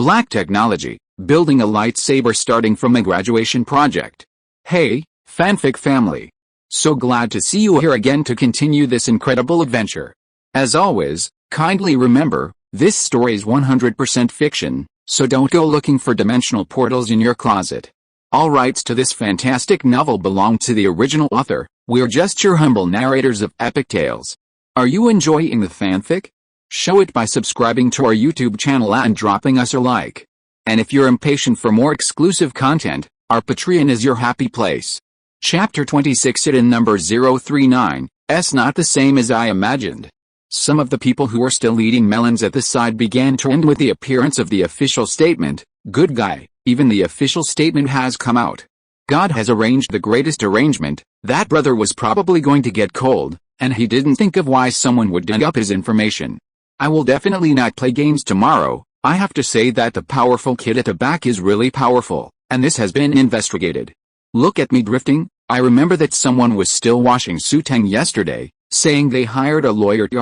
Black technology, building a lightsaber starting from a graduation project. Hey, fanfic family. So glad to see you here again to continue this incredible adventure. As always, kindly remember, this story is 100% fiction, so don't go looking for dimensional portals in your closet. All rights to this fantastic novel belong to the original author. We're just your humble narrators of epic tales. Are you enjoying the fanfic? Show it by subscribing to our YouTube channel and dropping us a like. And if you're impatient for more exclusive content, our Patreon is your happy place. Chapter 26 Hidden number 039, S not the same as I imagined. Some of the people who were still eating melons at the side began to end with the appearance of the official statement. Good guy, even the official statement has come out. God has arranged the greatest arrangement. That brother was probably going to get cold, and he didn't think of why someone would dig up his information. I will definitely not play games tomorrow. I have to say that the powerful kid at the back is really powerful, and this has been investigated. Look at me drifting. I remember that someone was still washing Xu Teng yesterday, saying they hired a lawyer. It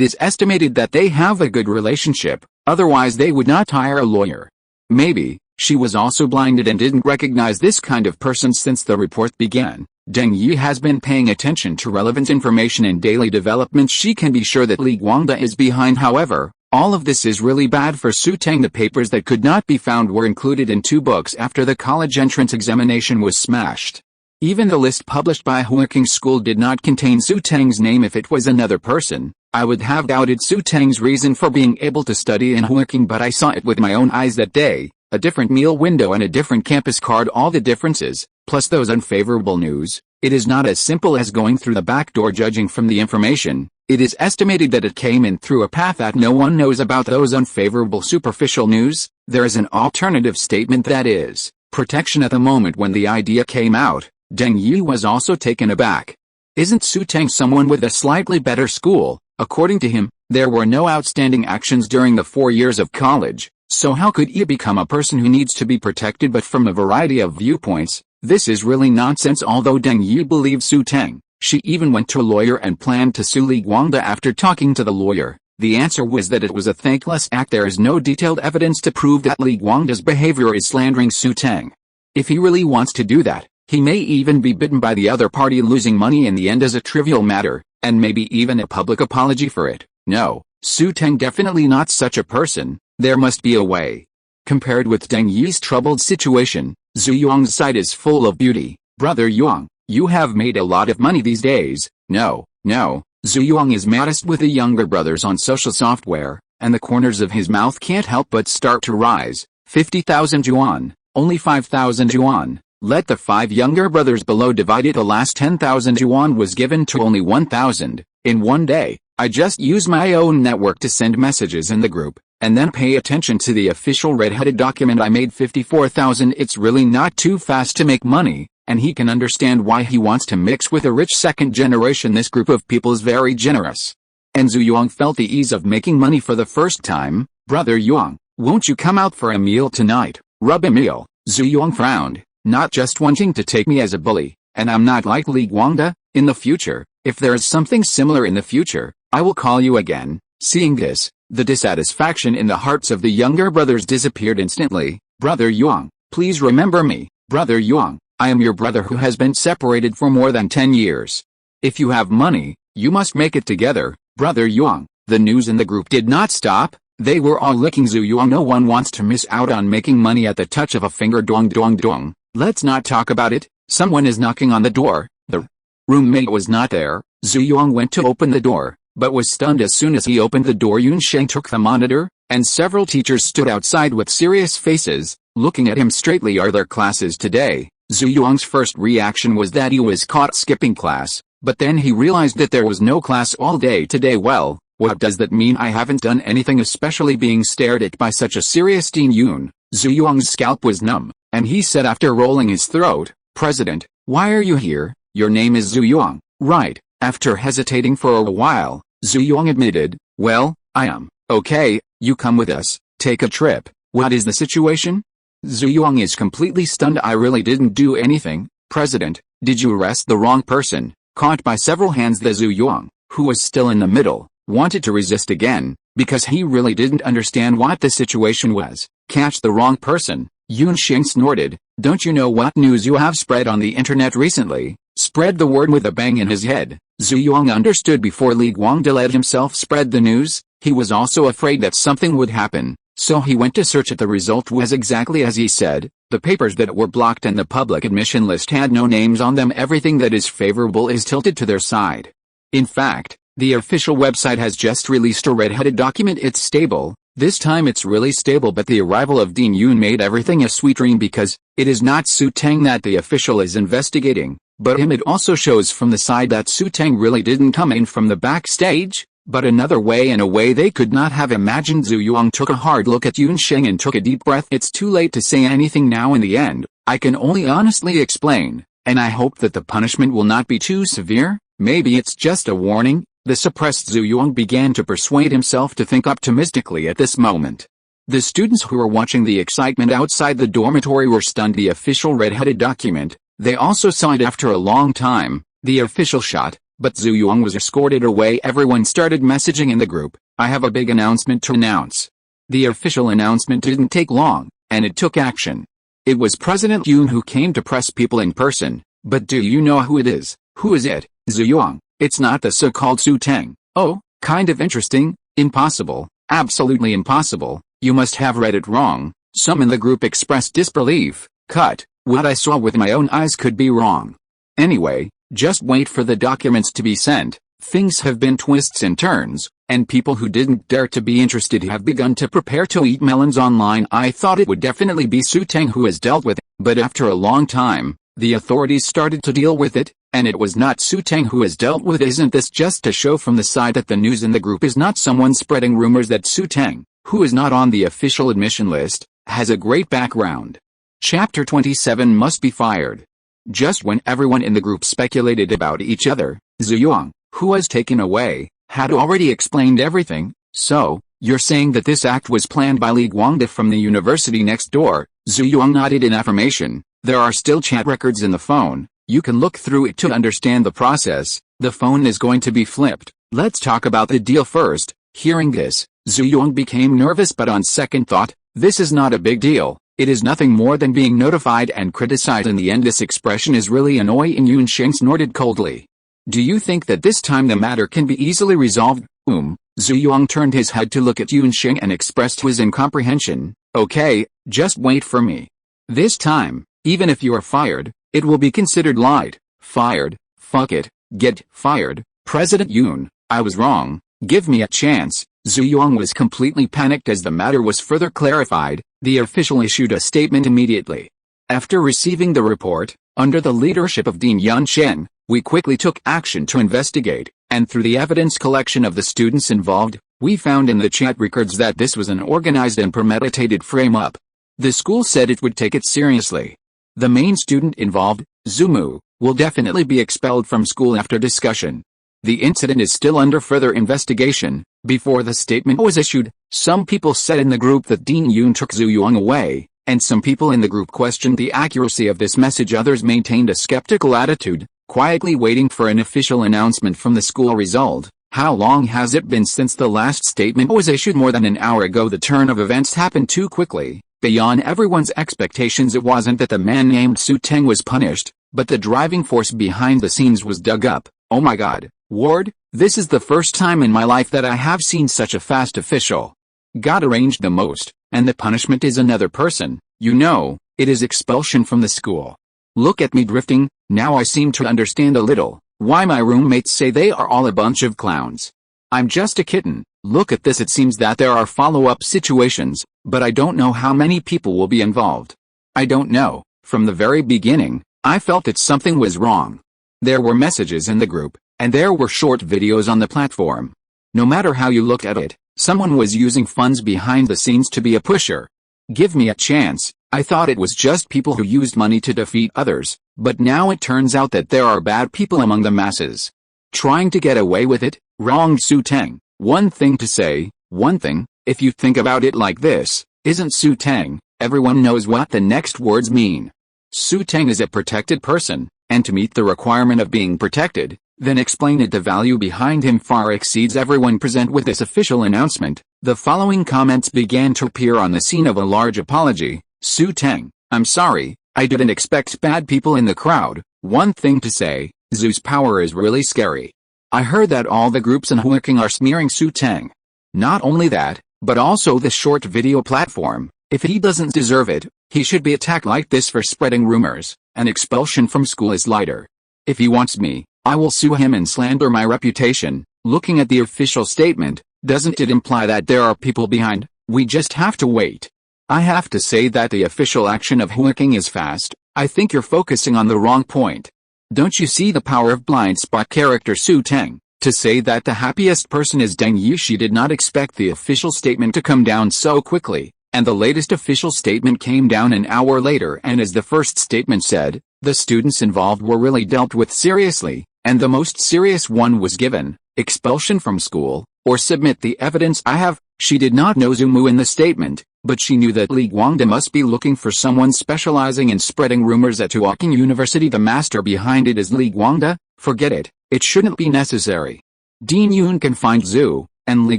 is estimated that they have a good relationship, otherwise they would not hire a lawyer. Maybe she was also blinded and didn't recognize this kind of person since the report began. Deng Yi has been paying attention to relevant information in daily developments. She can be sure that Li Guangda is behind. However, all of this is really bad for Xu Teng. The papers that could not be found were included in 2 books after the college entrance examination was smashed. Even the list published by Huaking School did not contain Xu Teng's name. If it was another person, I would have doubted Xu Teng's reason for being able to study in Huaking, but I saw it with my own eyes that day. A different meal window and a different campus card, all the differences, plus those unfavorable news. It is not as simple as going through the back door. Judging from the information, it is estimated that it came in through a path that no one knows about. Those unfavorable superficial news, there is an alternative statement, that is, protection. At the moment when the idea came out, Deng Yi was also taken aback. Isn't Xu Teng someone with a slightly better school? According to him, there were no outstanding actions during the 4 years of college. So how could he become a person who needs to be protected? But from a variety of viewpoints, this is really nonsense. Although Deng Yi believes Xu Teng, she even went to a lawyer and planned to sue Li Guangda. After talking to the lawyer, the answer was that it was a thankless act. There is no detailed evidence to prove that Li Guangda's behavior is slandering Xu Teng. If he really wants to do that, he may even be bitten by the other party. Losing money in the end is a trivial matter, and maybe even a public apology for it. No, Xu Teng definitely not such a person. There must be a way. Compared with Deng Yi's troubled situation, Zhu Yuang's side is full of beauty. Brother Yuang, you have made a lot of money these days. No, Zhu Yuang is maddest with the younger brothers on social software, and the corners of his mouth can't help but start to rise. 50,000 yuan, only 5,000 yuan. Let the 5 younger brothers below divide it. The last 10,000 yuan was given to only 1,000. In one day, I just use my own network to send messages in the group, and then pay attention to the official red-headed document. I made 54,000. It's really not too fast to make money, and he can understand why he wants to mix with a rich second generation. This group of people is very generous. And Zhu Yuang felt the ease of making money for the first time. Brother Yuang, won't you come out for a meal tonight? Rub a meal. Zhu Yuang frowned, not just wanting to take me as a bully, and I'm not like Li Guangda. In the future, if there is something similar in the future, I will call you again. Seeing this, the dissatisfaction in the hearts of the younger brothers disappeared instantly. Brother Yuang, please remember me. Brother Yuang, I am your brother who has been separated for more than 10 years. If you have money, you must make it together. Brother Yuang. The news in the group did not stop. They were all licking Zhu Yuang. No one wants to miss out on making money at the touch of a finger. Dong dong dong. Let's not talk about it. Someone is knocking on the door. The roommate was not there. Zhu Yuang went to open the door, but was stunned as soon as he opened the door. Yun Sheng took the monitor, and several teachers stood outside with serious faces, looking at him straightly. Are there classes today? Zhu Yuang's first reaction was that he was caught skipping class, but then he realized that there was no class all day today. Well, what does that mean? I haven't done anything, especially being stared at by such a serious teen. Yun. Zhu Yuang's scalp was numb, and he said after rolling his throat, President, why are you here? Your name is Zhu Yuang, right? After hesitating for a while, Zhu Yuang admitted, well, I am. Okay, you come with us, take a trip. What is the situation? Zhu Yuang is completely stunned. I really didn't do anything, President. Did you arrest the wrong person? Caught by several hands, the Zhu Yuang, who was still in the middle, wanted to resist again, because he really didn't understand what the situation was. Catch the wrong person, Yunxing snorted. Don't you know what news you have spread on the internet recently? Spread the word with a bang in his head. Zuyuang understood before Li Guangde let himself spread the news. He was also afraid that something would happen, so he went to search it. The result was exactly as he said. The papers that were blocked and the public admission list had no names on them. Everything that is favorable is tilted to their side. In fact, the official website has just released a red-headed document. It's stable. This time it's really stable, but the arrival of Dean Yun made everything a sweet dream because it is not Xu Teng that the official is investigating, but him. It also shows from the side that Xu Teng really didn't come in from the backstage, but another way, in a way they could not have imagined. Zhu Yuang took a hard look at Yunxing and took a deep breath. It's too late to say anything now. In the end, I can only honestly explain, and I hope that the punishment will not be too severe. Maybe it's just a warning. The suppressed Zhu Yuang began to persuade himself to think optimistically at this moment. The students who were watching the excitement outside the dormitory were stunned. The official red-headed document, they also saw it after a long time, the official shot, but Zhu Yuang was escorted away. Everyone started messaging in the group. I have a big announcement to announce. The official announcement didn't take long, and it took action. It was President Yun who came to press people in person. But do you know who it is? Who is it? Zhu Yuang. It's not the so-called Xu Teng. Oh, kind of interesting. Impossible. Absolutely impossible. You must have read it wrong. Some in the group expressed disbelief. Cut. What I saw with my own eyes could be wrong. Anyway, just wait for the documents to be sent. Things have been twists and turns, and people who didn't dare to be interested have begun to prepare to eat melons online. I thought it would definitely be Xu Teng who has dealt with it, but after a long time, the authorities started to deal with it, and it was not Xu Teng who has dealt with it. Isn't this just to show from the side that the news in the group is not someone spreading rumors that Xu Teng, who is not on the official admission list, has a great background? Chapter 27 Must be fired. Just when everyone in the group speculated about each other, Zhu Yuang, who was taken away, had already explained everything. So, you're saying that this act was planned by Li Guangde from the university next door? Zhu Yuang nodded in affirmation. There are still chat records in the phone. You can look through it to understand the process. The phone is going to be flipped. Let's talk about the deal first. Hearing this, Zhu Yuang became nervous, but on second thought, this is not a big deal. It is nothing more than being notified and criticized. In the end, this expression is really annoying. Yunxing snorted coldly. Do you think that this time the matter can be easily resolved? Zhu Yuang turned his head to look at Yunxing and expressed his incomprehension. Okay, just wait for me. This time, even if you are fired, it will be considered light. Fired? Fuck it. Get fired. President Yun, I was wrong. Give me a chance. Zhu Yuang was completely panicked as the matter was further clarified. The official issued a statement immediately. After receiving the report, under the leadership of Dean Yunxing, we quickly took action to investigate, and through the evidence collection of the students involved, we found in the chat records that this was an organized and premeditated frame-up. The school said it would take it seriously. The main student involved, Zumu, will definitely be expelled from school after discussion. The incident is still under further investigation. Before the statement was issued, some people said in the group that Dean Yun took Zhu Yuang away, and some people in the group questioned the accuracy of this message. Others maintained a skeptical attitude, quietly waiting for an official announcement from the school result. How long has it been since the last statement was issued? More than an hour ago. The turn of events happened too quickly. Beyond everyone's expectations, it wasn't that the man named Xu Teng was punished, but the driving force behind the scenes was dug up. Oh my god, Ward, this is the first time in my life that I have seen such a fast official. God arranged the most, and the punishment is another person. You know, it is expulsion from the school. Look at me drifting, now I seem to understand a little why my roommates say they are all a bunch of clowns. I'm just a kitten. Look at this. It seems that there are follow-up situations, but I don't know how many people will be involved. I don't know. From the very beginning, I felt that something was wrong. There were messages in the group, and there were short videos on the platform. No matter how you looked at it, someone was using funds behind the scenes to be a pusher. Give me a chance. I thought it was just people who used money to defeat others, but now it turns out that there are bad people among the masses. Trying to get away with it? Wrong. Xu Teng. One thing to say, one thing, if you think about it like this, isn't Xu Teng, everyone knows what the next words mean. Xu Teng is a protected person, and to meet the requirement of being protected, then explain it. The value behind him far exceeds everyone present. With this official announcement, the following comments began to appear on the scene of a large apology. Xu Teng, I'm sorry, I didn't expect bad people in the crowd. One thing to say, Xu's power is really scary. I heard that all the groups in Huaking are smearing Xu Teng. Not only that, but also the short video platform. If he doesn't deserve it, he should be attacked like this for spreading rumors, and expulsion from school is lighter. If he wants me, I will sue him and slander my reputation. Looking at the official statement, doesn't it imply that there are people behind? We just have to wait. I have to say that the official action of Huaking is fast. I think you're focusing on the wrong point. Don't you see the power of blind spot character Xu Teng? To say that the happiest person is Deng Yi, she did not expect the official statement to come down so quickly, and the latest official statement came down an hour later, and as the first statement said, the students involved were really dealt with seriously, and the most serious one was given, expulsion from school, or submit the evidence. I have. She did not know Zumu in the statement, but she knew that Li Guangda must be looking for someone specializing in spreading rumors at Huaking University. The master behind it is Li Guangda. Forget it, it shouldn't be necessary. Dean Yun can find Xu, and Li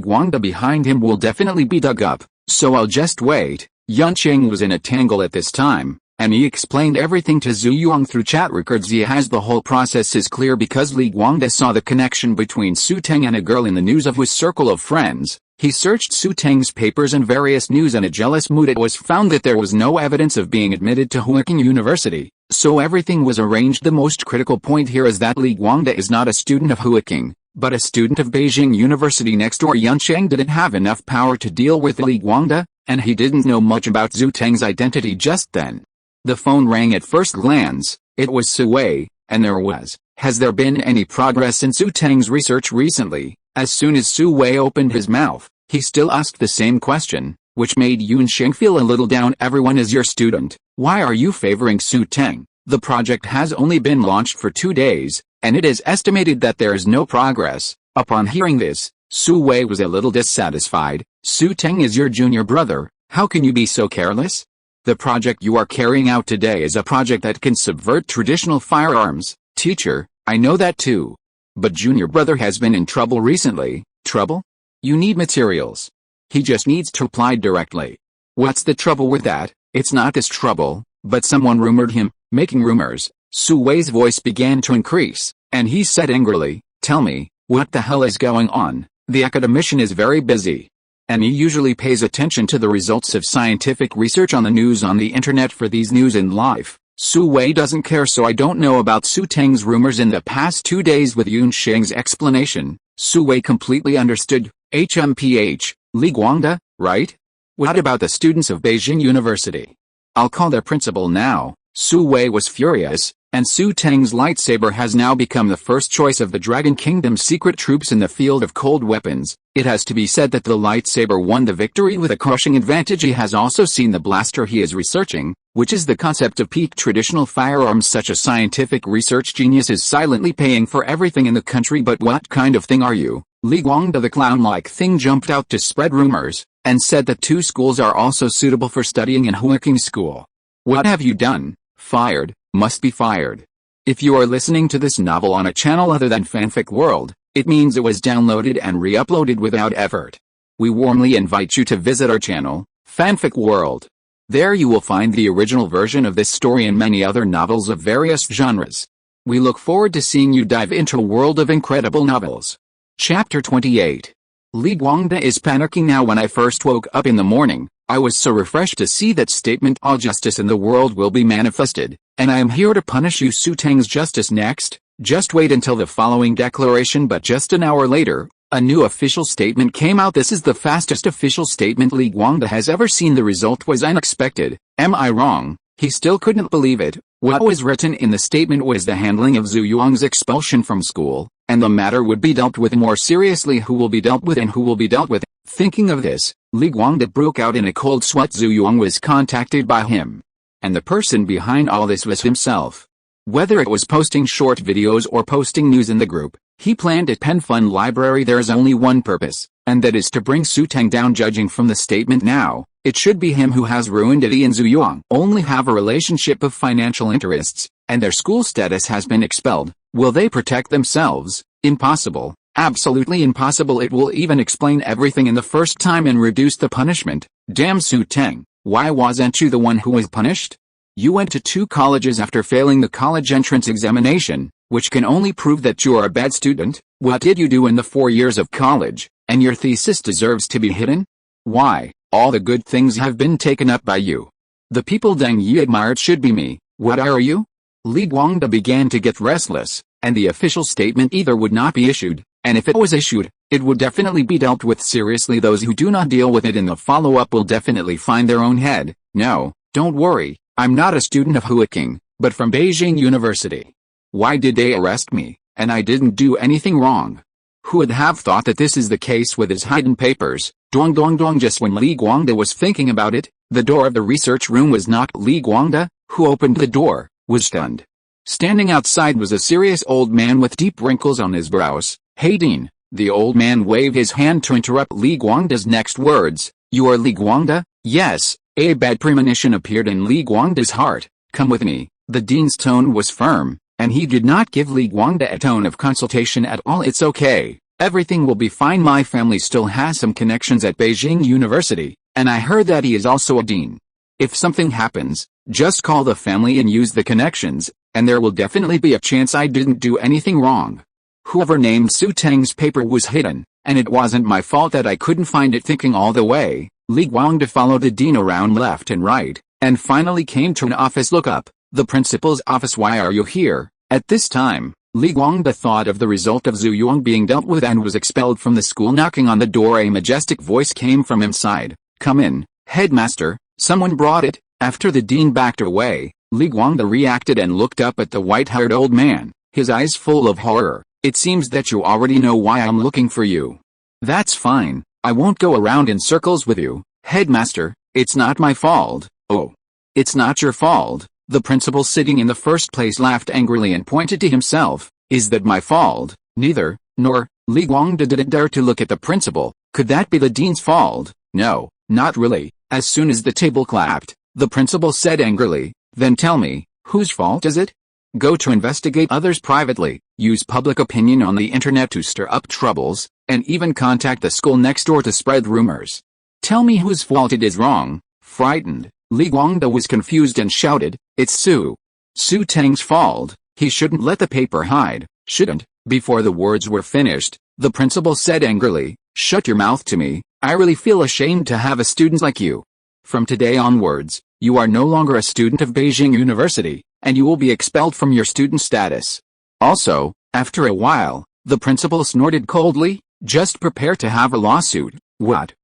Guangda behind him will definitely be dug up, so I'll just wait. Yunqing was in a tangle at this time, and he explained everything to Zhu Yuang through chat records. He has the whole process is clear because Li Guangda saw the connection between Xu Teng and a girl in the news of his circle of friends. He searched Xu Teng's papers and various news. In a jealous mood, it was found that there was no evidence of being admitted to Huaking University, so everything was arranged. The most critical point here is that Li Guangda is not a student of Huaking, but a student of Beijing University next door. Yunqing didn't have enough power to deal with Li Guangda, and he didn't know much about Xu Teng's identity just then. The phone rang at first glance. It was Su Wei, and there was, has there been any progress in Xu Teng's research recently? As soon as Su Wei opened his mouth, he still asked the same question, which made Yunqing feel a little down. Everyone is your student. Why are you favoring Xu Teng? The project has only been launched for 2 days, and it is estimated that there is no progress. Upon hearing this, Su Wei was a little dissatisfied. Xu Teng is your junior brother. How can you be so careless? The project you are carrying out today is a project that can subvert traditional firearms. Teacher, I know that too. But junior brother has been in trouble recently. Trouble? You need materials. He just needs to apply directly. What's the trouble with that? It's not this trouble, but someone rumored him, making rumors. Su Wei's voice began to increase, and he said angrily, tell me, what the hell is going on? The academician is very busy, and he usually pays attention to the results of scientific research on the news on the internet for these news in life. Su Wei doesn't care, so I don't know about Xu Teng's rumors in the past 2 days. With Yunqing's explanation, Su Wei completely understood. HMPH, Li Guangda, right? What about the students of Beijing University? I'll call their principal now. Su Wei was furious, and Xu Teng's lightsaber has now become the first choice of the Dragon Kingdom's secret troops in the field of cold weapons. It has to be said that the lightsaber won the victory with a crushing advantage. He has also seen the blaster he is researching, which is the concept of peak traditional firearms. Such a scientific research genius is silently paying for everything in the country. But what kind of thing are you? Li Guangda, the clown-like thing, jumped out to spread rumors, and said that 2 schools are also suitable for studying in Huaking School. What have you done? Fired, must be fired. If you are listening to this novel on a channel other than Fanfic World, it means it was downloaded and re-uploaded without effort. We warmly invite you to visit our channel, Fanfic World. There you will find the original version of this story and many other novels of various genres. We look forward to seeing you dive into a world of incredible novels. Chapter 28. Li Guangda is panicking now. When I first woke up in the morning, I was so refreshed to see that statement, all justice in the world will be manifested, and I am here to punish you. Xu Teng's justice next. Just wait until the following declaration. But just an hour later, a new official statement came out. This is the fastest official statement Li Guangda has ever seen. The result was unexpected. Am I wrong? He still couldn't believe it. What was written in the statement was the handling of Zhu Yuang's expulsion from school, and the matter would be dealt with more seriously. Who will be dealt with and who will be dealt with? Thinking of this, Li Guangda broke out in a cold sweat. Zhu Yuang was contacted by him, and the person behind all this was himself. Whether it was posting short videos or posting news in the group, he planned at Pen Fun Library. There is only one purpose, and that is to bring Xu Teng down. Judging from the statement now, it should be him who has ruined it. He and Zhu Yuang only have a relationship of financial interests, and their school status has been expelled. Will they protect themselves? Impossible. Absolutely impossible. It will even explain everything in the first time and reduce the punishment. Damn Xu Teng, why wasn't you the one who was punished? You went to 2 colleges after failing the college entrance examination, which can only prove that you are a bad student. What did you do in the 4 years of college, and your thesis deserves to be hidden? Why, all the good things have been taken up by you. The people Deng Yi admired should be me. What are you? Li Guangde began to get restless, and the official statement either would not be issued, and if it was issued, it would definitely be dealt with seriously. Those who do not deal with it in the follow-up will definitely find their own head. No, don't worry, I'm not a student of Huaking, but from Beijing University. Why did they arrest me, and I didn't do anything wrong? Who would have thought that this is the case with his hidden papers? Dong dong dong. Just when Li Guangde was thinking about it, the door of the research room was knocked. Li Guangde, who opened the door, was stunned. Standing outside was a serious old man with deep wrinkles on his brows. Hey Dean. The old man waved his hand to interrupt Li Guangde's next words. You are Li Guangde? Yes. A bad premonition appeared in Li Guangde's heart. Come with me. The dean's tone was firm, and he did not give Li Guangde a tone of consultation at all. It's okay. Everything will be fine. My family still has some connections at Beijing University, and I heard that he is also a dean. If something happens, just call the family and use the connections, and there will definitely be a chance I didn't do anything wrong. Whoever named Xu Teng's paper was hidden, and it wasn't my fault that I couldn't find it. Thinking all the way, Li Guangde followed the dean around left and right, and finally came to an office. Look up. The principal's office. Why are you here? At this time, Li Guangde thought of the result of Zhu Yuang being dealt with and was expelled from the school. Knocking on the door, a majestic voice came from inside. Come in, headmaster, someone brought it. After the dean backed away, Li Guangde reacted and looked up at the white-haired old man, his eyes full of horror. It seems that you already know why I'm looking for you. That's fine, I won't go around in circles with you, headmaster, it's not my fault. Oh. It's not your fault. The principal sitting in the first place laughed angrily and pointed to himself. Is that my fault? Neither, nor. Li Guangde didn't dare to look at the principal. Could that be the dean's fault? No, not really. As soon as the table clapped, the principal said angrily, then tell me, whose fault is it? Go to investigate others privately, use public opinion on the internet to stir up troubles, and even contact the school next door to spread rumors. Tell me whose fault it is. Wrong. Frightened, Li Guangde was confused and shouted, it's Xu Teng's fault. He shouldn't let the paper hide, shouldn't. Before the words were finished, the principal said angrily, shut your mouth to me. I really feel ashamed to have a student like you. From today onwards, you are no longer a student of Beijing University, and you will be expelled from your student status. Also, after a while, the principal snorted coldly, just prepare to have a lawsuit. What?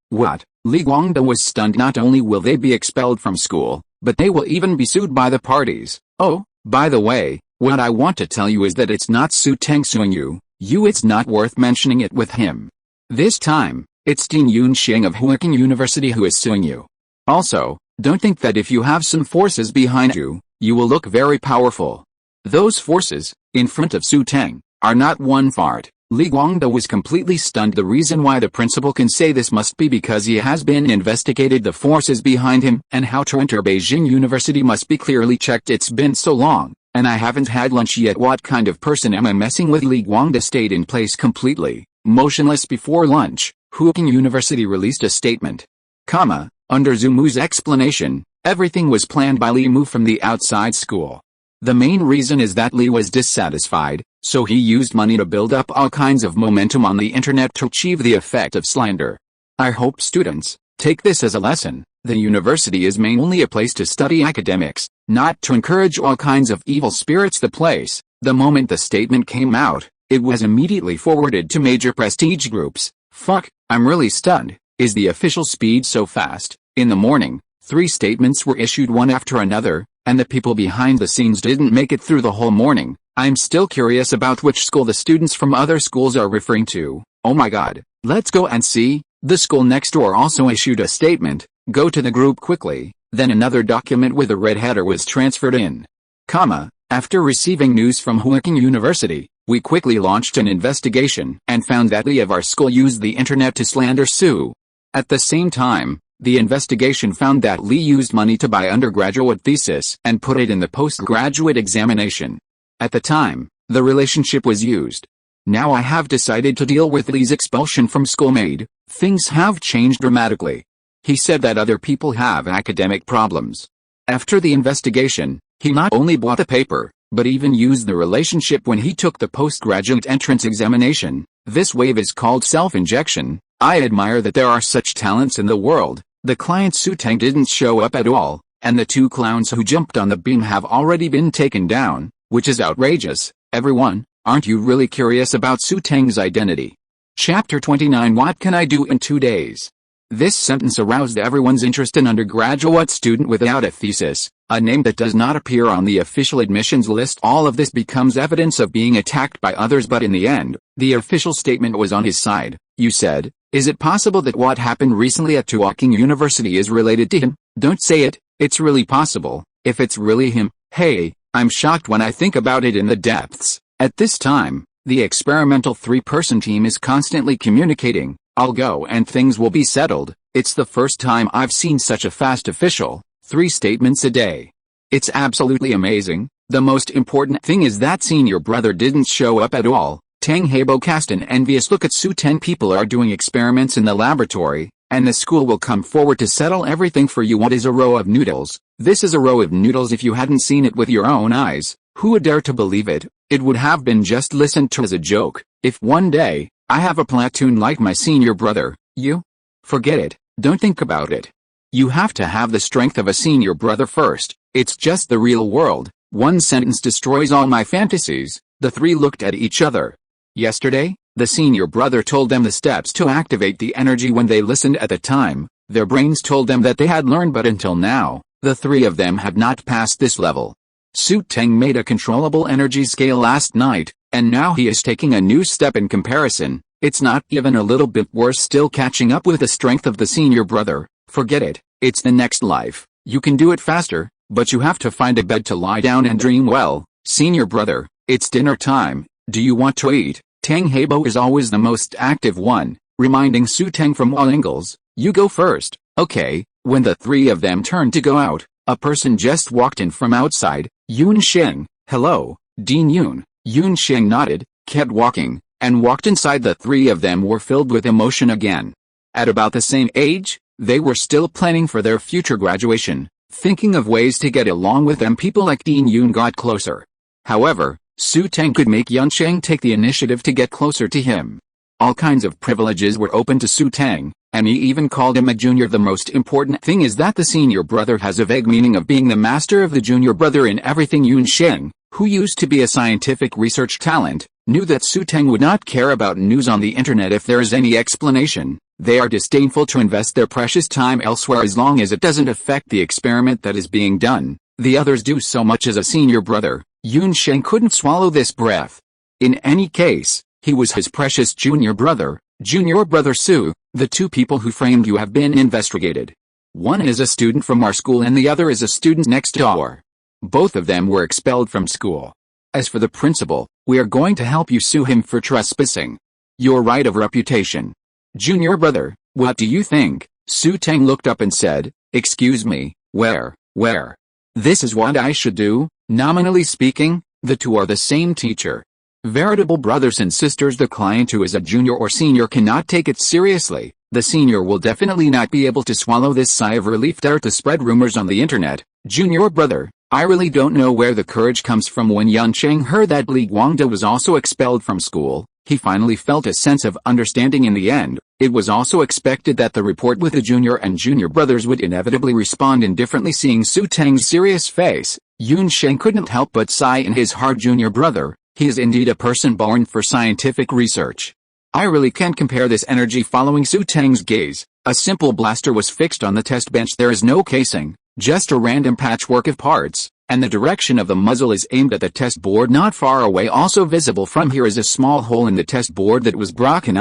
Li Guangde was stunned. Not only will they be expelled from school, but they will even be sued by the parties. Oh, by the way, what I want to tell you is that it's not Xu Teng suing you. It's not worth mentioning it with him. This time, it's Dean Yunxing of Huaking University who is suing you. Also, don't think that if you have some forces behind you, you will look very powerful. Those forces, in front of Xu Teng, are not one fart. Li Guangde was completely stunned. The reason why the principal can say this must be because he has been investigated. The forces behind him and how to enter Beijing University must be clearly checked. It's been so long, and I haven't had lunch yet. What kind of person am I messing with? Li Guangde stayed in place completely motionless before lunch. Huaking University released a statement. Under Zhu Mu's explanation, everything was planned by Li Mu from the outside school. The main reason is that Li was dissatisfied, so he used money to build up all kinds of momentum on the internet to achieve the effect of slander. I hope students take this as a lesson. The university is mainly a place to study academics, not to encourage all kinds of evil spirits. The moment the statement came out, it was immediately forwarded to major prestige groups. Fuck, I'm really stunned. Is the official speed so fast? In the morning, 3 statements were issued one after another, and the people behind the scenes didn't make it through the whole morning. I'm still curious about which school the students from other schools are referring to. Oh my god, let's go and see. The school next door also issued a statement. Go to the group quickly. Then another document with a red header was transferred in. After receiving news from Huaking University, we quickly launched an investigation and found that Li of our school used the internet to slander Xu. At the same time, The investigation found that Lee used money to buy undergraduate thesis and put it in the postgraduate examination. At the time, the relationship was used. Now I have decided to deal with Lee's expulsion from school. Things have changed dramatically. He said that other people have academic problems. After the investigation, he not only bought the paper, but even used the relationship when he took the postgraduate entrance examination. This wave is called self-injection. I admire that there are such talents in the world. The client Xu Teng didn't show up at all, and the 2 clowns who jumped on the beam have already been taken down, which is outrageous. Everyone, aren't you really curious about Xu Teng's identity? Chapter 29. What can I do in 2 days? This sentence aroused everyone's interest. An undergraduate student without a thesis, a name that does not appear on the official admissions list. All of this becomes evidence of being attacked by others, but in the end, the official statement was on his side. You said, is it possible that what happened recently at Tuaking University is related to him? Don't say it, it's really possible. If it's really him, hey, I'm shocked when I think about it in the depths. At this time, the experimental 3-person team is constantly communicating. I'll go and things will be settled. It's the first time I've seen such a fast official, 3 statements a day. It's absolutely amazing. The most important thing is that senior brother didn't show up at all. Tang Heibo cast an envious look at Xu Teng. People are doing experiments in the laboratory, and the school will come forward to settle everything for you. What is a row of noodles? This is a row of noodles. If you hadn't seen it with your own eyes, who would dare to believe it? It would have been just listened to as a joke. If one day, I have a platoon like my senior brother, you? Forget it, don't think about it. You have to have the strength of a senior brother first. It's just the real world. One sentence destroys all my fantasies. The 3 looked at each other. Yesterday, the senior brother told them the steps to activate the energy. When they listened at the time, their brains told them that they had learned, but until now, the 3 of them have not passed this level. Xu Teng made a controllable energy scale last night, and now he is taking a new step in comparison. It's not even a little bit worse, still catching up with the strength of the senior brother. Forget it, it's the next life. You can do it faster, but you have to find a bed to lie down and dream well. Senior brother, it's dinner time. Do you want to eat? Tang Heibo is always the most active one, reminding Xu Teng from all angles. You go first. Okay. When the 3 of them turned to go out, a person just walked in from outside. Yun Sheng. Hello, Dean Yun. Yun Sheng nodded, kept walking, and walked inside. The 3 of them were filled with emotion again. At about the same age, they were still planning for their future graduation, thinking of ways to get along with them. People like Dean Yun got closer. However, Xu Teng could make Yun Sheng take the initiative to get closer to him. All kinds of privileges were open to Xu Teng, and he even called him a junior. The most important thing is that the senior brother has a vague meaning of being the master of the junior brother in everything. Yun Sheng, who used to be a scientific research talent, knew that Xu Teng would not care about news on the internet if there is any explanation. They are disdainful to invest their precious time elsewhere as long as it doesn't affect the experiment that is being done. The others do so much as a senior brother. Yun Sheng couldn't swallow this breath. In any case, he was his precious junior brother Xu. The 2 people who framed you have been investigated. One is a student from our school and the other is a student next door. Both of them were expelled from school. As for the principal, we are going to help you sue him for trespassing. Your right of reputation. Junior brother, what do you think? Xu Teng looked up and said, excuse me, where? This is what I should do? Nominally speaking, the 2 are the same teacher. Veritable brothers and sisters. The client who is a junior or senior cannot take it seriously. The senior will definitely not be able to swallow this sigh of relief. Dare to spread rumors on the internet. Junior brother, I really don't know where the courage comes from. When Yun Sheng heard that Li Guangda was also expelled from school, he finally felt a sense of understanding. In the end, it was also expected that the report with the junior and junior brothers would inevitably respond indifferently. Seeing Xu Teng's serious face, Yun Sheng couldn't help but sigh in his heart. Junior brother, he is indeed a person born for scientific research. I really can't compare this energy. Following Xu Teng's gaze, a simple blaster was fixed on the test bench. There is no casing, just a random patchwork of parts, and the direction of the muzzle is aimed at the test board not far away. Also visible from here is a small hole in the test board that was broken.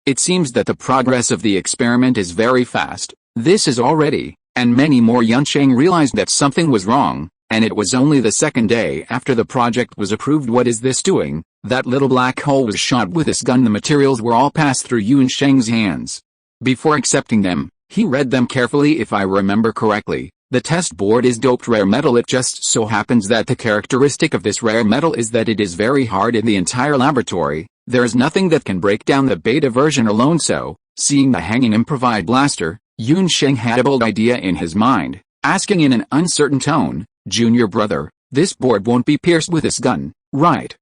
It seems that the progress of the experiment is very fast. This is already, and many more. Yun Sheng realized that something was wrong, and it was only the second day after the project was approved. What is this doing? That little black hole was shot with this gun. The materials were all passed through Yun Sheng's hands. Before accepting them, He read them carefully. If I remember correctly, the test board is doped rare metal. It just so happens that the characteristic of this rare metal is that it is very hard in the entire laboratory. There is nothing that can break down the beta version alone. So, seeing the hanging improvised blaster, Yunsheng had a bold idea in his mind, asking in an uncertain tone, "Junior brother, this board won't be pierced with this gun, right?"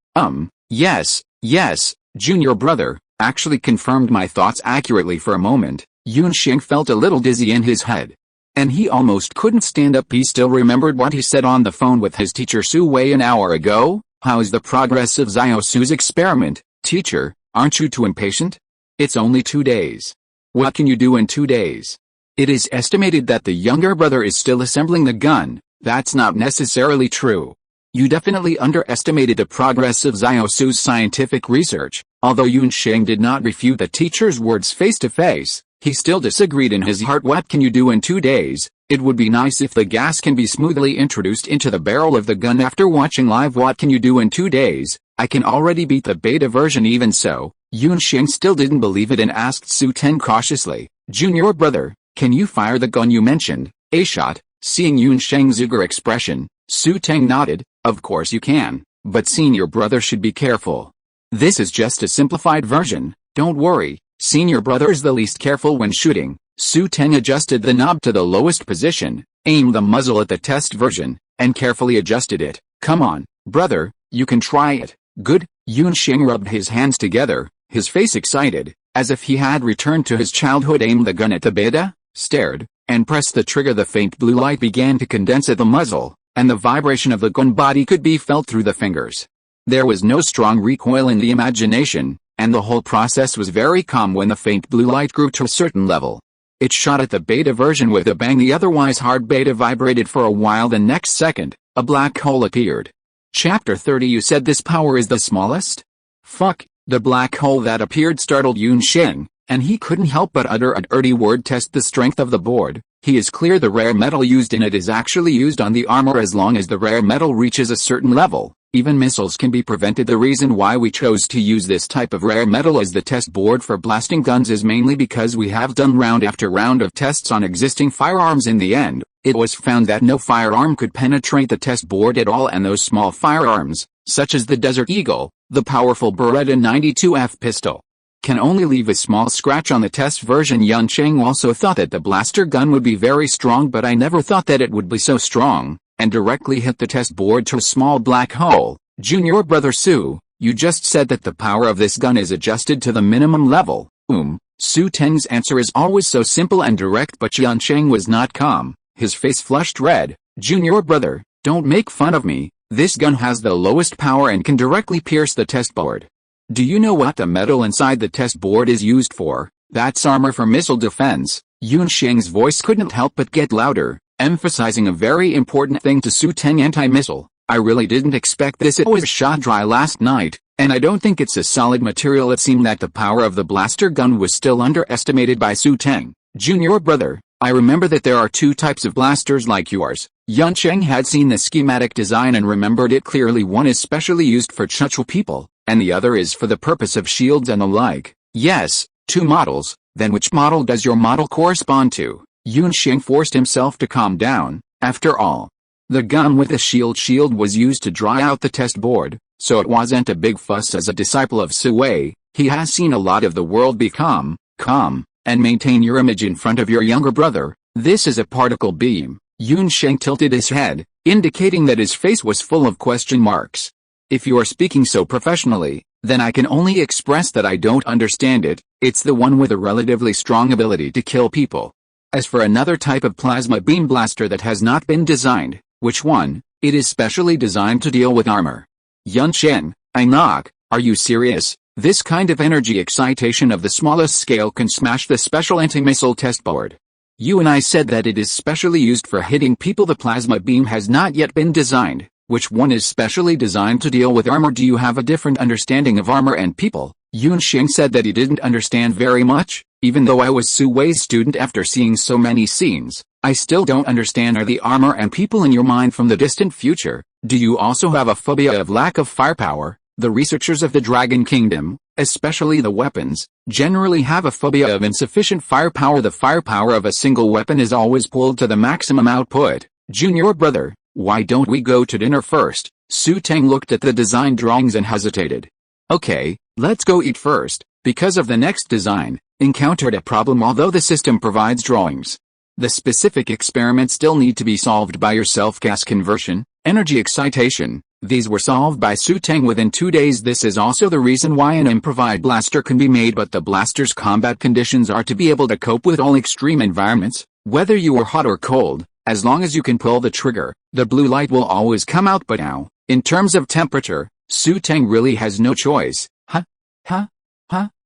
Yes, junior brother, actually confirmed my thoughts accurately. For a moment, Yunsheng felt a little dizzy in his head. And he almost couldn't stand up. He still remembered what he said on the phone with his teacher Su Wei an hour ago. "How's the progress of Xiaosu's experiment, teacher? Aren't you too impatient? It's only 2 days. What can you do in 2 days?" It is estimated that the younger brother is still assembling the gun. That's not necessarily true. You definitely underestimated the progress of Xiaosu's scientific research. Although Yunsheng did not refute the teacher's words face to face, he still disagreed in his heart. "What can you do in 2 days? It would be nice if the gas can be smoothly introduced into the barrel of the gun after watching live. What can you do in 2 days? I can already beat the beta version." Even so, Yunsheng still didn't believe it and asked Xu Teng cautiously, "Junior brother, can you fire the gun you mentioned, a shot?" Seeing Yunsheng's eager expression, Xu Teng nodded, "Of course you can, but senior brother should be careful. This is just a simplified version, don't worry, senior brother is the least careful when shooting." Xu Teng adjusted the knob to the lowest position, aimed the muzzle at the test version, and carefully adjusted it. "Come on, brother, you can try it." "Good." Yunsheng rubbed his hands together, his face excited, as if he had returned to his childhood. Aimed the gun at the beta, stared, and pressed the trigger. The faint blue light began to condense at the muzzle, and the vibration of the gun body could be felt through the fingers. There was no strong recoil in the imagination, and the whole process was very calm. When the faint blue light grew to a certain level, it shot at the beta version with a bang. The otherwise hard beta vibrated for a while. The next second, a black hole appeared. Chapter 30. You said this power is the smallest? Fuck. The black hole that appeared startled Yunsheng, and he couldn't help but utter a dirty word. Test the strength of the board. He is clear the rare metal used in it is actually used on the armor. As long as the rare metal reaches a certain level, even missiles can be prevented. The reason why we chose to use this type of rare metal as the test board for blasting guns is mainly because we have done round after round of tests on existing firearms. In the end, it was found that no firearm could penetrate the test board at all, and those small firearms, such as the Desert Eagle, the powerful Beretta 92F pistol, can only leave a small scratch on the test version. Yunsheng also thought that the blaster gun would be very strong, but I never thought that it would be so strong, and directly hit the test board to a small black hole. Junior brother Su, you just said that the power of this gun is adjusted to the minimum level. Xu Teng's answer is always so simple and direct, but Yunsheng was not calm. His face flushed red. "Junior brother, don't make fun of me. This gun has the lowest power and can directly pierce the test board. Do you know what the metal inside the test board is used for? That's armor for missile defense." Yunsheng's voice couldn't help but get louder, emphasizing a very important thing to Xu Teng: anti-missile. "I really didn't expect this. It was shot dry last night, and I don't think it's a solid material." It seemed that the power of the blaster gun was still underestimated by Xu Teng. "Junior brother, I remember that there are 2 types of blasters like yours." Yunsheng had seen the schematic design and remembered it clearly. One is specially used for Chuchu people, and the other is for the purpose of shields and the like. "Yes, 2 models. Then which model does your model correspond to?" Yunsheng forced himself to calm down. After all, the gun with the shield was used to dry out the test board, so it wasn't a big fuss. As a disciple of Su Wei, he has seen a lot of the world. Be calm, and maintain your image in front of your younger brother. This is a particle beam. Yunsheng tilted his head, indicating that his face was full of question marks. "If you are speaking so professionally, then I can only express that I don't understand it. It's the one with a relatively strong ability to kill people. As for another type of plasma beam blaster that has not been designed, which one? It is specially designed to deal with armor." "Yunsheng, are you serious? This kind of energy excitation of the smallest scale can smash the special anti-missile test board. You and I said that it is specially used for hitting people. The plasma beam has not yet been designed. Which one is specially designed to deal with armor? Do you have a different understanding of armor and people?" Yunsheng said that he didn't understand very much. "Even though I was Su Wei's student, after seeing so many scenes, I still don't understand. Are the armor and people in your mind from the distant future? Do you also have a phobia of lack of firepower? The researchers of the Dragon Kingdom, especially the weapons, generally have a phobia of insufficient firepower. The firepower of a single weapon is always pulled to the maximum output. Junior brother, why don't we go to dinner first? Xu Teng looked at the design drawings and hesitated. Okay, let's go eat first. Because of the next design, encountered a problem. Although the system provides drawings, the specific experiments still need to be solved by yourself. Gas conversion, energy excitation, these were solved by Xu Teng within 2 days. This is also the reason why an improvised blaster can be made, but the blaster's combat conditions are to be able to cope with all extreme environments, whether you are hot or cold. As long as you can pull the trigger, the blue light will always come out. But now, in terms of temperature, Xu Teng really has no choice.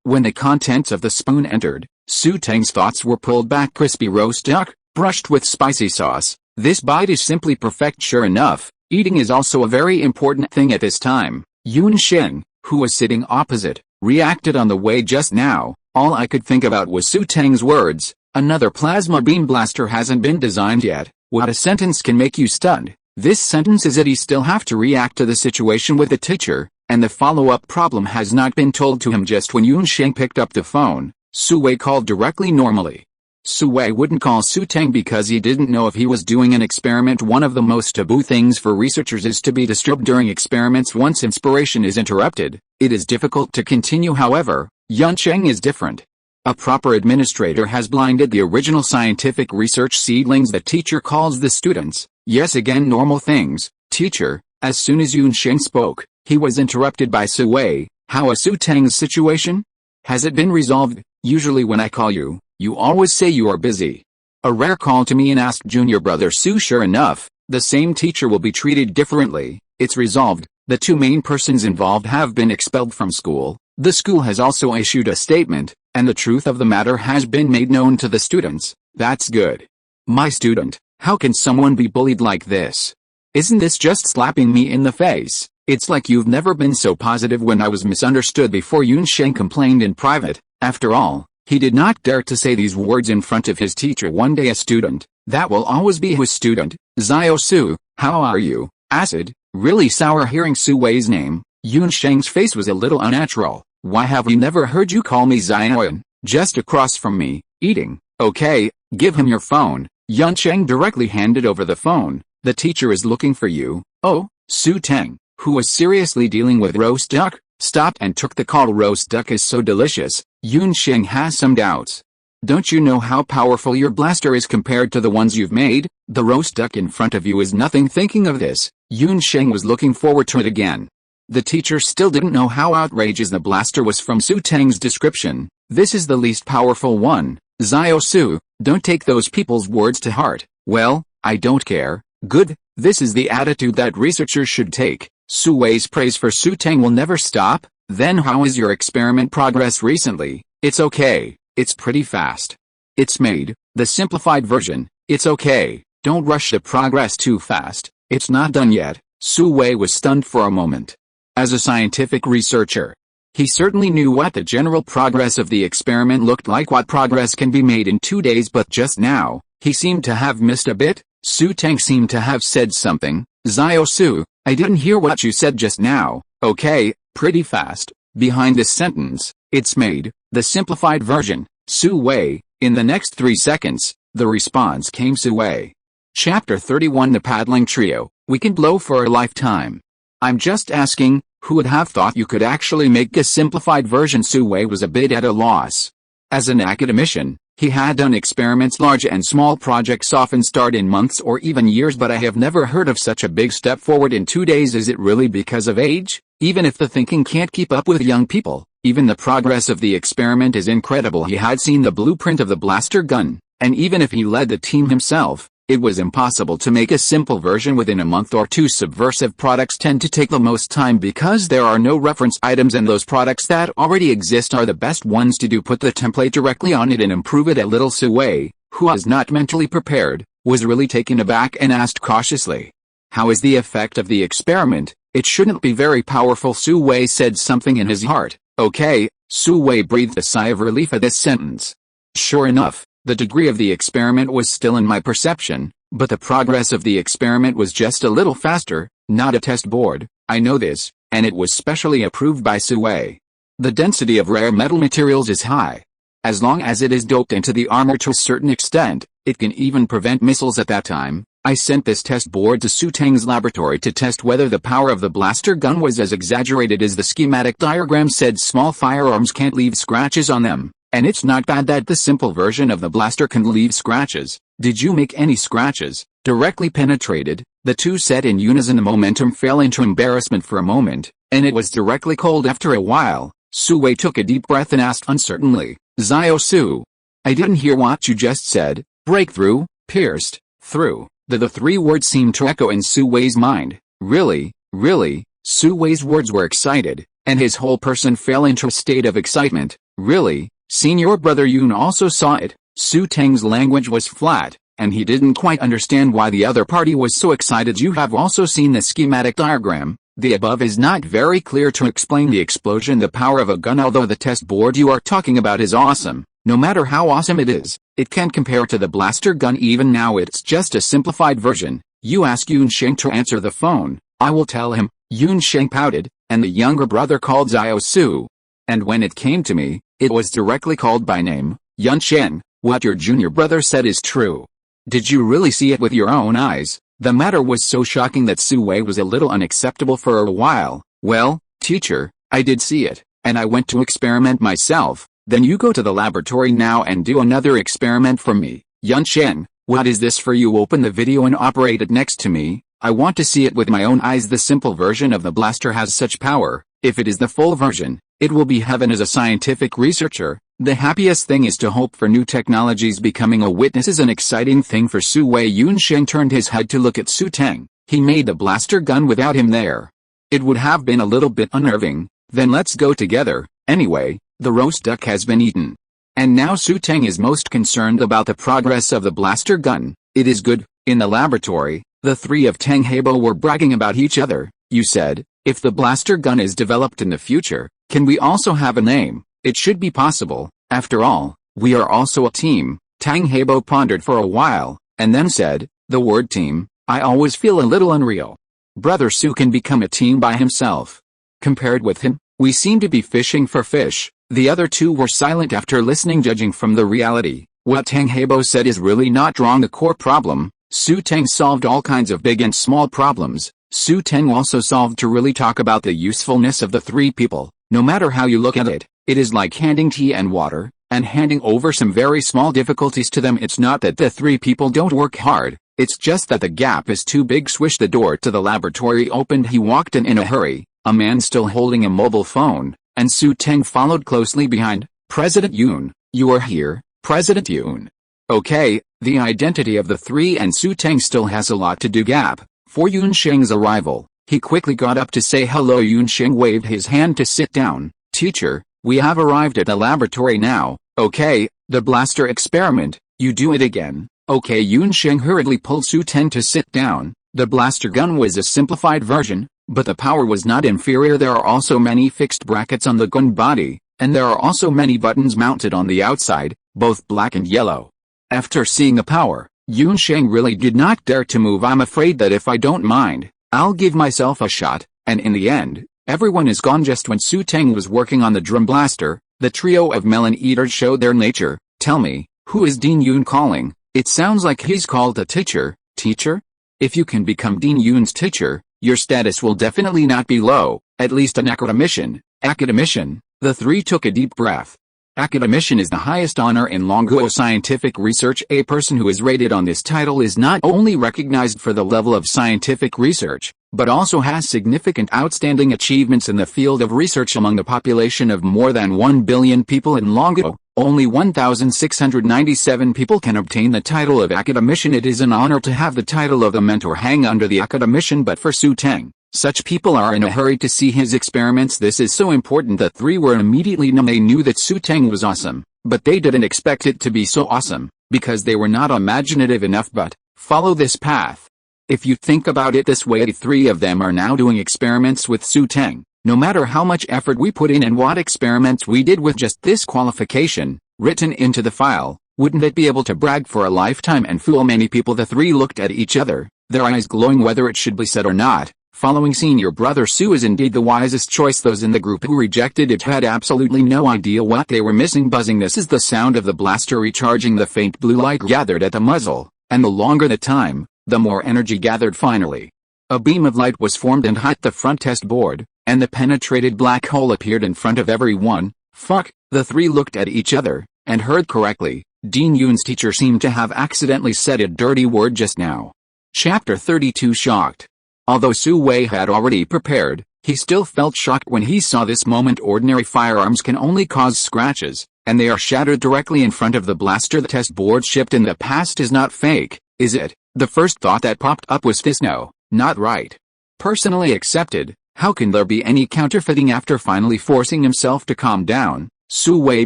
When the contents of the spoon entered, Xu Teng's thoughts were pulled back. Crispy roast duck, brushed with spicy sauce. This bite is simply perfect. Sure enough, eating is also a very important thing at this time. Yun Sheng, who was sitting opposite, reacted on the way just now. All I could think about was Xu Teng's words. Another plasma beam blaster hasn't been designed yet. What a sentence can make you stunned. This sentence is that he still have to react to the situation with the teacher, and the follow-up problem has not been told to him. Just when Yun Sheng picked up the phone, Su Wei called directly. Normally, Su Wei wouldn't call Xu Teng because he didn't know if he was doing an experiment. One of the most taboo things for researchers is to be disturbed during experiments. Once inspiration is interrupted, it is difficult to continue. However, Yun Sheng is different. A proper administrator has blinded the original scientific research seedlings. The teacher calls the students. Yes, again, normal things. Teacher, as soon as Yun Sheng spoke, he was interrupted by Su Wei. How is Xu Teng's situation? Has it been resolved? Usually when I call you, you always say you are busy. A rare call to me and ask junior brother Su. Sure enough, the same teacher will be treated differently. It's resolved. The 2 main persons involved have been expelled from school. The school has also issued a statement, and the truth of the matter has been made known to the students. That's good. My student, how can someone be bullied like this? Isn't this just slapping me in the face? It's like you've never been so positive when I was misunderstood before. Yun Sheng complained in private. After all, he did not dare to say these words in front of his teacher. One day a student, that will always be his student. Xiao Su, how are you? Acid, really sour. Hearing Su Wei's name, Yun Sheng's face was a little unnatural. Why have we never heard you call me Xiaoyan? Just across from me, eating. Okay, give him your phone. Yun Sheng directly handed over the phone. The teacher is looking for you. Oh, Xu Teng, who was seriously dealing with roast duck, stopped and took the call. Roast duck is so delicious. Yun Sheng has some doubts. Don't you know how powerful your blaster is compared to the ones you've made? The roast duck in front of you is nothing. Thinking of this, Yun Sheng was looking forward to it again. The teacher still didn't know how outrageous the blaster was from Xu Teng's description. This is the least powerful one. Xiao Su, don't take those people's words to heart. Well, I don't care. Good, this is the attitude that researchers should take. Su Wei's praise for Xu Teng will never stop. Then how is your experiment progress recently? It's okay. It's pretty fast. It's made, the simplified version. It's okay. Don't rush the progress too fast. It's not done yet. Su Wei was stunned for a moment. As a scientific researcher, he certainly knew what the general progress of the experiment looked like, what progress can be made in 2 days, but just now, he seemed to have missed a bit. Xu Teng seemed to have said something. Xiao Su, I didn't hear what you said just now. Okay, pretty fast. Behind this sentence, it's made, the simplified version. Su Wei, in the next 3 seconds, the response came. Su Wei. Chapter 31. The Paddling Trio, we can blow for a lifetime. I'm just asking, who would have thought you could actually make a simplified version? Su Wei was a bit at a loss. As an academician, he had done experiments. Large and small projects often start in months or even years, but I have never heard of such a big step forward in 2 days. Is it really because of age? Even if the thinking can't keep up with young people, even the progress of the experiment is incredible. He had seen the blueprint of the blaster gun, and even if he led the team himself, it was impossible to make a simple version within a month or 2. Subversive products tend to take the most time because there are no reference items, and those products that already exist are the best ones to do. Put the template directly on it and improve it a little. Su Wei, who was not mentally prepared, was really taken aback and asked cautiously, how is the effect of the experiment? It shouldn't be very powerful. Su Wei said something in his heart. Okay. Su Wei breathed a sigh of relief at this sentence. Sure enough, the degree of the experiment was still in my perception, but the progress of the experiment was just a little faster. Not a test board, I know this, and it was specially approved by Su Wei. The density of rare metal materials is high. As long as it is doped into the armor to a certain extent, it can even prevent missiles at that time. I sent this test board to Xu Teng's laboratory to test whether the power of the blaster gun was as exaggerated as the schematic diagram said. Small firearms can't leave scratches on them, and it's not bad that the simple version of the blaster can leave scratches. Did you make any scratches? Directly penetrated, the two said in unison. The momentum fell into embarrassment for a moment, and it was directly cold after a while. Su Wei took a deep breath and asked uncertainly, Xiao Su, I didn't hear what you just said. Breakthrough, pierced, through. The three words seemed to echo in Su Wei's mind. Really, really, Su Wei's words were excited, and his whole person fell into a state of excitement. Really, Senior Brother Yun also saw it. Xu Teng's language was flat, and he didn't quite understand why the other party was so excited. You have also seen the schematic diagram. The above is not very clear to explain the explosion, the power of a gun. Although the test board you are talking about is awesome, no matter how awesome it is, it can't compare to the blaster gun. Even now it's just a simplified version. You ask Yun Sheng to answer the phone. I will tell him. Yun Sheng pouted, and the younger brother called Xiao Su. And when it came to me, it was directly called by name. Yun Sheng, what your junior brother said is true. Did you really see it with your own eyes? The matter was so shocking that Su Wei was a little unacceptable for a while. Well, teacher, I did see it, and I went to experiment myself. Then you go to the laboratory now and do another experiment for me. Yun Sheng, what is this for? You open the video and operate it next to me. I want to see it with my own eyes. The simple version of the blaster has such power. If it is the full version, it will be heaven. As a scientific researcher, the happiest thing is to hope for new technologies. Becoming a witness is an exciting thing for Su Wei. Yun Sheng turned his head to look at Xu Teng. He made the blaster gun without him there. It would have been a little bit unnerving. Then let's go together. Anyway, the roast duck has been eaten. And now Xu Teng is most concerned about the progress of the blaster gun. It is good. In the laboratory, the three of Teng Heibo were bragging about each other. You said, if the blaster gun is developed in the future, can we also have a name? It should be possible. After all, we are also a team. Teng Heibo pondered for a while, and then said, the word team, I always feel a little unreal. Brother Su can become a team by himself. Compared with him, we seem to be fishing for fish. The other two were silent after listening. Judging from the reality, what Teng Heibo said is really not wrong. The core problem, Xu Teng solved all kinds of big and small problems. Xu Teng also solved to really talk about the usefulness of the three people. No matter how you look at it, it is like handing tea and water, and handing over some very small difficulties to them. It's not that the three people don't work hard, it's just that the gap is too big. Swish. The door to the laboratory opened. He walked in a hurry, a man still holding a mobile phone, and Xu Teng followed closely behind. President Yun, you are here, President Yun. Okay, the identity of the three and Xu Teng still has a lot to do. Gap. For Yun Sheng's arrival, he quickly got up to say hello. Yun Sheng waved his hand to sit down. Teacher, we have arrived at the laboratory now. Okay, the blaster experiment, you do it again. Okay. Yun Sheng hurriedly pulled Xu Teng to sit down. The blaster gun was a simplified version, but the power was not inferior. There are also many fixed brackets on the gun body, and there are also many buttons mounted on the outside, both black and yellow. After seeing the power, Yun Sheng really did not dare to move. I'm afraid that if I don't mind, I'll give myself a shot. And in the end, everyone is gone. Just when Xu Teng was working on the drum blaster, the trio of melon eaters showed their nature. Tell me, who is Dean Yun calling? It sounds like he's called a teacher. Teacher? If you can become Dean Yun's teacher, your status will definitely not be low, at least an academician. Academician? The three took a deep breath. Academician is the highest honor in Longuo scientific research. A person who is rated on this title is not only recognized for the level of scientific research, but also has significant outstanding achievements in the field of research. Among the population of more than 1 billion people in Longuo, only 1,697 people can obtain the title of academician. It is an honor to have the title of the mentor hang under the academician, but for Xu Teng, such people are in a hurry to see his experiments. This is so important. The three were immediately numb. They knew that Xu Teng was awesome, but they didn't expect it to be so awesome, because they were not imaginative enough. But follow this path. If you think about it this way, the three of them are now doing experiments with Xu Teng. No matter how much effort we put in and what experiments we did with just this qualification, written into the file, wouldn't it be able to brag for a lifetime and fool many people? The three looked at each other, their eyes glowing. Whether it should be said or not, Following senior brother Xu is indeed the wisest choice. Those in the group who rejected it had absolutely no idea what they were missing. Buzzing, this is the sound of the blaster recharging. The faint blue light gathered at the muzzle, and the longer the time, the more energy gathered. Finally, a beam of light was formed and hit the front test board, and the penetrated black hole appeared in front of everyone. Fuck, the three looked at each other, and heard correctly. Dean Yun's teacher seemed to have accidentally said a dirty word just now. Chapter 32. Shocked. Although Su Wei had already prepared, he still felt shocked when he saw this moment. Ordinary firearms can only cause scratches, and they are shattered directly in front of the blaster. The test board shipped in the past is not fake, is it? The first thought that popped up was this: no, not right. Personally accepted. How can there be any counterfeiting? After finally forcing himself to calm down, Su Wei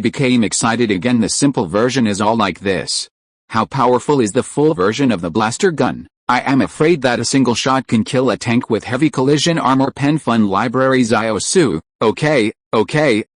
became excited again. The simple version is all like this. How powerful is the full version of the blaster gun? I am afraid that a single shot can kill a tank with heavy collision armor. Pen Fun Library. Xiao Su. Okay,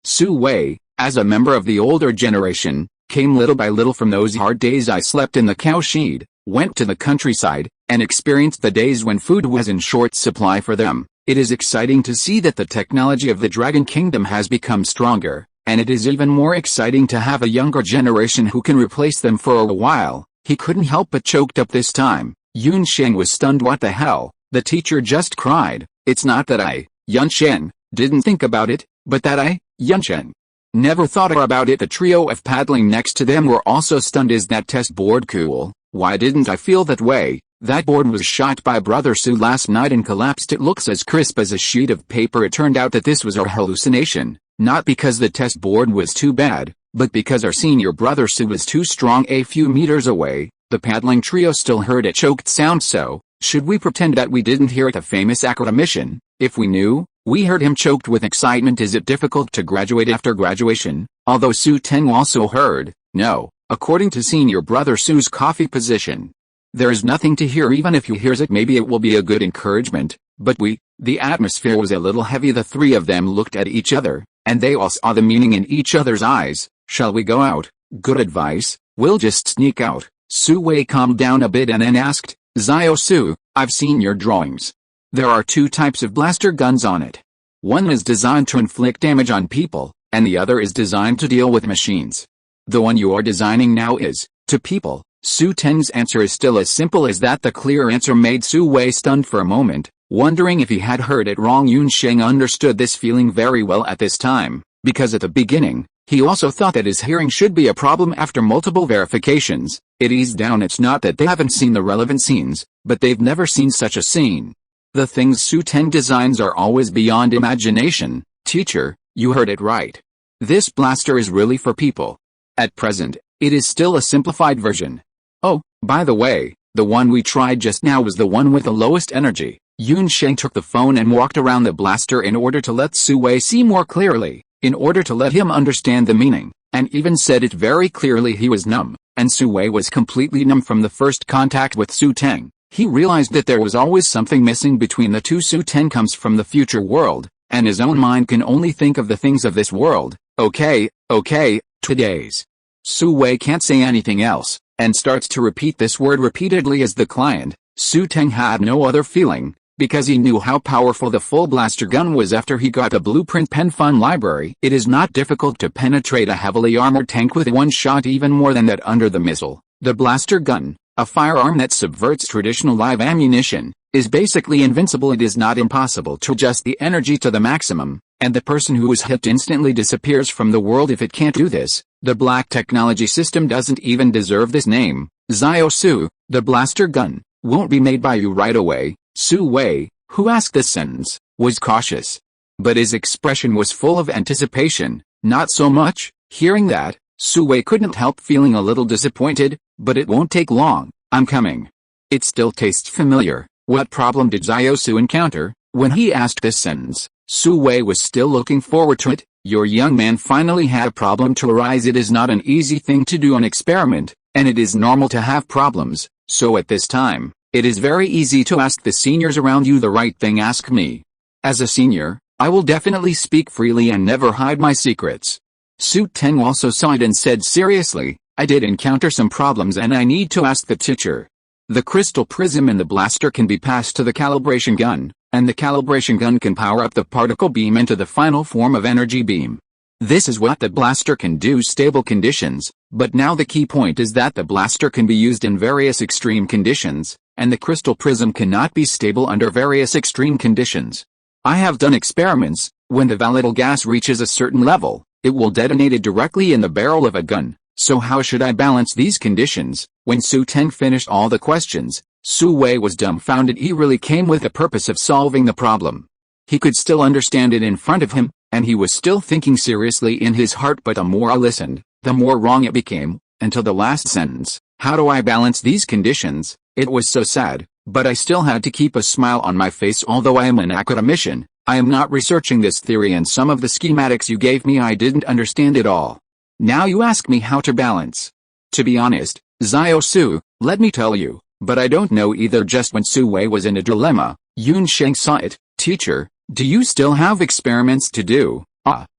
Su Wei, as a member of the older generation, came little by little from those hard days I slept in the cowshed, went to the countryside, and experienced the days when food was in short supply for them. It is exciting to see that the technology of the Dragon Kingdom has become stronger, and it is even more exciting to have a younger generation who can replace them for a while. He couldn't help but choked up this time. Yun Sheng was stunned. What the hell? The teacher just cried. It's not that I, Yun Sheng, didn't think about it, but that I, Yun Sheng, never thought about it. The trio of paddling next to them were also stunned. Is that test board cool? Why didn't I feel that way? That board was shot by Brother Su last night and collapsed. It looks as crisp as a sheet of paper. It turned out that this was our hallucination, not because the test board was too bad, but because our senior Brother Su was too strong. A few meters away, the paddling trio still heard a choked sound. So, should we pretend that we didn't hear it? The famous Akira mission. If we knew, we heard him choked with excitement. Is it difficult to graduate after graduation? Although Xu Teng also heard, no, according to senior Brother Su's coffee position. There is nothing to hear. Even if he hears it, maybe it will be a good encouragement. But the atmosphere was a little heavy. The three of them looked at each other, and they all saw the meaning in each other's eyes. Shall we go out? Good advice. We'll just sneak out. Su Wei calmed down a bit and then asked, Xiao Su, I've seen your drawings. There are two types of blaster guns on it. One is designed to inflict damage on people, and the other is designed to deal with machines. The one you are designing now is, to people. Xu Teng's answer is still as simple as that. The clear answer made Su Wei stunned for a moment, wondering if he had heard it wrong. Yun Sheng understood this feeling very well at this time, because at the beginning, he also thought that his hearing should be a problem. After multiple verifications, it eased down. It's not that they haven't seen the relevant scenes, but they've never seen such a scene. The things Xu Teng designs are always beyond imagination. Teacher, you heard it right. This blaster is really for people. At present, it is still a simplified version. Oh, by the way, the one we tried just now was the one with the lowest energy. Yun Sheng took the phone and walked around the blaster in order to let Su Wei see more clearly, in order to let him understand the meaning, and even said it very clearly. He was numb, and Su Wei was completely numb from the first contact with Xu Teng. He realized that there was always something missing between the two. Xu Teng comes from the future world, and his own mind can only think of the things of this world. Okay, today's. Su Wei can't say anything else, and starts to repeat this word repeatedly as the client. Xu Teng had no other feeling, because he knew how powerful the full blaster gun was after he got the blueprint. Pen Fun Library. It is not difficult to penetrate a heavily armored tank with one shot. Even more than that. Under the missile, the blaster gun, a firearm that subverts traditional live ammunition, is basically invincible. It is not impossible to adjust the energy to the maximum, and the person who is hit instantly disappears from the world. If it can't do this, the black technology system doesn't even deserve this name. Xiao Su, the blaster gun, won't be made by you right away. Su Wei, who asked this sentence, was cautious. But his expression was full of anticipation. Not so much. Hearing that, Su Wei couldn't help feeling a little disappointed. But it won't take long. I'm coming. It still tastes familiar. What problem did Xiao Su encounter? When he asked this sentence, Su Wei was still looking forward to it. Your young man finally had a problem to arise. It is not an easy thing to do an experiment, and it is normal to have problems. So at this time, it is very easy to ask the seniors around you the right thing. Ask me. As a senior, I will definitely speak freely and never hide my secrets. Xu Teng also saw it and said seriously, I did encounter some problems and I need to ask the teacher. The crystal prism in the blaster can be passed to the calibration gun, and the calibration gun can power up the particle beam into the final form of energy beam. This is what the blaster can do stable conditions, but now the key point is that the blaster can be used in various extreme conditions, and the crystal prism cannot be stable under various extreme conditions. I have done experiments. When the volatile gas reaches a certain level, it will detonate it directly in the barrel of a gun. So how should I balance these conditions? When Xu Teng finished all the questions, Su Wei was dumbfounded. He really came with the purpose of solving the problem. He could still understand it in front of him, and he was still thinking seriously in his heart, but the more I listened, the more wrong it became, until the last sentence. How do I balance these conditions? It was so sad, but I still had to keep a smile on my face. Although I am an academician, I am not researching this theory, and some of the schematics you gave me I didn't understand at all. Now you ask me how to balance. To be honest, Xiao Su, let me tell you, but I don't know either. Just when Su Wei was in a dilemma, Yun Sheng saw it. Teacher, do you still have experiments to do?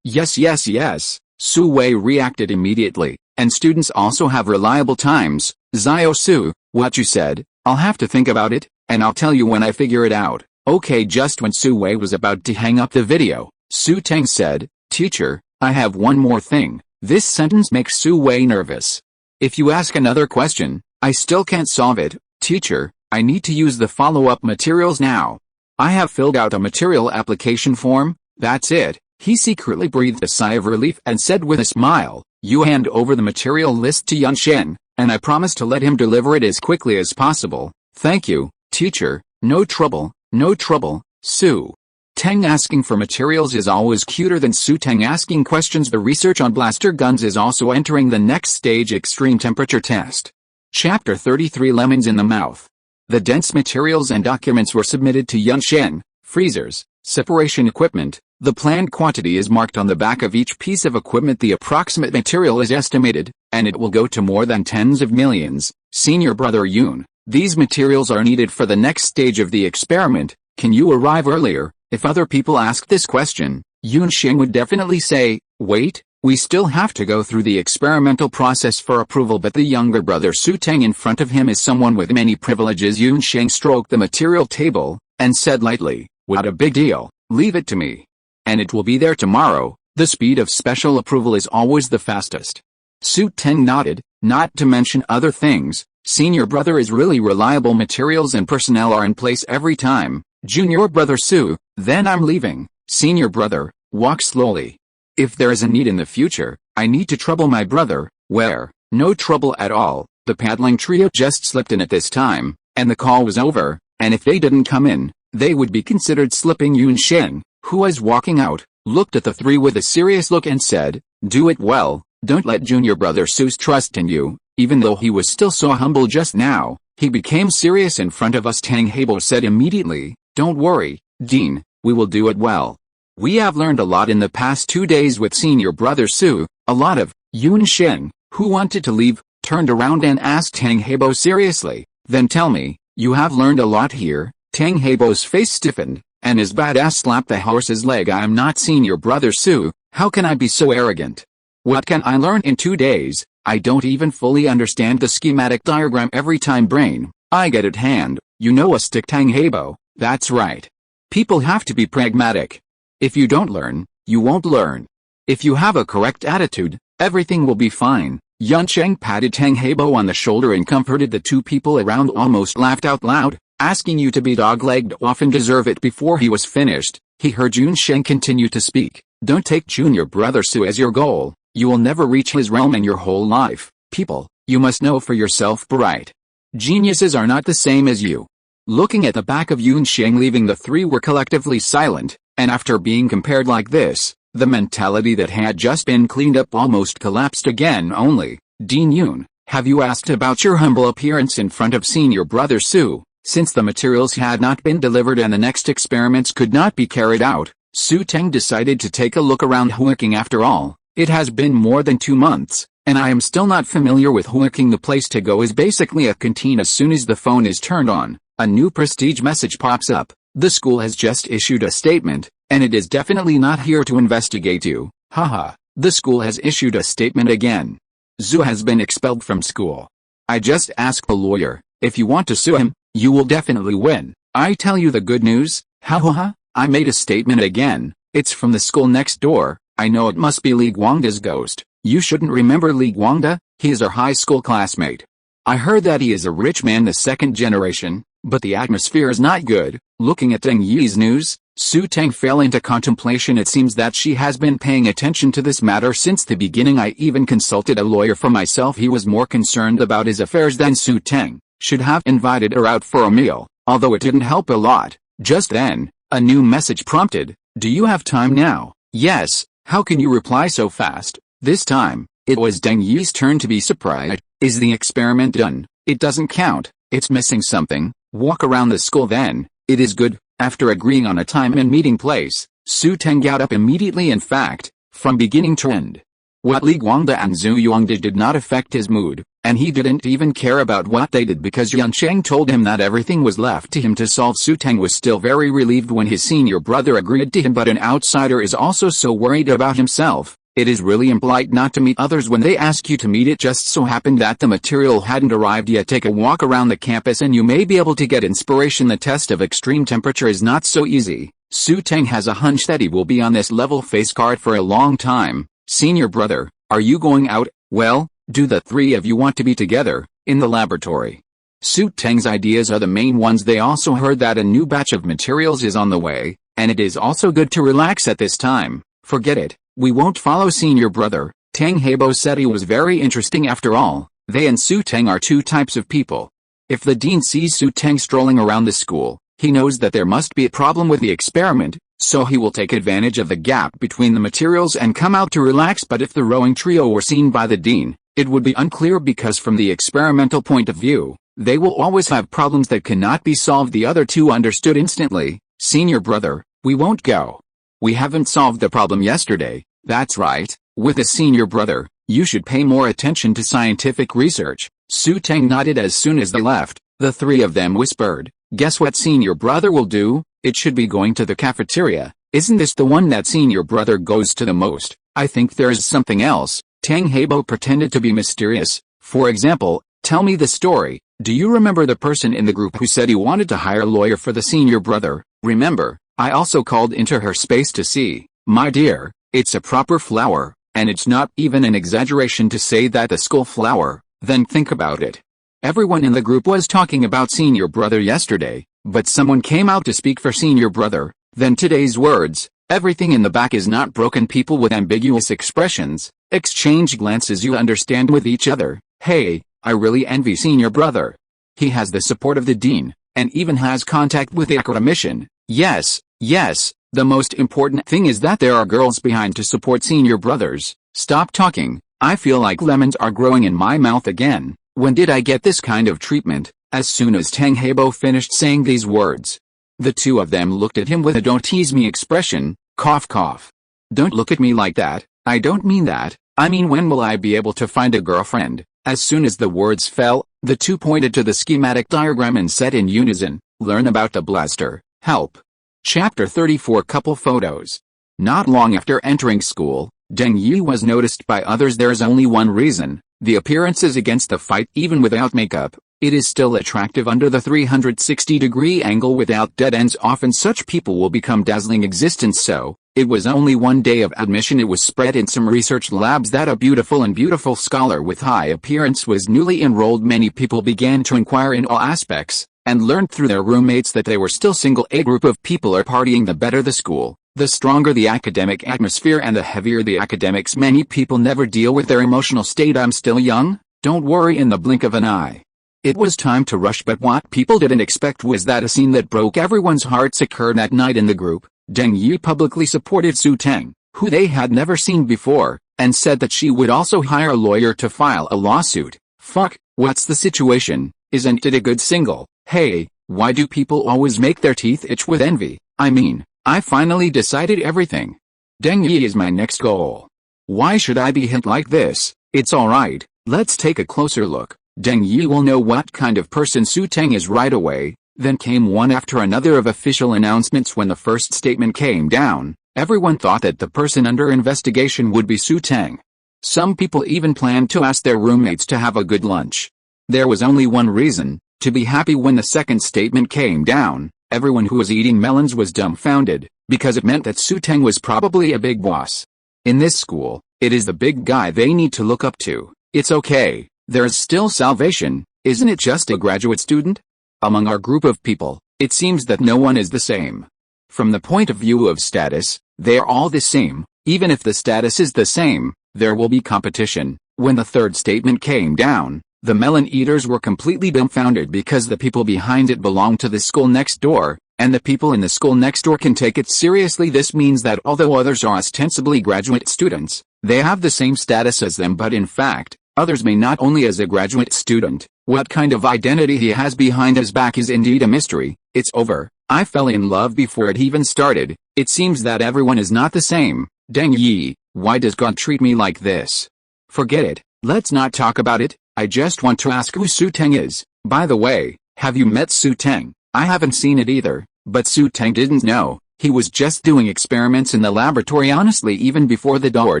Yes. Su Wei reacted immediately, and students also have reliable times. Xiao Su, what you said, I'll have to think about it, and I'll tell you when I figure it out. Okay. Just when Su Wei was about to hang up the video, Xu Teng said, Teacher, I have one more thing. This sentence makes Su Wei nervous. If you ask another question, I still can't solve it. Teacher, I need to use the follow-up materials now. I have filled out a material application form. That's it. He secretly breathed a sigh of relief and said with a smile, You hand over the material list to Yun Shen, and I promise to let him deliver it as quickly as possible. Thank you, teacher. No trouble. Xu Teng asking for materials is always cuter than Xu Teng asking questions. The research on blaster guns is also entering the next stage, extreme temperature test. Chapter 33 Lemons in the Mouth. The dense materials and documents were submitted to Yun Shen. Freezers, separation equipment. The planned quantity is marked on the back of each piece of equipment. The approximate material is estimated, and it will go to more than tens of millions. Senior brother Yun, these materials are needed for the next stage of the experiment. Can you arrive earlier? If other people asked this question, Yun Shen would definitely say, wait, we still have to go through the experimental process for approval. But the younger brother Xu Teng in front of him is someone with many privileges. Yun Shen stroked the material table, and said lightly, what a big deal, leave it to me. And it will be there tomorrow. The speed of special approval is always the fastest. Xu Teng nodded, not to mention other things. Senior brother is really reliable. Materials and personnel are in place every time. Junior brother Su, then I'm leaving. Senior brother, walk slowly. If there is a need in the future, I need to trouble my brother. Where? No trouble at all. The paddling trio just slipped in at this time, and the call was over, and if they didn't come in, they would be considered slipping. Yun Shen, who was walking out, looked at the three with a serious look and said, do it well, don't let junior brother Su's trust in you. Even though he was still so humble just now, he became serious in front of us. Tang Heibo said immediately, don't worry, Dean, we will do it well. We have learned a lot in the past 2 days with senior brother Su, a lot of. Yun Shen, who wanted to leave, turned around and asked Tang Heibo seriously, then tell me, you have learned a lot here? Tang Heibo's face stiffened, and his badass slapped the horse's leg. I am not senior brother Su, how can I be so arrogant? What can I learn in 2 days? I don't even fully understand the schematic diagram every time. Brain, I get it. Hand, you know a stick. Tang Heibo, that's right. People have to be pragmatic. If you don't learn, you won't learn. If you have a correct attitude, everything will be fine. Yun Shen patted Tang Heibo on the shoulder and comforted the two people around. Almost laughed out loud, asking you to be dog-legged often deserve it. Before he was finished, he heard Yun Shen continue to speak. Don't take junior brother Su as your goal. You will never reach his realm in your whole life. People, you must know for yourself. Bright geniuses are not the same as you. Looking at the back of Yun Shen leaving, the three were collectively silent, and after being compared like this, the mentality that had just been cleaned up almost collapsed again. Only, Dean Yun, have you asked about your humble appearance in front of senior brother Su? Since the materials had not been delivered and the next experiments could not be carried out, Xu Teng decided to take a look around Huaking. After all, it has been more than 2 months, and I am still not familiar with Huaking. The place to go is basically a canteen. As soon as the phone is turned on, a new prestige message pops up. The school has just issued a statement, and it is definitely not here to investigate you. Haha, the school has issued a statement again. Xu has been expelled from school. I just asked the lawyer, if you want to sue him, you will definitely win. I tell you the good news, Ha ha ha, I made a statement again. It's from the school next door. I know it must be Li Guangda's ghost. You shouldn't remember Li Guangda, he is our high school classmate. I heard that he is a rich man, the second generation, but the atmosphere is not good. Looking at Deng Yi's news, Xu Teng fell into contemplation. It seems that she has been paying attention to this matter since the beginning. I even consulted a lawyer for myself. He was more concerned about his affairs than Xu Teng. Should have invited her out for a meal, although it didn't help a lot. Just then, a new message prompted. Do you have time now? Yes. How can you reply so fast? This time, it was Deng Yi's turn to be surprised. Is the experiment done? It doesn't count. It's missing something. Walk around the school then. It is good. After agreeing on a time and meeting place, Xu Teng got up immediately. In fact, from beginning to end. What Li Guangda and Zhu Yongda did not affect his mood, and he didn't even care about what they did because Yuan Cheng told him that everything was left to him to solve. Xu Teng was still very relieved when his senior brother agreed to him, but an outsider is also so worried about himself. It is really impolite not to meet others when they ask you to meet. It just so happened that the material hadn't arrived yet. Take a walk around the campus and you may be able to get inspiration. The test of extreme temperature is not so easy. Xu Teng has a hunch that he will be on this level face guard for a long time. Senior brother, are you going out? Well, do the three of you want to be together, in the laboratory? Xu Teng's ideas are the main ones. They also heard that a new batch of materials is on the way, and it is also good to relax at this time. Forget it. We won't follow senior brother. Tang Heibo said he was very interesting. After all, they and Xu Teng are two types of people. If the dean sees Xu Teng strolling around the school, he knows that there must be a problem with the experiment, so he will take advantage of the gap between the materials and come out to relax. But if the rowing trio were seen by the dean, it would be unclear because from the experimental point of view, they will always have problems that cannot be solved. The other two understood instantly. Senior brother, we won't go. We haven't solved the problem yesterday. That's right. With a senior brother, you should pay more attention to scientific research. Xu Teng nodded as soon as they left. The three of them whispered, guess what senior brother will do? It should be going to the cafeteria. Isn't this the one that senior brother goes to the most? I think there's something else. Tang Heibo pretended to be mysterious. For example, tell me the story. Do you remember the person in the group who said he wanted to hire a lawyer for the senior brother? Remember, I also called into her space to see. My dear, it's a proper flower, and it's not even an exaggeration to say that the school flower. Then think about it. Everyone in the group was talking about senior brother yesterday, but someone came out to speak for senior brother. Then today's words, everything in the back is not broken. People with ambiguous expressions exchange glances. You understand with each other. Hey, I really envy senior brother. He has the support of the dean, and even has contact with the academician. Yes, yes. The most important thing is that there are girls behind to support senior brothers. Stop talking. I feel like lemons are growing in my mouth again. When did I get this kind of treatment? As soon as Tang Heibo finished saying these words, the two of them looked at him with a don't tease me expression. Cough cough. Don't look at me like that. I don't mean that. I mean, when will I be able to find a girlfriend? As soon as the words fell, the two pointed to the schematic diagram and said in unison, learn about the blaster. Help. Chapter 34 Couple Photos. Not long after entering school, Deng Yi was noticed by others. There's only one reason. The appearance is against the fight. Even without makeup, it is still attractive under the 360-degree angle without dead ends. Often such people will become dazzling existence. So, it was only one day of admission. It was spread in some research labs that a beautiful scholar with high appearance was newly enrolled. Many people began to inquire in all aspects, and learned through their roommates that they were still single. A group of people are partying. The better the school, the stronger the academic atmosphere and the heavier the academics. Many people never deal with their emotional state. I'm still young, don't worry. In the blink of an eye, it was time to rush. But what people didn't expect was that a scene that broke everyone's hearts occurred that night in the group. Deng Yi publicly supported Xu Teng, who they had never seen before, and said that she would also hire a lawyer to file a lawsuit. Fuck, what's the situation? Isn't it a good single? Hey, why do people always make their teeth itch with envy? I mean, I finally decided everything. Deng Yi is my next goal. Why should I be hit like this? It's alright, let's take a closer look. Deng Yi will know what kind of person Xu Teng is right away. Then came one after another of official announcements. When the first statement came down, everyone thought that the person under investigation would be Xu Teng. Some people even planned to ask their roommates to have a good lunch. There was only one reason, to be happy. When the second statement came down, Everyone who was eating melons was dumbfounded, because it meant that Xu Teng was probably a big boss. In this school, it is the big guy they need to look up to. It's okay, there is still salvation, isn't it just a graduate student? Among our group of people, it seems that no one is the same. From the point of view of status, they are all the same. Even if the status is the same, there will be competition. When the third statement came down, the melon eaters were completely dumbfounded because the people behind it belong to the school next door, and the people in the school next door can take it seriously. This means that although others are ostensibly graduate students, they have the same status as them, but in fact, others may not. Only as a graduate student, what kind of identity he has behind his back is indeed a mystery. It's over. I fell in love before it even started. It seems that everyone is not the same. Deng Yi, why does God treat me like this? Forget it, let's not talk about it. I just want to ask who Xu Teng is. By the way, have you met Xu Teng? I haven't seen it either, but Xu Teng didn't know. He was just doing experiments in the laboratory. Honestly, even before the door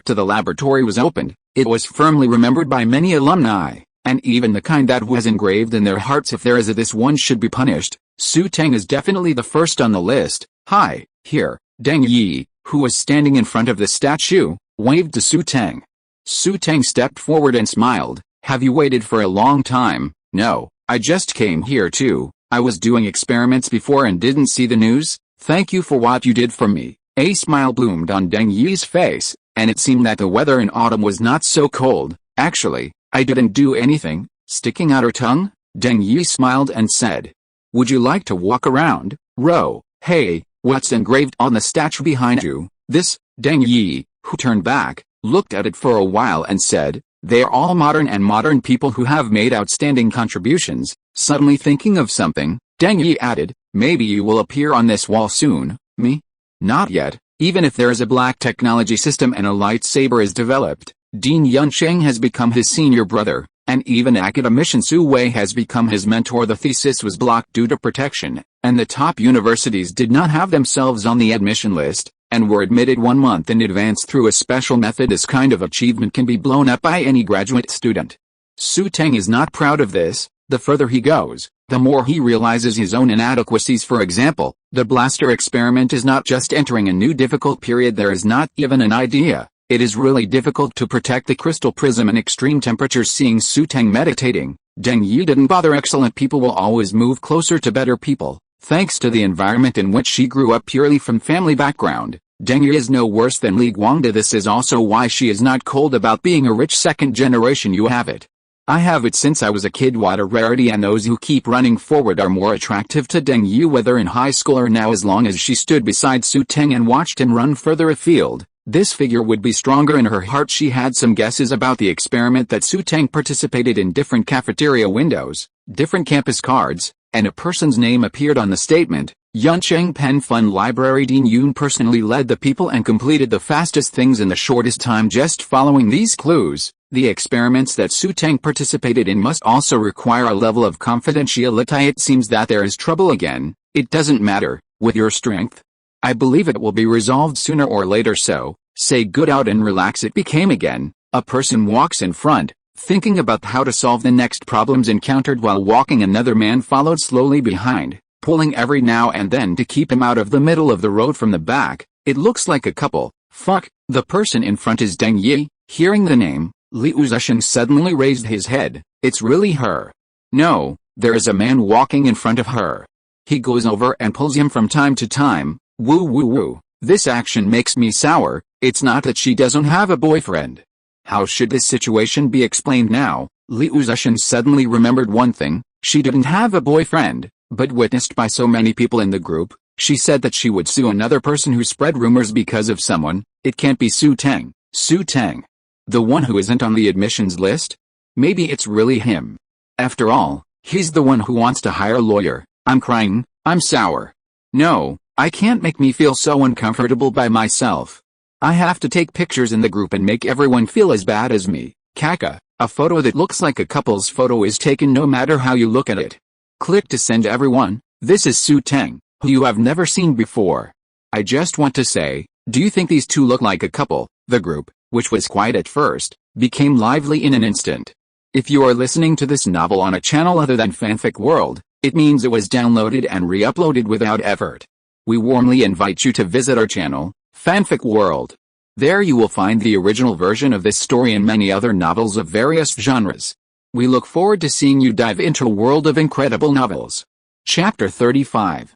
to the laboratory was opened, it was firmly remembered by many alumni, and even the kind that was engraved in their hearts. If there is a this one should be punished, Xu Teng is definitely the first on the list. Hi, here. Deng Yi, who was standing in front of the statue, waved to Xu Teng. Xu Teng stepped forward and smiled. Have you waited for a long time? No, I just came here too. I was doing experiments before and didn't see the news. Thank you for what you did for me. A smile bloomed on Deng Yi's face, and it seemed that the weather in autumn was not so cold. Actually, I didn't do anything. Sticking out her tongue, Deng Yi smiled and said, would you like to walk around? Ro, hey, what's engraved on the statue behind you? This. Deng Yi, who turned back, looked at it for a while and said, they are all modern people who have made outstanding contributions. Suddenly thinking of something, Deng Yi added, maybe you will appear on this wall soon. Me? Not yet. Even if there is a black technology system and a lightsaber is developed, Dean Yunsheng has become his senior brother, and even academician Su Wei has become his mentor. The thesis was blocked due to protection, and the top universities did not have themselves on the admission list, and were admitted 1 month in advance through a special method. This kind of achievement can be blown up by any graduate student. Xu Teng is not proud of this. The further he goes, the more he realizes his own inadequacies. For example, the blaster experiment is not just entering a new difficult period. There is not even an idea. It is really difficult to protect the crystal prism in extreme temperatures. Seeing Xu Teng meditating, Deng Yi didn't bother. Excellent people will always move closer to better people. Thanks to the environment in which she grew up purely from family background, Deng Yi is no worse than Li Guangda. This is also why she is not cold about being a rich second generation. You have it. I have it since I was a kid. What a rarity, and those who keep running forward are more attractive to Deng Yi, whether in high school or now. As long as she stood beside Xu Teng and watched him run further afield, this figure would be stronger. In her heart she had some guesses about the experiment that Xu Teng participated in. Different cafeteria windows, different campus cards, and a person's name appeared on the statement. Yunsheng Pen Fund Library Dean Yun personally led the people and completed the fastest things in the shortest time. Just following these clues, the experiments that Xu Teng participated in must also require a level of confidentiality. It seems that there is trouble again. It doesn't matter. With your strength, I believe it will be resolved sooner or later, so say good out and relax. It became again. A person walks in front, thinking about how to solve the next problems encountered while walking. Another man followed slowly behind, pulling every now and then to keep him out of the middle of the road from the back. It looks like a couple. Fuck, the person in front is Deng Yi. Hearing the name, Liu Zhisheng suddenly raised his head. It's really her. No, there is a man walking in front of her. He goes over and pulls him from time to time. Woo woo woo. This action makes me sour. It's not that she doesn't have a boyfriend. How should this situation be explained now? Liu Zhisheng suddenly remembered one thing. She didn't have a boyfriend, but witnessed by so many people in the group, she said that she would sue another person who spread rumors because of someone. It can't be Xu Teng. Xu Teng, the one who isn't on the admissions list? Maybe it's really him. After all, he's the one who wants to hire a lawyer. I'm crying. I'm sour. No, I can't make me feel so uncomfortable by myself. I have to take pictures in the group and make everyone feel as bad as me. Caca, a photo that looks like a couple's photo is taken no matter how you look at it. Click to send everyone. This is Xu Teng, who you have never seen before. I just want to say, do you think these two look like a couple? The group, which was quiet at first, became lively in an instant. If you are listening to this novel on a channel other than Fanfic World, It means it was downloaded and re-uploaded without effort. We warmly invite you to visit our channel, Fanfic World. There you will find the original version of this story and many other novels of various genres. We look forward to seeing you dive into a world of incredible novels. Chapter 35.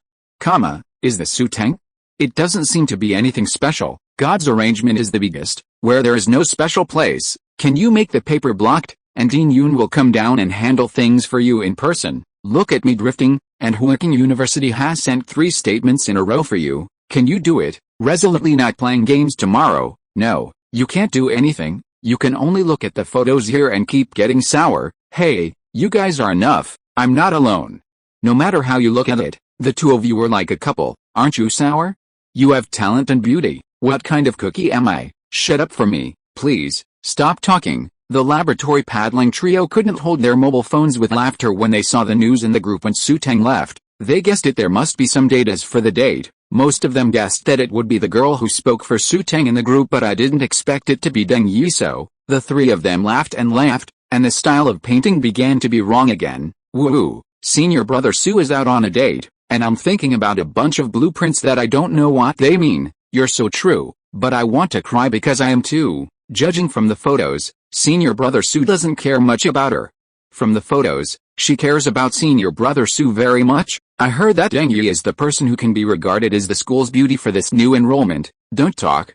Is the Xu Teng? It doesn't seem to be anything special. God's arrangement is the biggest, where there is no special place. Can you make the paper blocked, and Dean Yoon will come down and handle things for you in person. Look at me drifting, and Huaking University has sent 3 statements in a row for you. Can you do it? Resolutely not playing games tomorrow. No, you can't do anything. You can only look at the photos here and keep getting sour. Hey, you guys are enough. I'm not alone. No matter how you look at it, the two of you are like a couple. Aren't you sour? You have talent and beauty. What kind of cookie am I? Shut up for me, please. Stop talking. The laboratory paddling trio couldn't hold their mobile phones with laughter when they saw the news in the group when Xu Teng left. They guessed it there must be some datas for the date. Most of them guessed that it would be the girl who spoke for Xu Teng in the group, but I didn't expect it to be Deng Yi. So the 3 of them laughed, and the style of painting began to be wrong again. Woo! Senior brother Xu is out on a date, and I'm thinking about a bunch of blueprints that I don't know what they mean. You're so true, but I want to cry because I am too. Judging from the photos, senior brother Xu doesn't care much about her. From the photos, she cares about senior brother Xu very much. I heard that Deng Yi is the person who can be regarded as the school's beauty for this new enrollment. Don't talk,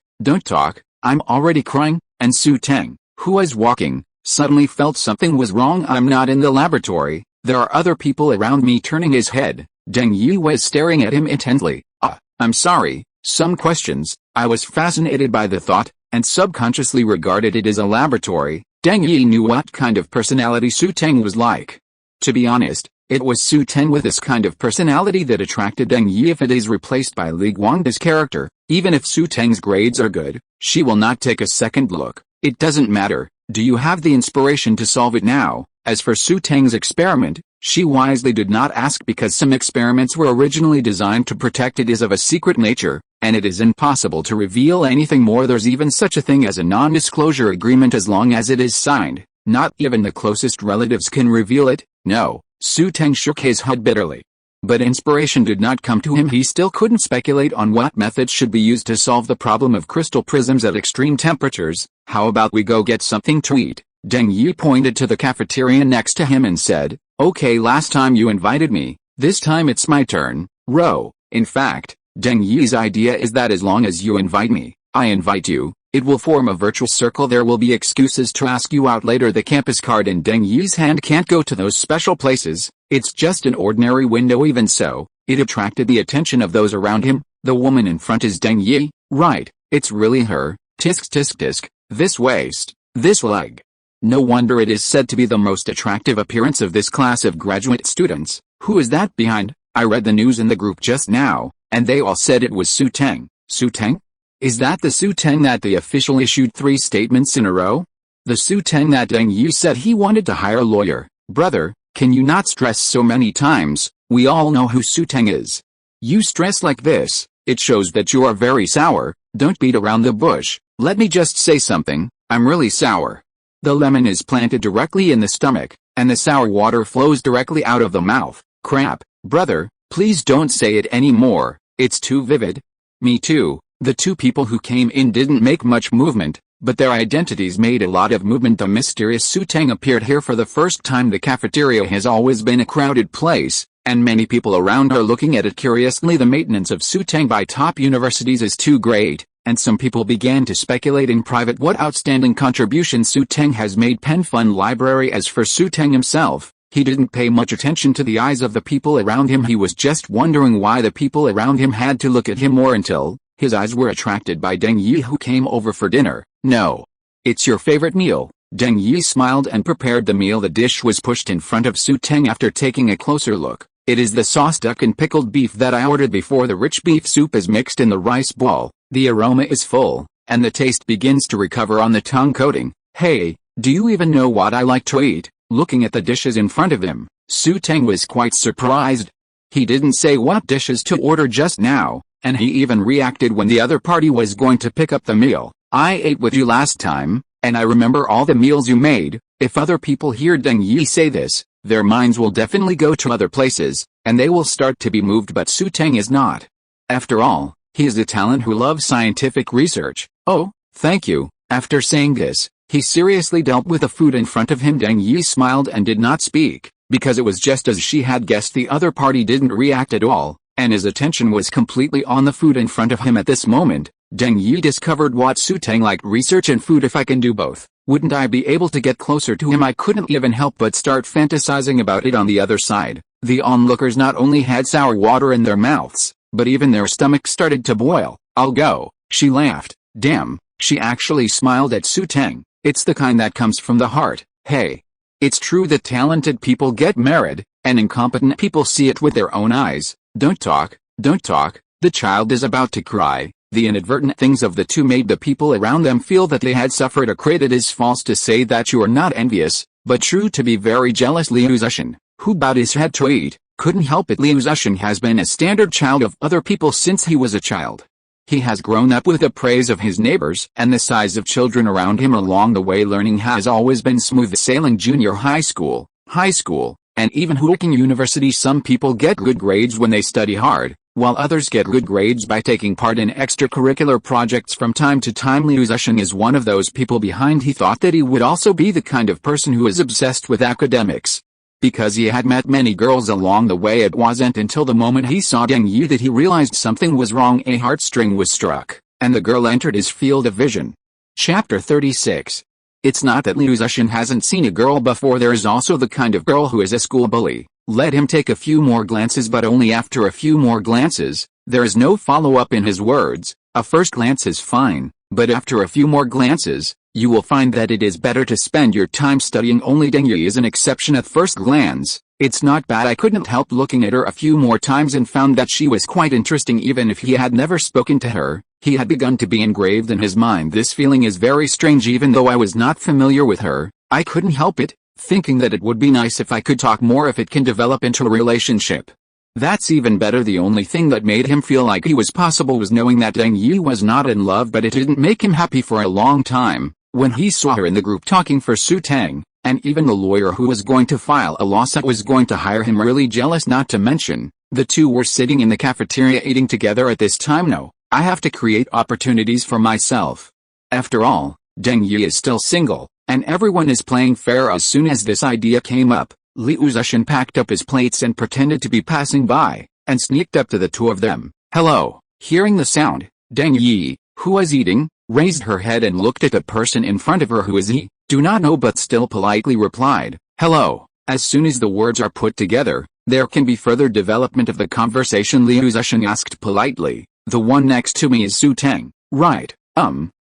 I'm already crying. And Xu Teng, who was walking, suddenly felt something was wrong. I'm not in the laboratory. There are other people around me. Turning his head, Deng Yi was staring at him intently. I'm sorry, some questions. I was fascinated by the thought, and subconsciously regarded it as a laboratory. Deng Yi knew what kind of personality Xu Teng was like. To be honest, it was Xu Teng with this kind of personality that attracted Deng Yi. If it is replaced by Li Guangda's character, even if Xu Teng's grades are good, she will not take a second look. It doesn't matter. Do you have the inspiration to solve it now? As for Xu Teng's experiment, she wisely did not ask because some experiments were originally designed to protect. It is of a secret nature, and it is impossible to reveal anything more. There's even such a thing as a non-disclosure agreement as long as it is signed. Not even the closest relatives can reveal it. No. Xu Teng shook his head bitterly. But inspiration did not come to him. He still couldn't speculate on what methods should be used to solve the problem of crystal prisms at extreme temperatures. How about we go get something to eat? Deng Yi pointed to the cafeteria next to him and said, okay, last time you invited me, this time it's my turn. In fact, Deng Yi's idea is that as long as you invite me, I invite you. It will form a virtual circle. There will be excuses to ask you out later. The campus card in Deng Yi's hand can't go to those special places. It's just an ordinary window. Even so, it attracted the attention of those around him. The woman in front is Deng Yi, right? It's really her. Tisk tisk tisk. This waist, this leg. No wonder it is said to be the most attractive appearance of this class of graduate students. Who is that behind? I read the news in the group just now, and they all said it was Xu Teng. Xu Teng? Is that the Xu Teng that the official issued 3 statements in a row? The Xu Teng that Deng Yi said he wanted to hire a lawyer. Brother, can you not stress so many times? We all know who Xu Teng is. You stress like this, it shows that you are very sour. Don't beat around the bush. Let me just say something, I'm really sour. The lemon is planted directly in the stomach, and the sour water flows directly out of the mouth. Crap, brother, please don't say it anymore, it's too vivid. Me too. The 2 people who came in didn't make much movement, but their identities made a lot of movement. The mysterious Xu Teng appeared here for the first time. The cafeteria has always been a crowded place, and many people around are looking at it curiously. The maintenance of Xu Teng by top universities is too great, and some people began to speculate in private what outstanding contributions Xu Teng has made. Pen Fund Library. As for Xu Teng himself, he didn't pay much attention to the eyes of the people around him. He was just wondering why the people around him had to look at him more until his eyes were attracted by Deng Yi, who came over for dinner. No. It's your favorite meal. Deng Yi smiled and prepared the meal. The dish was pushed in front of Xu Teng. After taking a closer look, it is the sauce duck and pickled beef that I ordered before. The rich beef soup is mixed in the rice ball. The aroma is full, and the taste begins to recover on the tongue coating. Hey, do you even know what I like to eat? Looking at the dishes in front of him, Xu Teng was quite surprised. He didn't say what dishes to order just now, and he even reacted when the other party was going to pick up the meal. I ate with you last time, and I remember all the meals you made. If other people hear Deng Yi say this, their minds will definitely go to other places, and they will start to be moved, but Xu Teng is not. After all, he is a talent who loves scientific research. Oh, thank you. After saying this, he seriously dealt with the food in front of him. Deng Yi smiled and did not speak, because it was just as she had guessed. The other party didn't react at all, and his attention was completely on the food in front of him at this moment. Deng Yi discovered what Xu Teng liked: research and food. If I can do both, wouldn't I be able to get closer to him? I couldn't even help but start fantasizing about it. On the other side, the onlookers not only had sour water in their mouths, but even their stomachs started to boil. I'll go, she laughed. Damn, she actually smiled at Xu Teng. It's the kind that comes from the heart. Hey. It's true that talented people get married, and incompetent people see it with their own eyes. Don't talk, don't talk. The child is about to cry. The inadvertent things of the two made the people around them feel that they had suffered a crate. It is false to say that you are not envious, but true to be very jealous. Liu Zishan, who bowed his head to eat, couldn't help it. Liu Zishan has been a standard child of other people since he was a child. He has grown up with the praise of his neighbors and the size of children around him. Along the way, learning has always been smooth sailing. Junior high school, and even working university. Some people get good grades when they study hard, while others get good grades by taking part in extracurricular projects from time to time. Liu Zishan is one of those people behind. He thought that he would also be the kind of person who is obsessed with academics. Because he had met many girls along the way, it wasn't until the moment he saw Deng Yi that he realized something was wrong. A heartstring was struck, and the girl entered his field of vision. Chapter 36. It's not that Liu Zishan hasn't seen a girl before. There is also the kind of girl who is a school bully. Let him take a few more glances, but only after a few more glances. There is no follow-up in his words. A first glance is fine, but after a few more glances, you will find that it is better to spend your time studying. Only Deng Yi is an exception at first glance. It's not bad. I couldn't help looking at her a few more times and found that she was quite interesting. Even if he had never spoken to her, he had begun to be engraved in his mind. This feeling is very strange. Even though I was not familiar with her, I couldn't help it, thinking that it would be nice if I could talk more, if it can develop into a relationship. That's even better. The only thing that made him feel like he was possible was knowing that Deng Yi was not in love, but it didn't make him happy for a long time. When he saw her in the group talking for Xu Teng, and even the lawyer who was going to file a lawsuit was going to hire him, really jealous. Not to mention, the two were sitting in the cafeteria eating together at this time. No, I have to create opportunities for myself. After all, Deng Yi is still single, and everyone is playing fair. As soon as this idea came up, Liu Zishan packed up his plates and pretended to be passing by, and sneaked up to the two of them. Hello. Hearing the sound, Deng Yi, who was eating, raised her head and looked at the person in front of her. Who is he? Do not know, but still politely replied, hello. As soon as the words are put together, there can be further development of the conversation. Liu Zishan asked politely, the one next to me is Xu Teng, right?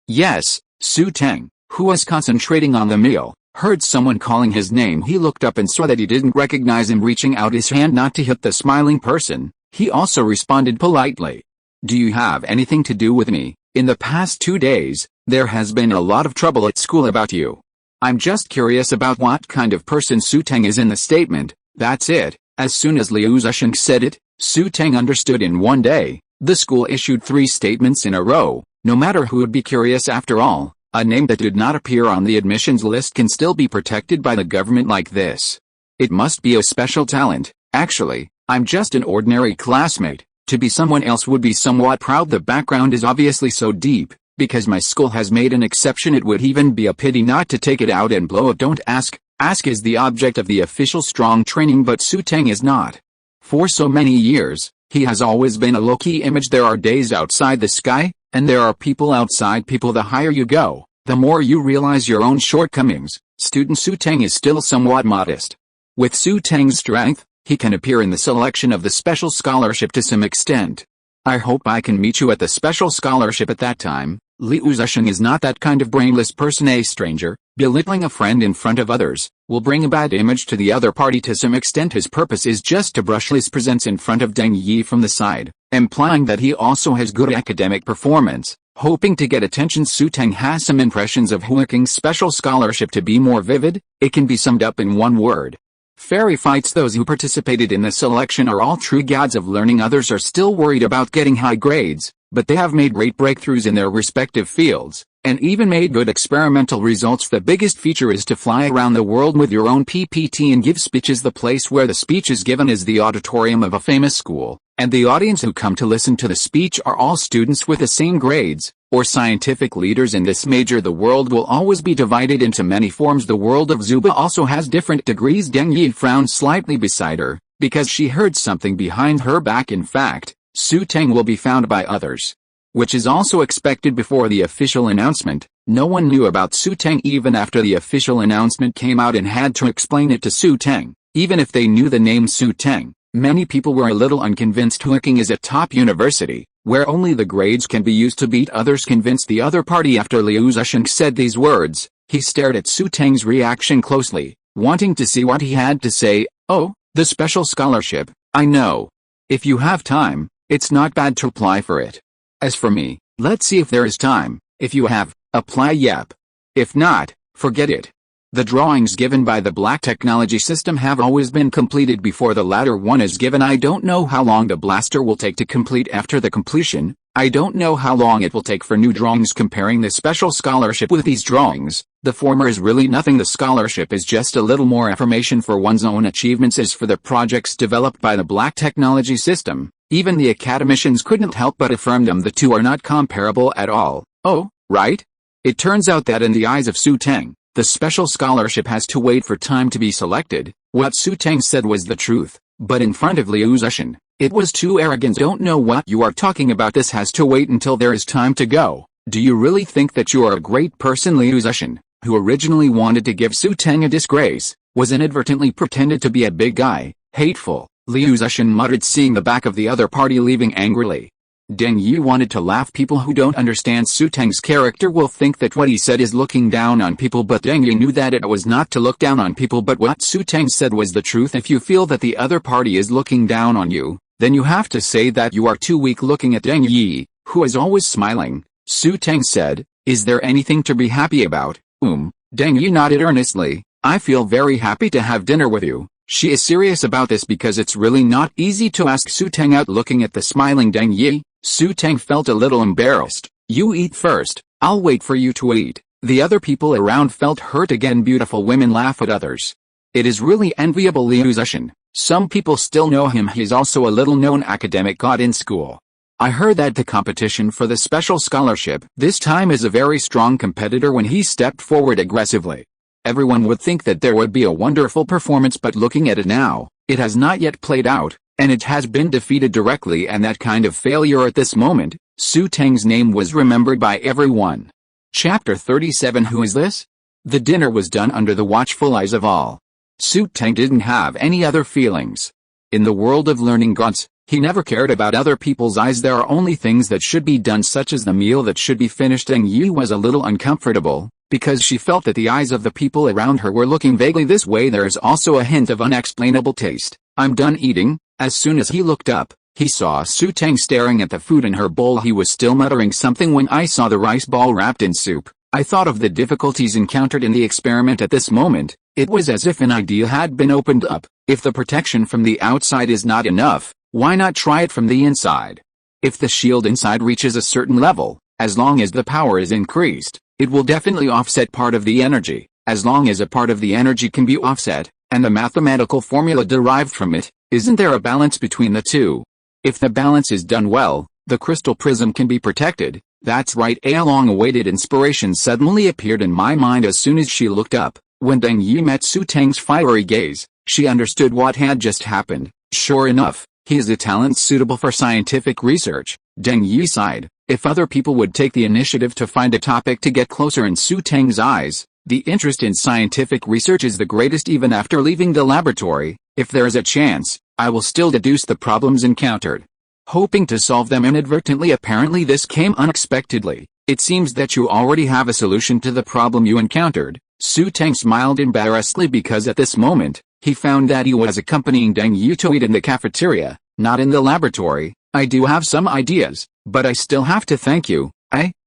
Yes. Xu Teng, who was concentrating on the meal, heard someone calling his name. He looked up and saw that he didn't recognize him. Reaching out his hand not to hit the smiling person, he also responded politely. Do you have anything to do with me? In the past 2 days, there has been a lot of trouble at school about you. I'm just curious about what kind of person Xu Teng is. In the statement, that's it. As soon as Liu Zishan said it, Xu Teng understood in one day. The school issued 3 statements in a row. No matter who would be curious. After all, a name that did not appear on the admissions list can still be protected by the government like this. It must be a special talent. Actually, I'm just an ordinary classmate. To be someone else would be somewhat proud. The background is obviously so deep, because my school has made an exception. It would even be a pity not to take it out and blow it. Don't ask. Ask is the object of the official strong training, but Xu Teng is not. For so many years, he has always been a low-key image. There are days outside the sky, and there are people outside people. The higher you go, the more you realize your own shortcomings. Student Xu Teng is still somewhat modest. With Xu Teng's strength, he can appear in the selection of the special scholarship to some extent. I hope I can meet you at the special scholarship at that time. Liu Zishan is not that kind of brainless person. A stranger, belittling a friend in front of others, will bring a bad image to the other party. To some extent his purpose is just to brush his presence in front of Deng Yi from the side, implying that he also has good academic performance, hoping to get attention. Xu Teng has some impressions of Huaking's special scholarship to be more vivid. It can be summed up in one word: fairy fights. Those who participated in the selection are all true gods of learning. Others are still worried about getting high grades, but they have made great breakthroughs in their respective fields. and even made good experimental results. The biggest feature is to fly around the world with your own PPT and give speeches. The place where the speech is given is the auditorium of a famous school, and the audience who come to listen to the speech are all students with the same grades, or scientific leaders in this major. The world will always be divided into many forms. The world of Zuba also has different degrees. Deng Yi frowned slightly beside her, because she heard something behind her back. In fact, Xu Teng will be found by others, which is also expected before the official announcement. No one knew about Xu Teng even after the official announcement came out and had to explain it to Xu Teng. Even if they knew the name Xu Teng, many people were a little unconvinced. Hooking is a top university, where only the grades can be used to beat others, convinced the other party. After Liu Zhisheng said these words, he stared at Xu Teng's reaction closely, wanting to see what he had to say. Oh, the special scholarship, I know. If you have time, it's not bad to apply for it. As for me, let's see if there is time. If you have, apply. Yep. If not, forget it. The drawings given by the black technology system have always been completed before the latter one is given. I don't know how long the blaster will take to complete. After the completion, I don't know how long it will take for new drawings. Comparing the special scholarship with these drawings, the former is really nothing. The scholarship is just a little more affirmation for one's own achievements. As for the projects developed by the black technology system, even the academicians couldn't help but affirm them. The two are not comparable at all. Oh, right? It turns out that in the eyes of Xu Teng, the special scholarship has to wait for time to be selected. What Xu Teng said was the truth, but in front of Liu Zhisheng, it was too arrogant. Don't know what you are talking about. This has to wait until there is time to go. Do you really think that you are a great person? Liu Zhisheng, who originally wanted to give Xu Teng a disgrace, was inadvertently pretended to be a big guy. Hateful, Liu Zhisheng muttered, seeing the back of the other party leaving angrily. Deng Yi wanted to laugh. People who don't understand Xu Teng's character will think that what he said is looking down on people, but Deng Yi knew that it was not to look down on people, but what Xu Teng said was the truth. If you feel that the other party is looking down on you, then you have to say that you are too weak. Looking at Deng Yi, who is always smiling, Xu Teng said, "Is there anything to be happy about?" Deng Yi nodded earnestly. "I feel very happy to have dinner with you." She is serious about this because it's really not easy to ask Xu Teng out. Looking at the smiling Deng Yi, Xu Teng felt a little embarrassed. "You eat first, I'll wait for you to eat." The other people around felt hurt again. Beautiful women laugh at others. It is really enviable. Liu Zhisheng, some people still know him. He is also a little known academic god in school. I heard that the competition for the special scholarship this time is a very strong competitor. When he stepped forward aggressively, everyone would think that there would be a wonderful performance, but looking at it now, it has not yet played out, and it has been defeated directly. And that kind of failure at this moment, Xu Teng's name was remembered by everyone. Chapter 37. Who is this? The dinner was done under the watchful eyes of all. Xu Teng didn't have any other feelings. In the world of learning gods, he never cared about other people's eyes. There are only things that should be done, such as the meal that should be finished. Deng Yi was a little uncomfortable, because she felt that the eyes of the people around her were looking vaguely this way. There is also a hint of unexplainable taste. "I'm done eating." As soon as he looked up, he saw Xu Teng staring at the food in her bowl. He was still muttering something when I saw the rice ball wrapped in soup. I thought of the difficulties encountered in the experiment at this moment. It was as if an idea had been opened up. If the protection from the outside is not enough, why not try it from the inside? If the shield inside reaches a certain level, as long as the power is increased, it will definitely offset part of the energy. As long as a part of the energy can be offset, and the mathematical formula derived from it, isn't there a balance between the two? If the balance is done well, the crystal prism can be protected. That's right. A long-awaited inspiration suddenly appeared in my mind as soon as she looked up. When Deng Yi met Xu Teng's fiery gaze, she understood what had just happened. Sure enough, he is a talent suitable for scientific research. Deng Yi sighed. If other people would take the initiative to find a topic to get closer in Xu Teng's eyes, the interest in scientific research is the greatest even after leaving the laboratory. If there is a chance, I will still deduce the problems encountered, hoping to solve them inadvertently. Apparently this came unexpectedly. It seems that you already have a solution to the problem you encountered. Xu Teng smiled embarrassedly because at this moment, he found that he was accompanying Deng Yi to eat in the cafeteria, not in the laboratory. "I do have some ideas, but I still have to thank you."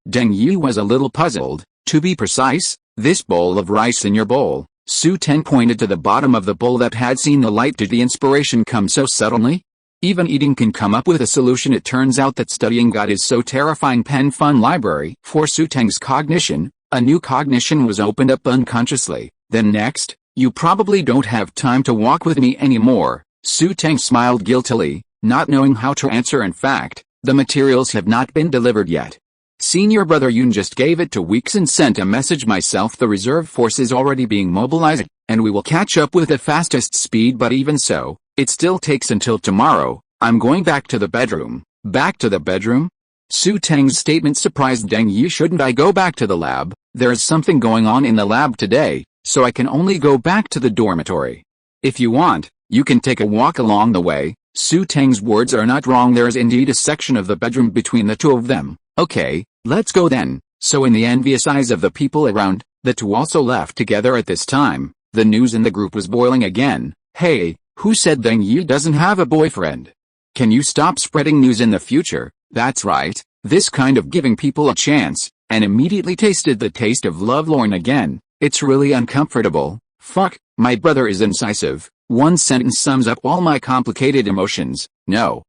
Deng Yi was a little puzzled. "To be precise, this bowl of rice in your bowl." Xu Teng pointed to the bottom of the bowl that had seen the light. Did the inspiration come so suddenly? Even eating can come up with a solution. It turns out that studying God is so terrifying. Pen Fun Library. For Xu Teng's cognition, a new cognition was opened up unconsciously. Then next, you probably don't have time to walk with me anymore. Xu Teng smiled guiltily, not knowing how to answer. In fact, the materials have not been delivered yet. Senior brother Yun just gave it 2 weeks and sent a message myself. The reserve force is already being mobilized, and we will catch up with the fastest speed. But even so, it still takes until tomorrow. I'm going back to the bedroom. Back to the bedroom? Xu Teng's statement surprised Deng Yi. Shouldn't I go back to the lab? There's something going on in the lab today, so I can only go back to the dormitory. If you want, you can take a walk along the way. Xu Teng's words are not wrong. There is indeed a section of the bedroom between the two of them. Okay, let's go then. So in the envious eyes of the people around, the two also left together at this time. The news in the group was boiling again. Hey, who said Deng Yi doesn't have a boyfriend? Can you stop spreading news in the future? That's right, this kind of giving people a chance, and immediately tasted the taste of lovelorn again. It's really uncomfortable. Fuck, my brother is incisive. One sentence sums up all my complicated emotions. No.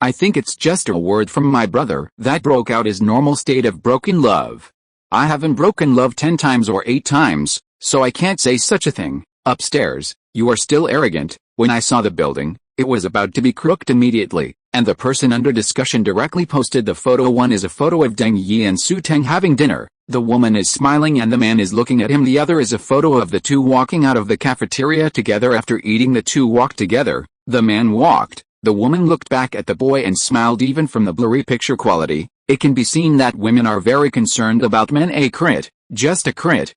I think it's just a word from my brother that broke out his normal state of broken love. I haven't broken love 10 times or 8 times, so I can't say such a thing. Upstairs, you are still arrogant. When I saw the building, it was about to be crooked immediately, and the person under discussion directly posted the photo. One is a photo of Deng Yi and Xu Teng having dinner. The woman is smiling and the man is looking at him. The other is a photo of the two walking out of the cafeteria together after eating. The two walked together. The man walked. The woman looked back at the boy and smiled. Even from the blurry picture quality, it can be seen that women are very concerned about men. A crit. Just a crit.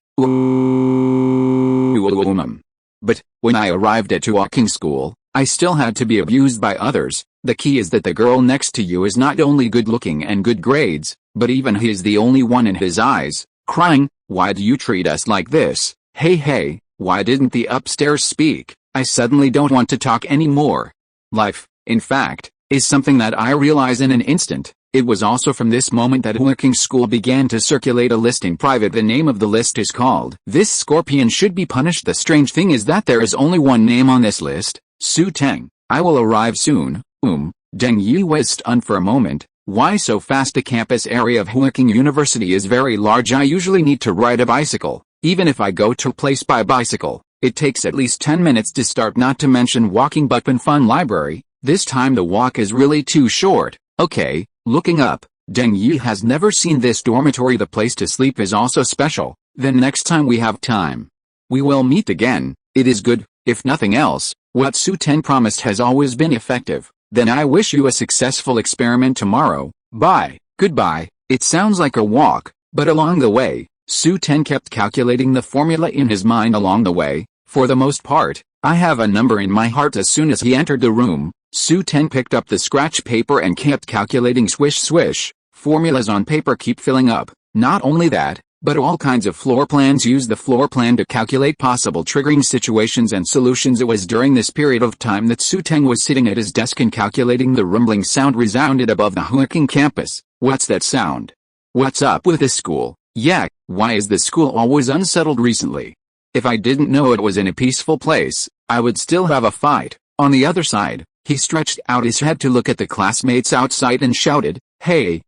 But, when I arrived at walking school, I still had to be abused by others. The key is that the girl next to you is not only good looking and good grades, but even he is the only one in his eyes, crying, why do you treat us like this? Hey, why didn't the upstairs speak? I suddenly don't want to talk anymore. Life, in fact, is something that I realize in an instant. It was also from this moment that working school began to circulate a list in private. The name of the list is called "This Scorpion Should Be Punished." The strange thing is that there is only one name on this list, Xu Teng. I will arrive soon. Deng Yi was stunned for a moment. Why so fast? The campus area of Working University is very large. I usually need to ride a bicycle. Even if I go to a place by bicycle, it takes at least 10 minutes to start, not to mention walking. But in Fun Library, this time the walk is really too short. Okay, looking up, Deng Yi has never seen this dormitory. The place to sleep is also special. Then next time we have time, we will meet again. It is good, if nothing else, what Xu Teng promised has always been effective. Then I wish you a successful experiment tomorrow. Bye. Goodbye. It sounds like a walk, but along the way, Xu Teng kept calculating the formula in his mind along the way. For the most part, I have a number in my heart. As soon as he entered the room, Xu Teng picked up the scratch paper and kept calculating. Swish swish. Formulas on paper keep filling up. Not only that, but all kinds of floor plans. Use the floor plan to calculate possible triggering situations and solutions. It was during this period of time that Xu Teng was sitting at his desk and calculating. The rumbling sound resounded above the Working campus. What's that sound? What's up with this school? Yeah, why is this school always unsettled recently? If I didn't know it was in a peaceful place, I would still have a fight. On the other side, he stretched out his head to look at the classmates outside and shouted, Hey,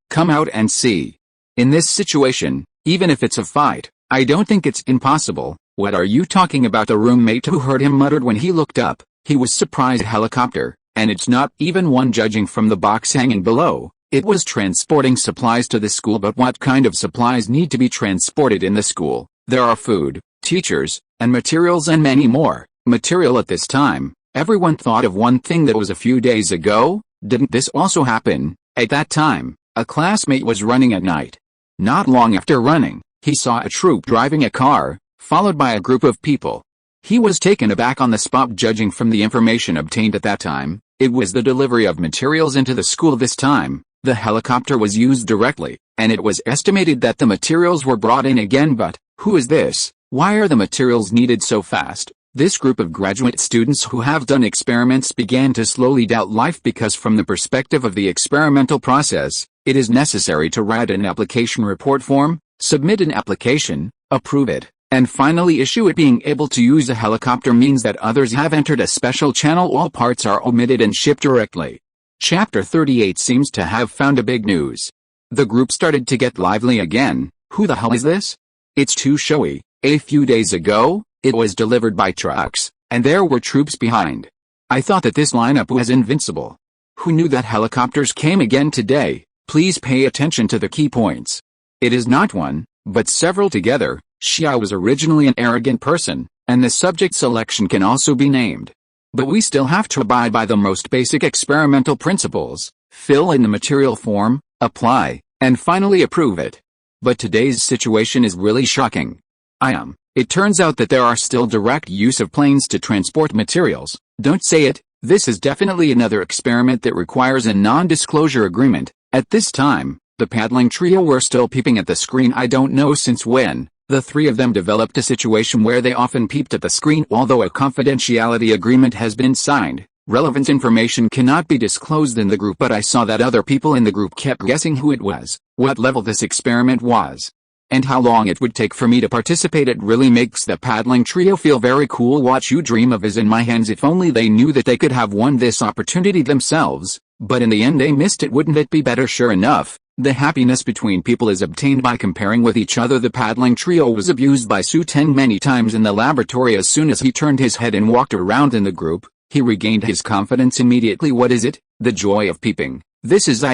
come out and see. In this situation, even if it's a fight, I don't think it's impossible. What are you talking about? A roommate who heard him muttered when he looked up. He was surprised. Helicopter, and it's not even one. Judging from the box hanging below, it was transporting supplies to the school. But what kind of supplies need to be transported in the school? There are food, teachers, and materials and many more. Material at this time, everyone thought of one thing that was a few days ago. Didn't this also happen? At that time, a classmate was running at night. Not long after running, he saw a troop driving a car, followed by a group of people. He was taken aback on the spot. Judging from the information obtained at that time, it was the delivery of materials into the school. This time, the helicopter was used directly, and it was estimated that the materials were brought in again. But, who is this? Why are the materials needed so fast? This group of graduate students who have done experiments began to slowly doubt life, because from the perspective of the experimental process, it is necessary to write an application report form, submit an application, approve it, And finally issue it being able to use a helicopter means that others have entered a special channel, all parts are omitted and shipped directly. Chapter 38 seems to have found a big news. The group started to get lively again. Who the hell is this? It's too showy. A few days ago, it was delivered by trucks, and there were troops behind. I thought that this lineup was invincible. Who knew that helicopters came again today? Please pay attention to the key points. It is not one, but several together. Xia was originally an arrogant person, and the subject selection can also be named. But we still have to abide by the most basic experimental principles: fill in the material form, apply, and finally approve it. But today's situation is really shocking. It turns out that there are still direct use of planes to transport materials. Don't say it, this is definitely another experiment that requires a non-disclosure agreement. At this time, the paddling trio were still peeping at the screen. I don't know since when. The three of them developed a situation where they often peeped at the screen. Although a confidentiality agreement has been signed, relevant information cannot be disclosed in the group, but I saw that other people in the group kept guessing who it was, what level this experiment was, and how long it would take for me to participate. It really makes the paddling trio feel very cool. What you dream of is in my hands. If only they knew that they could have won this opportunity themselves, but in the end they missed it. Wouldn't it be better? Sure enough, the happiness between people is obtained by comparing with each other. The paddling trio was abused by Xu Teng many times in the laboratory. As soon as he turned his head and walked around in the group, he regained his confidence immediately. What is it? The joy of peeping. This is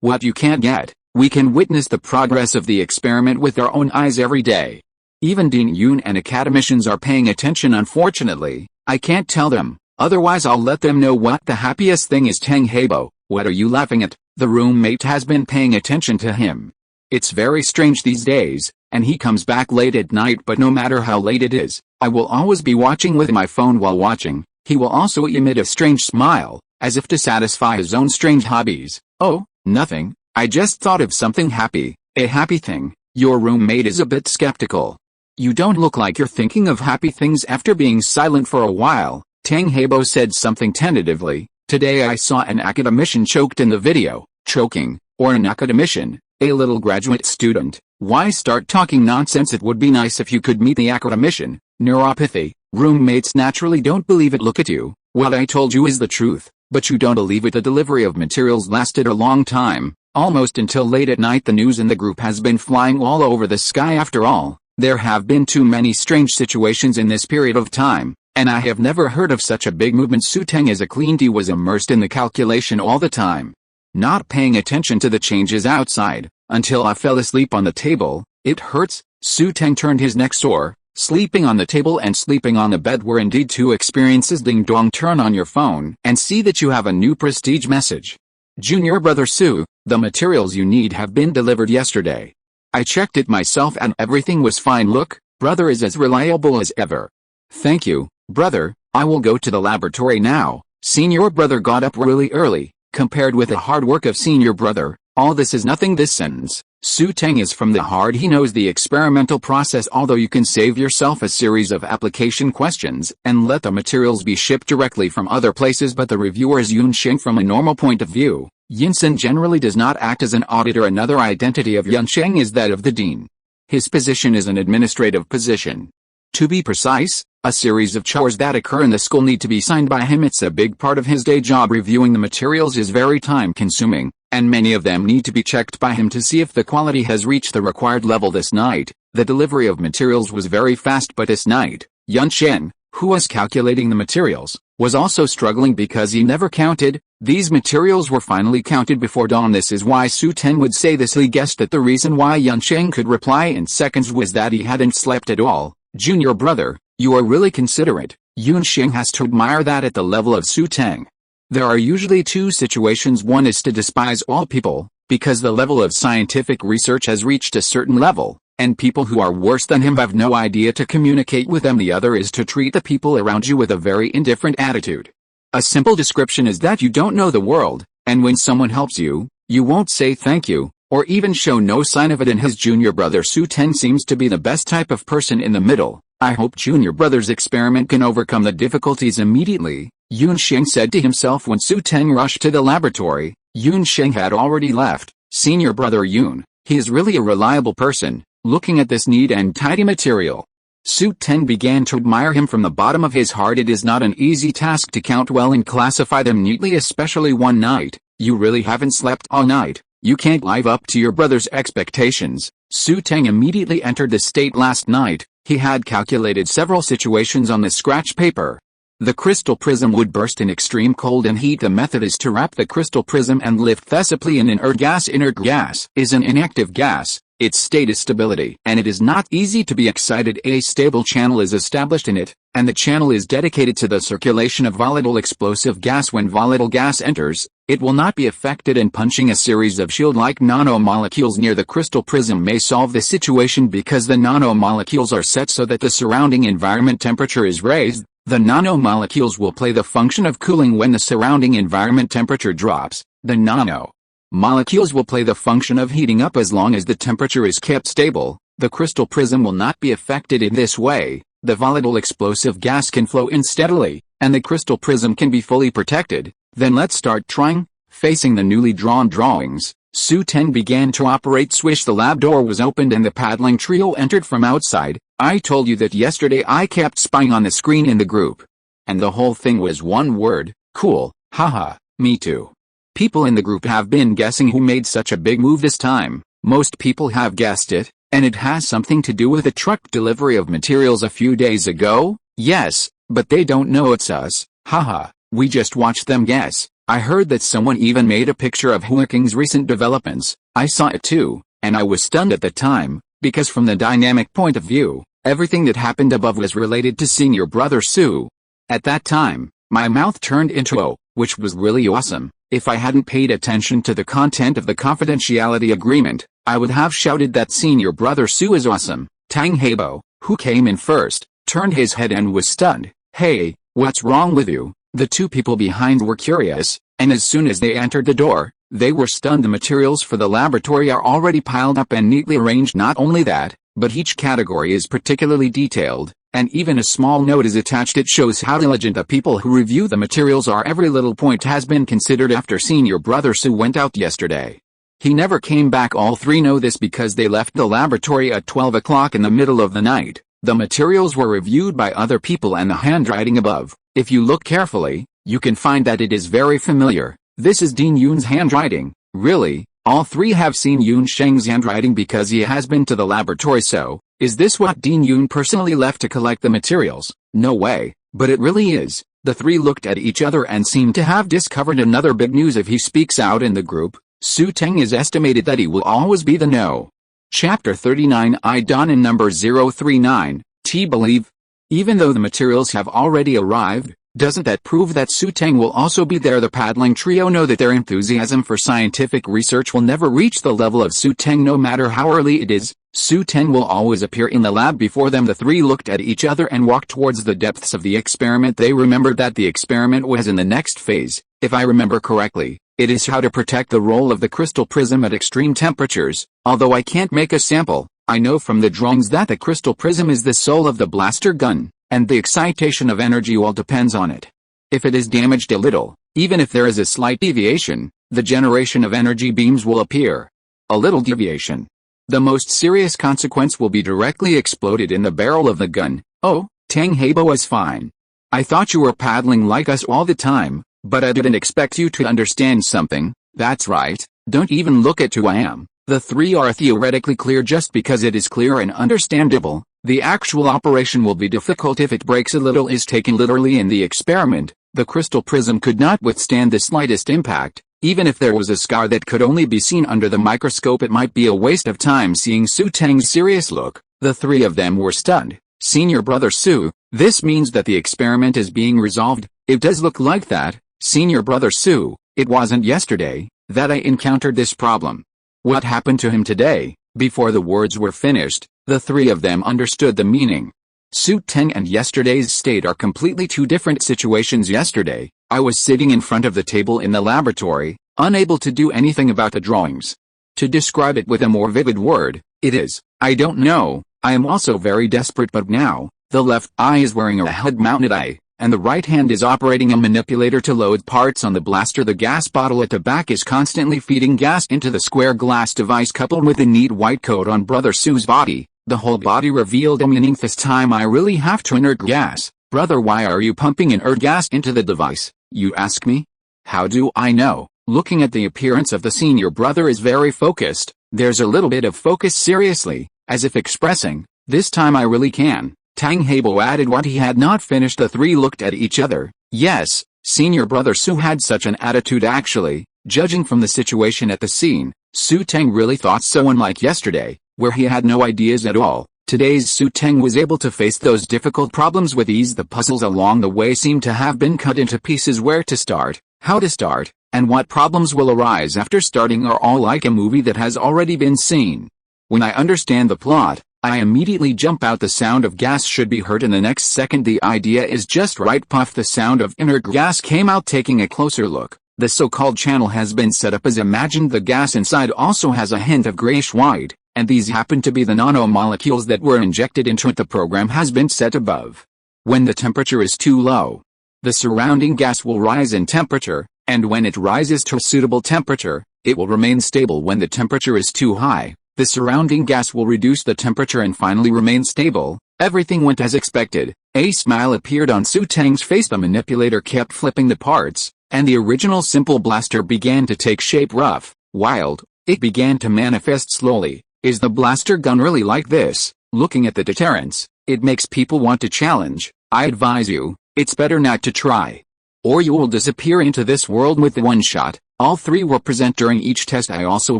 what you can't get. We can witness the progress of the experiment with our own eyes every day. Even Dean Yun and academicians are paying attention. Unfortunately, I can't tell them, otherwise I'll let them know what the happiest thing is. Teng Heibo, what are you laughing at? The roommate has been paying attention to him. It's very strange these days, and he comes back late at night, but no matter how late it is, I will always be watching with my phone. While watching, he will also emit a strange smile, as if to satisfy his own strange hobbies. Oh, nothing, I just thought of something happy, a happy thing. Your roommate is a bit skeptical. You don't look like you're thinking of happy things. After being silent for a while, Teng Heibo said something tentatively. Today I saw an academician choked in the video. Choking, or an academician, a little graduate student. Why start talking nonsense? It would be nice if you could meet the academician. Neuropathy. Roommates naturally don't believe it. Look at you. What I told you is the truth, but you don't believe it. The delivery of materials lasted a long time, almost until late at night. The news in the group has been flying all over the sky. After all, there have been too many strange situations in this period of time, and I have never heard of such a big movement. Xu Teng as a clean tea was immersed in the calculation all the time, not paying attention to the changes outside, until I fell asleep on the table. It hurts. Xu Teng turned his neck sore. Sleeping on the table and sleeping on the bed were indeed two experiences. Ding dong, turn on your phone and see that you have a new prestige message. Junior brother Su, the materials you need have been delivered yesterday. I checked it myself and everything was fine. Look, brother is as reliable as ever. Thank you, brother. I will go to the laboratory now. Senior brother got up really early. Compared with the hard work of senior brother, all this is nothing. This sentence, Xu Teng is from the hard. He knows the experimental process. Although you can save yourself a series of application questions and let the materials be shipped directly from other places, but the reviewer is Yunsheng. From a normal point of view, Yinsen generally does not act as an auditor. Another identity of Yunsheng is that of the dean. His position is an administrative position. To be precise, a series of chores that occur in the school need to be signed by him. It's a big part of his day job. Reviewing the materials is very time-consuming, and many of them need to be checked by him to see if the quality has reached the required level. This night, the delivery of materials was very fast, but this night, Yunshen, who was calculating the materials, was also struggling because he never counted. These materials were finally counted before dawn. This is why Xu Teng would say this. He guessed that the reason why Yunshen could reply in seconds was that he hadn't slept at all. Junior brother, you are really considerate. Yunsheng has to admire that. At the level of Xu Teng, there are usually two situations. One is to despise all people, because the level of scientific research has reached a certain level, and people who are worse than him have no idea to communicate with them. The other is to treat the people around you with a very indifferent attitude. A simple description is that you don't know the world, and when someone helps you, you won't say thank you, or even show no sign of it. And his junior brother Xu Teng seems to be the best type of person in the middle. I hope junior brother's experiment can overcome the difficulties immediately, Yunsheng said to himself. When Xu Teng rushed to the laboratory, Yunsheng had already left. Senior brother Yun, he is really a reliable person. Looking at this neat and tidy material, Xu Teng began to admire him from the bottom of his heart. It is not an easy task to count well and classify them neatly, especially one night. You really haven't slept all night. You can't live up to your brother's expectations. Xu Teng immediately entered the state last night. He had calculated several situations on the scratch paper. The crystal prism would burst in extreme cold and heat. The method is to wrap the crystal prism and lift thetically an inert gas. Inert gas is an inactive gas. Its state is stability, and it is not easy to be excited. A stable channel is established in it, and the channel is dedicated to the circulation of volatile explosive gas. When volatile gas enters, it will not be affected, and punching a series of shield-like nanomolecules near the crystal prism may solve the situation because the nanomolecules are set so that the surrounding environment temperature is raised. The nanomolecules will play the function of cooling when the surrounding environment temperature drops. The nanomolecules will play the function of heating up as long as the temperature is kept stable. The crystal prism will not be affected in this way. The volatile explosive gas can flow in steadily, and the crystal prism can be fully protected. Then let's start trying. Facing the newly drawn drawings, Xu Teng began to operate. Swish, the lab door was opened and the paddling trio entered from outside. I told you that yesterday. I kept spying on the screen in the group. And the whole thing was one word: cool. Haha, me too. People in the group have been guessing who made such a big move this time. Most people have guessed it, and it has something to do with the truck delivery of materials a few days ago. Yes, but they don't know it's us. Haha, we just watched them guess. I heard that someone even made a picture of Xu Teng's recent developments. I saw it too, and I was stunned at the time, because from the dynamic point of view, everything that happened above was related to senior brother Xu. At that time, my mouth turned into "oh," which was really awesome. If I hadn't paid attention to the content of the confidentiality agreement, I would have shouted that senior brother Xu is awesome. Tang Heibo, who came in first, turned his head and was stunned. Hey, what's wrong with you? The two people behind were curious, and as soon as they entered the door, they were stunned. The materials for the laboratory are already piled up and neatly arranged. Not only that, but each category is particularly detailed, and even a small note is attached. It shows how diligent the people who review the materials are. Every little point has been considered. After senior brother Xu went out yesterday, he never came back. All three know this because they left the laboratory at 12 o'clock in the middle of the night. The materials were reviewed by other people, and the handwriting above, if you look carefully, you can find that it is very familiar. This is Dean Yun's handwriting. Really? All three have seen Yun Sheng's handwriting because he has been to the laboratory. So, is this what Dean Yun personally left to collect the materials? No way, but it really is. The three looked at each other and seemed to have discovered another big news. If he speaks out in the group, Xu Teng is estimated that he will always be the no. Chapter 39 I Don in number 039, T believe. Even though the materials have already arrived, doesn't that prove that Xu Teng will also be there? The paddling trio know that their enthusiasm for scientific research will never reach the level of Xu Teng no matter how early it is. Xu Teng will always appear in the lab before them. The three looked at each other and walked towards the depths of the experiment. They remembered that the experiment was in the next phase. If I remember correctly, it is how to protect the roll of the crystal prism at extreme temperatures. Although I can't make a sample, I know from the drawings that the crystal prism is the soul of the blaster gun, and the excitation of energy all depends on it. If it is damaged a little, even if there is a slight deviation, the generation of energy beams will appear. A little deviation. The most serious consequence will be directly exploded in the barrel of the gun. Oh, Tang Heibo is fine. I thought you were paddling like us all the time, but I didn't expect you to understand something. That's right, don't even look at who I am. The three are theoretically clear just because it is clear and understandable. The actual operation will be difficult if it breaks a little. Is taken literally in the experiment. The crystal prism could not withstand the slightest impact. Even if there was a scar that could only be seen under the microscope, it might be a waste of time. Seeing Xu Teng's serious look, the three of them were stunned. Senior brother Xu, this means that the experiment is being resolved. It does look like that. Senior brother Xu, it wasn't yesterday that I encountered this problem. What happened to him today? Before the words were finished, the three of them understood the meaning. Xu Teng and yesterday's state are completely two different situations. Yesterday, I was sitting in front of the table in the laboratory, unable to do anything about the drawings. To describe it with a more vivid word, it is, I don't know. I am also very desperate, but now, the left eye is wearing a head-mounted eye, and the right hand is operating a manipulator to load parts on the blaster. The gas bottle at the back is constantly feeding gas into the square glass device coupled with the neat white coat on brother Xu's body. The whole body revealed, meaning this time I really have to inert gas. Brother, why are you pumping inert gas into the device, you ask me? How do I know? Looking at the appearance of the scene, your brother is very focused. There's a little bit of focus, seriously, as if expressing, this time I really can. Tang Heibo added what he had not finished. The three looked at each other. Yes, senior brother Xu had such an attitude actually, judging from the situation at the scene. Xu Teng really thought so, unlike yesterday, where he had no ideas at all. Today's Xu Teng was able to face those difficult problems with ease. The puzzles along the way seemed to have been cut into pieces. Where to start, how to start, and what problems will arise after starting are all like a movie that has already been seen. When I understand the plot, I immediately jump out. The sound of gas should be heard in the next second. The idea is just right. Puff. The sound of inert gas came out. Taking a closer look, the so-called channel has been set up as imagined. The gas inside also has a hint of grayish-white, and these happen to be the nanomolecules that were injected into it. The program has been set above. When the temperature is too low, the surrounding gas will rise in temperature, and when it rises to a suitable temperature, it will remain stable. When the temperature is too high, the surrounding gas will reduce the temperature and finally remain stable. Everything went as expected. A smile appeared on Xu Teng's face. The manipulator kept flipping the parts, and the original simple blaster began to take shape. Rough, wild, it began to manifest slowly. Is the blaster gun really like this? Looking at the deterrence, it makes people want to challenge. I advise you, it's better not to try, or you will disappear into this world with the one shot. All three were present during each test. I also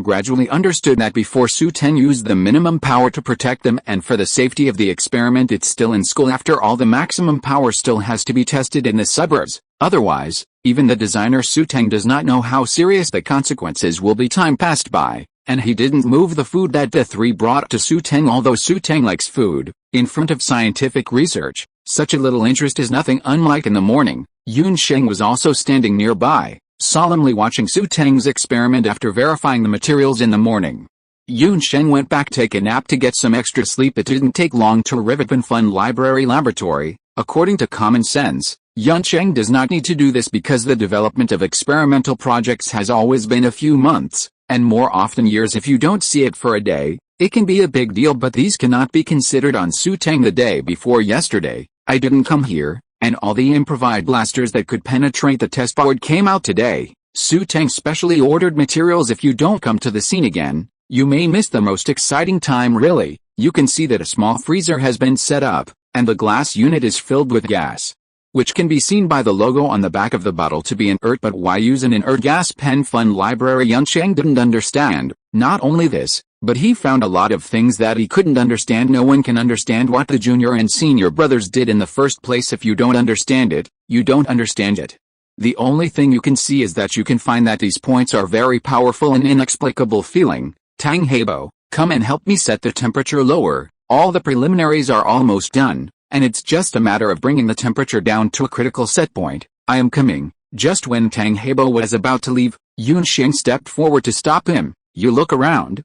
gradually understood that before Xu Teng used the minimum power to protect them and for the safety of the experiment. It's still in school. After all, the maximum power still has to be tested in the suburbs. Otherwise, even the designer Xu Teng does not know how serious the consequences will be. Time passed by, and he didn't move the food that the three brought to Xu Teng. Although Xu Teng likes food, in front of scientific research, such a little interest is nothing unlike. In the morning, Yun Sheng was also standing nearby, solemnly watching Xu Teng's experiment. After verifying the materials in the morning, Yun Sheng went back to take a nap to get some extra sleep. It didn't take long to arrive at Fun Library Laboratory. According to common sense, Yun Sheng does not need to do this because the development of experimental projects has always been a few months, and more often years. If you don't see it for a day, it can be a big deal, but these cannot be considered on Xu Teng. The day before yesterday, I didn't come here, and all the improvised blasters that could penetrate the test board came out today. Xu Teng specially ordered materials. If you don't come to the scene again, you may miss the most exciting time. Really, you can see that a small freezer has been set up, and the glass unit is filled with gas, which can be seen by the logo on the back of the bottle to be inert. But why use an inert gas pen? Fun Library Yun Sheng didn't understand. Not only this, but he found a lot of things that he couldn't understand. No one can understand what the junior and senior brothers did in the first place. If you don't understand it, you don't understand it. The only thing you can see is that you can find that these points are very powerful and inexplicable. Feeling, Tang Heibo, come and help me set the temperature lower. All the preliminaries are almost done, and it's just a matter of bringing the temperature down to a critical set point. I am coming. Just when Tang Heibo was about to leave, Yun Sheng stepped forward to stop him. You look around.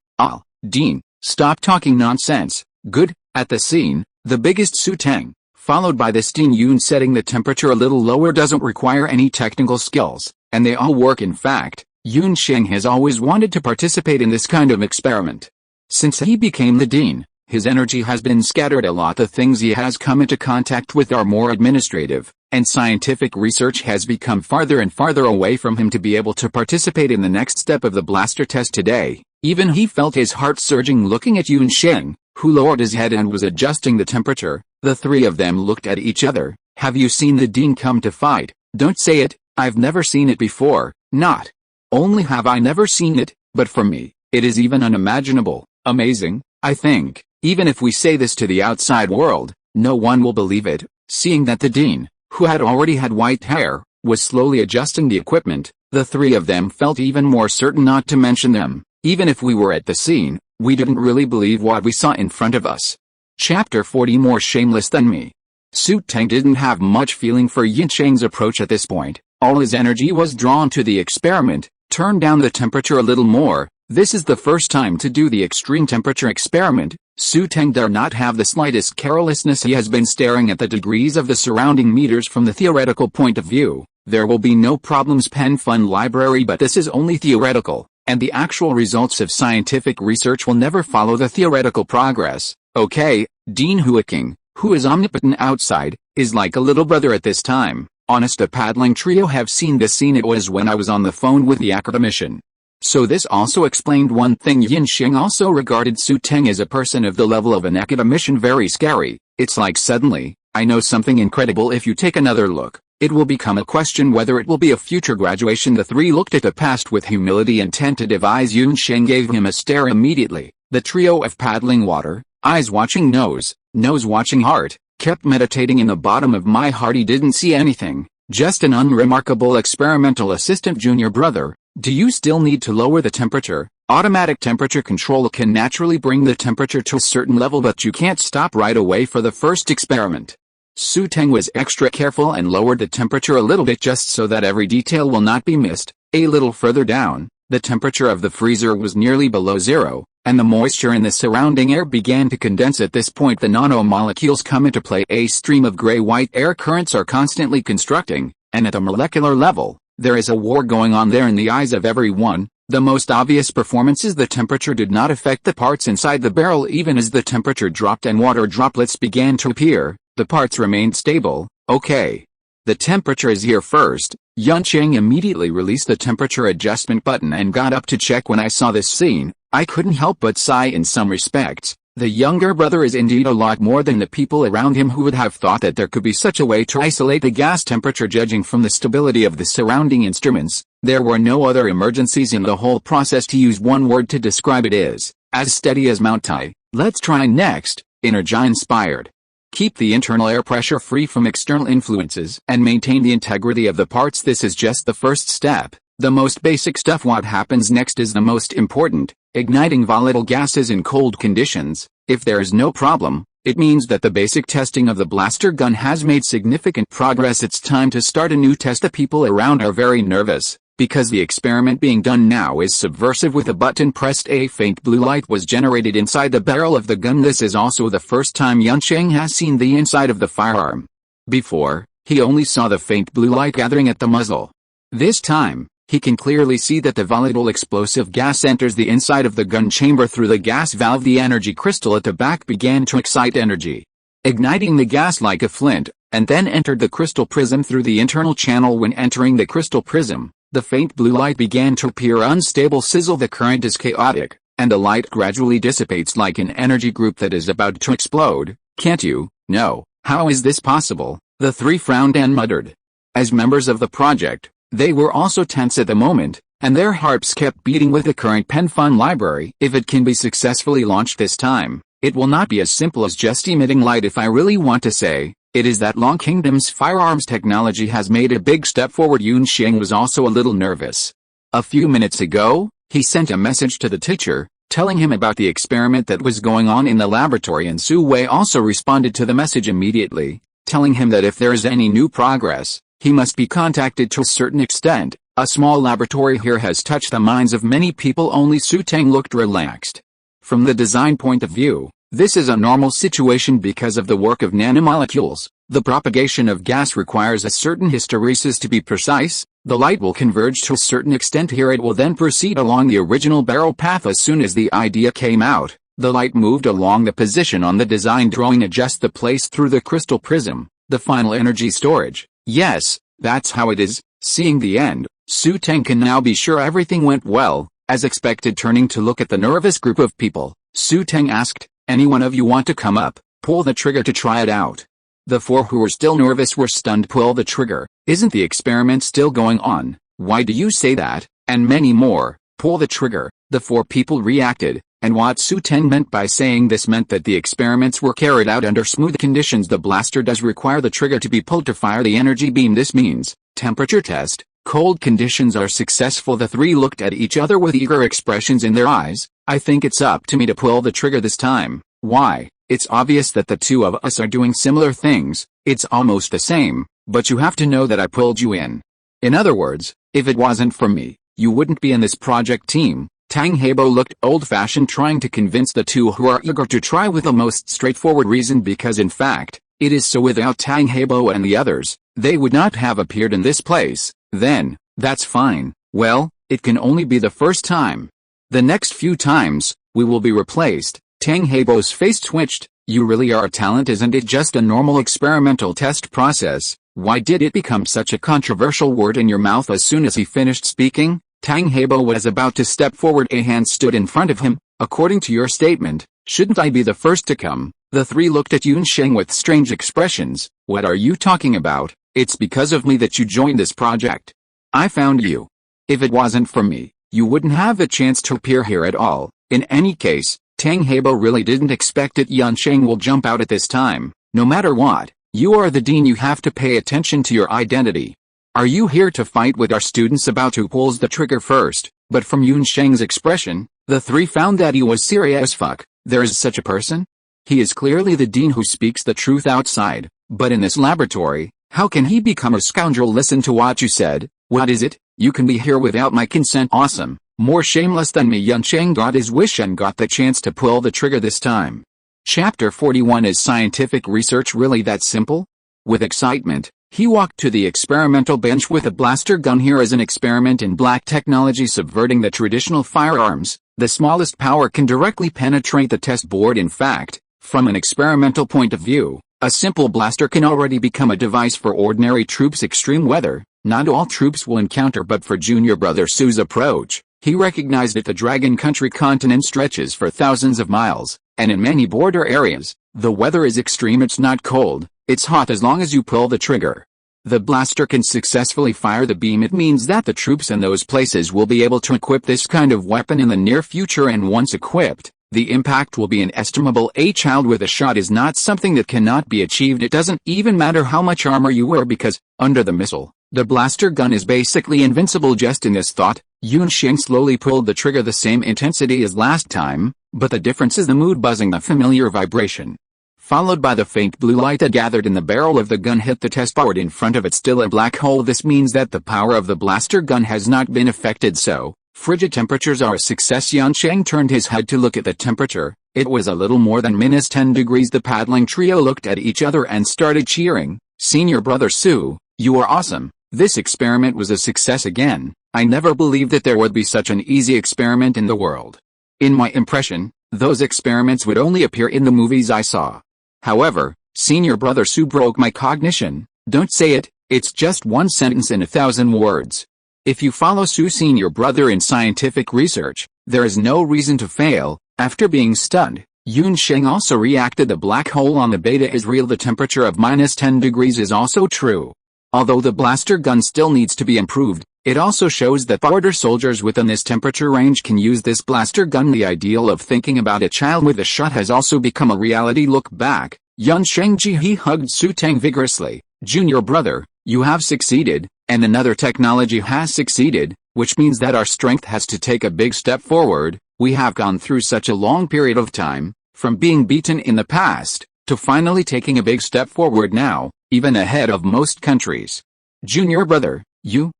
Dean, stop talking nonsense. Good. At the scene, the biggest Xu Teng, followed by this Dean Yun. Setting the temperature a little lower doesn't require any technical skills, and they all work. In fact, Yun Sheng has always wanted to participate in this kind of experiment. Since he became the dean, his energy has been scattered a lot. The things he has come into contact with are more administrative, and scientific research has become farther and farther away from him to be able to participate in the next step of the blaster test today. Even he felt his heart surging looking at Yun Sheng, who lowered his head and was adjusting the temperature. The three of them looked at each other. Have you seen the dean come to fight? Don't say it. I've never seen it before. Not only have I never seen it, but for me, it is even unimaginable. Amazing, I think. Even if we say this to the outside world, no one will believe it. Seeing that the dean, who had already had white hair, was slowly adjusting the equipment, the three of them felt even more certain not to mention them. Even if we were at the scene, we didn't really believe what we saw in front of us. Chapter 40. More shameless than me. Xu Teng didn't have much feeling for Yun Sheng's approach at this point. All his energy was drawn to the experiment. Turn down the temperature a little more. This is the first time to do the extreme temperature experiment. Xu Teng dare not have the slightest carelessness. He has been staring at the degrees of the surrounding meters from the theoretical point of view. There will be no problems. Fun Library, but this is only theoretical, and the actual results of scientific research will never follow the theoretical progress. Okay, Dean Huiking, who is omnipotent outside, is like a little brother at this time. Honest, a paddling trio have seen this scene. It was when I was on the phone with the academician. So this also explained one thing. Yinxing also regarded Xu Teng as a person of the level of an academician very scary. It's like suddenly, I know something incredible. If you take another look, it will become a question whether it will be a future graduation. The three looked at the past with humility and tentative eyes. Yunsheng gave him a stare immediately. The trio of paddling water, eyes watching nose, nose watching heart, kept meditating in the bottom of my heart. He didn't see anything, just an unremarkable experimental assistant junior brother. Do you still need to lower the temperature? Automatic temperature control can naturally bring the temperature to a certain level, but you can't stop right away for the first experiment. Xu Teng was extra careful and lowered the temperature a little bit just so that every detail will not be missed. A little further down, the temperature of the freezer was nearly below zero, and the moisture in the surrounding air began to condense. At this point the nanomolecules come into play. A stream of gray-white air currents are constantly constructing, and at a molecular level, there is a war going on there in the eyes of everyone. The most obvious performance is the temperature did not affect the parts inside the barrel. Even as the temperature dropped and water droplets began to appear, the parts remained stable. Okay. The temperature is here first. Yuncheng immediately released the temperature adjustment button and got up to check. When I saw this scene, I couldn't help but sigh in some respects. The younger brother is indeed a lot more than the people around him. Who would have thought that there could be such a way to isolate the gas temperature? Judging from the stability of the surrounding instruments, there were no other emergencies in the whole process. To use one word to describe it is, as steady as Mount Tai. Let's try next. Energy inspired. Keep the internal air pressure free from external influences and maintain the integrity of the parts. This is just the first step, the most basic stuff. What happens next is the most important. Igniting volatile gases in cold conditions. If there is no problem, it means that the basic testing of the blaster gun has made significant progress. It's time to start a new test. The people around are very nervous, because the experiment being done now is subversive. With a button pressed, a faint blue light was generated inside the barrel of the gun. This is also the first time Yuncheng has seen the inside of the firearm. Before, he only saw the faint blue light gathering at the muzzle. This time, he can clearly see that the volatile explosive gas enters the inside of the gun chamber through the gas valve. The energy crystal at the back began to excite energy, igniting the gas like a flint, and then entered the crystal prism through the internal channel. When entering the crystal prism, the faint blue light began to appear. Unstable sizzle. The current is chaotic, and the light gradually dissipates like an energy group that is about to explode. Can't you? No. How is this possible? The three frowned and muttered. As members of the project, they were also tense at the moment, and their hearts kept beating with the current PenFun library. If it can be successfully launched this time, it will not be as simple as just emitting light. If I really want to say, it is that Long Kingdom's firearms technology has made a big step forward. Yunxing was also a little nervous. A few minutes ago, he sent a message to the teacher, telling him about the experiment that was going on in the laboratory, and Su Wei also responded to the message immediately, telling him that if there is any new progress, he must be contacted. To a certain extent, a small laboratory here has touched the minds of many people. Only Xu Teng looked relaxed. From the design point of view, this is a normal situation because of the work of nanomolecules. The propagation of gas requires a certain hysteresis to be precise. The light will converge to a certain extent here. It will then proceed along the original barrel path. As soon as the idea came out, the light moved along the position on the design drawing. Adjust the place through the crystal prism, the final energy storage. Yes, that's how it is. Seeing the end, Xu Teng can now be sure everything went well. As expected, turning to look at the nervous group of people, Xu Teng asked, "Any one of you want to come up, pull the trigger to try it out?" The four who were still nervous were stunned. Pull the trigger? Isn't the experiment still going on? Why do you say that? And many more. Pull the trigger. The four people reacted, and what Xu Teng meant by saying this meant that the experiments were carried out under smooth conditions. The blaster does require the trigger to be pulled to fire the energy beam. This means, temperature test, cold conditions are successful. The three looked at each other with eager expressions in their eyes. I think it's up to me to pull the trigger this time. Why? It's obvious that the two of us are doing similar things. It's almost the same, but you have to know that I pulled you in. In other words, if it wasn't for me, you wouldn't be in this project team. Tang Heibo looked old-fashioned, trying to convince the two who are eager to try with the most straightforward reason, because in fact, it is so. Without Tang Heibo and the others, they would not have appeared in this place. Then, that's fine. Well, it can only be the first time. The next few times, we will be replaced. Tang Heibo's face twitched. You really are a talent, isn't it just a normal experimental test process? Why did it become such a controversial word in your mouth as soon as he finished speaking? Tang Heibo was about to step forward. A hand stood in front of him. According to your statement, shouldn't I be the first to come? The three looked at Yunsheng with strange expressions. What are you talking about? It's because of me that you joined this project. I found you. If it wasn't for me, you wouldn't have a chance to appear here at all. In any case, Tang Heibo really didn't expect it. Yunsheng will jump out at this time. No matter what, you are the dean. You have to pay attention to your identity. Are you here to fight with our students about who pulls the trigger first? But from Yunsheng's expression, the three found that he was serious as fuck. There is such a person? He is clearly the dean who speaks the truth outside, but in this laboratory, how can he become a scoundrel? Listen to what you said. What is it? You can be here without my consent. Awesome. More shameless than me. Yunsheng got his wish and got the chance to pull the trigger this time. Chapter 41. Is scientific research really that simple? With excitement, he walked to the experimental bench with a blaster gun. Here is an experiment in black technology subverting the traditional firearms. The smallest power can directly penetrate the test board. In fact, from an experimental point of view, a simple blaster can already become a device for ordinary troops. Extreme weather, not all troops will encounter, but for junior brother Su's approach, he recognized that the Dragon Country continent stretches for thousands of miles, and in many border areas, the weather is extreme. It's not cold, it's hot as long as you pull the trigger. The blaster can successfully fire the beam. It means that the troops in those places will be able to equip this kind of weapon in the near future, and once equipped, the impact will be inestimable. A child with a shot is not something that cannot be achieved. It doesn't even matter how much armor you wear, because, under the missile, the blaster gun is basically invincible. Just in this thought, Yunsheng slowly pulled the trigger. The same intensity as last time, but the difference is the mood buzzing, the familiar vibration, followed by the faint blue light that gathered in the barrel of the gun, hit the test board in front of it. Still a black hole. This means that the power of the blaster gun has not been affected, so frigid temperatures are a success. Yunsheng turned his head to look at the temperature. It was a little more than -10 degrees. The paddling trio looked at each other and started cheering. Senior brother Su, you are awesome. This experiment was a success again. I never believed that there would be such an easy experiment in the world. In my impression, those experiments would only appear in the movies I saw. However, senior brother Su broke my cognition. Don't say it, it's just one sentence in 1,000 words. If you follow Su senior brother in scientific research, there is no reason to fail. After being stunned, Yunsheng also reacted. The black hole on the beta is real. The temperature of -10 degrees is also true. Although the blaster gun still needs to be improved, it also shows that border soldiers within this temperature range can use this blaster gun. The ideal of thinking about a child with a shot has also become a reality. Look back, Yunsheng he hugged Xu Teng vigorously. Junior brother, you have succeeded, and another technology has succeeded, which means that our strength has to take a big step forward. We have gone through such a long period of time, from being beaten in the past, to finally taking a big step forward now, even ahead of most countries. Junior brother, you,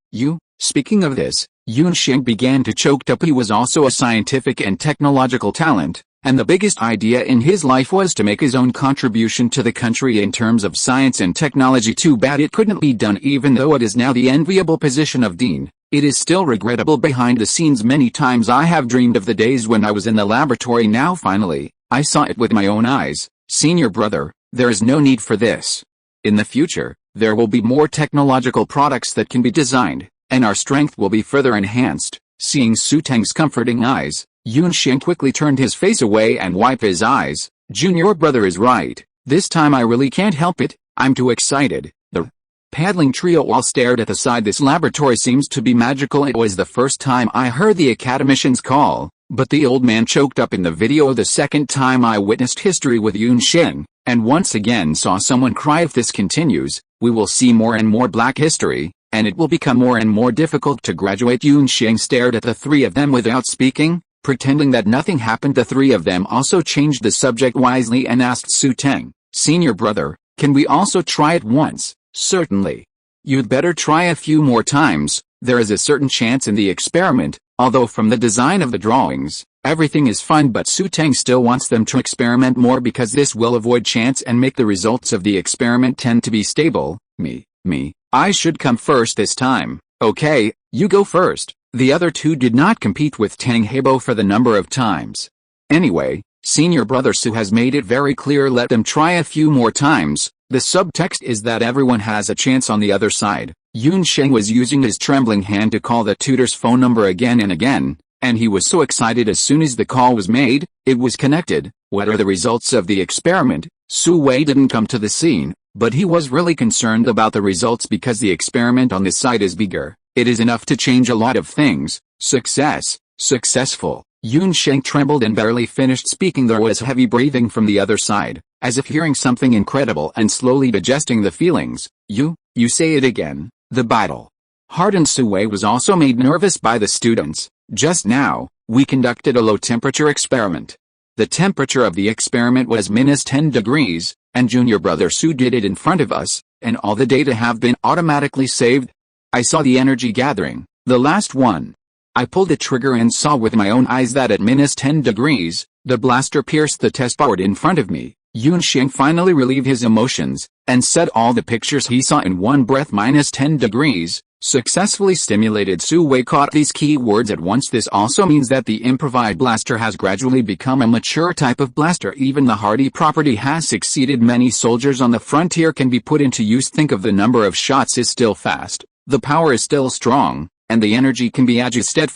speaking of this, Yunsheng began to choke up. He was also a scientific and technological talent, and the biggest idea in his life was to make his own contribution to the country in terms of science and technology. Too bad it couldn't be done. Even though it is now the enviable position of dean, it is still regrettable. Behind the scenes, many times I have dreamed of the days when I was in the laboratory. Now finally, I saw it with my own eyes. Senior brother, there is no need for this. In the future, there will be more technological products that can be designed, and our strength will be further enhanced. Seeing Xu Teng's comforting eyes, Yunsheng quickly turned his face away and wiped his eyes. Junior brother is right. This time I really can't help it. I'm too excited. The paddling trio all stared at the side. This laboratory seems to be magical. It was the first time I heard the academicians call, but the old man choked up in the video. The second time I witnessed history with Yunsheng, and once again saw someone cry. If this continues, we will see more and more black history, and it will become more and more difficult to graduate. Yunsheng stared at the three of them without speaking, pretending that nothing happened. The three of them also changed the subject wisely and asked Xu Teng, senior brother, can we also try it once? Certainly. You'd better try a few more times. There is a certain chance in the experiment, although from the design of the drawings, everything is fine, but Xu Teng still wants them to experiment more because this will avoid chance and make the results of the experiment tend to be stable. I should come first this time. Okay, you go first. The other two did not compete with Tang Heibo for the number of times. Anyway, Senior brother Xu has made it very clear, let them try a few more times. The subtext is that everyone has a chance on the other side. Yunsheng was using his trembling hand to call the tutor's phone number again and again, and he was so excited as soon as the call was made, it was connected. What are the results of the experiment? Su Wei didn't come to the scene, but he was really concerned about the results because the experiment on this side is bigger. It is enough to change a lot of things. Success. Successful. Yunsheng trembled and barely finished speaking. There was heavy breathing from the other side, as if hearing something incredible and slowly digesting the feelings. You say it again. The battle. Hardened Su Wei was also made nervous by the students. Just now, we conducted a low-temperature experiment. The temperature of the experiment was -10 degrees, and junior brother Su did it in front of us, and all the data have been automatically saved. I saw the energy gathering, the last one. I pulled the trigger and saw with my own eyes that at -10 degrees, the blaster pierced the test board in front of me. Yunsheng finally relieved his emotions, and said all the pictures he saw in one breath. -10 degrees, successfully stimulated. Su Wei caught these key words at once. This also means that the improvised blaster has gradually become a mature type of blaster. Even the hardy property has succeeded. Many soldiers on the frontier can be put into use. Think of the number of shots is still fast, the power is still strong, and the energy can be adjusted.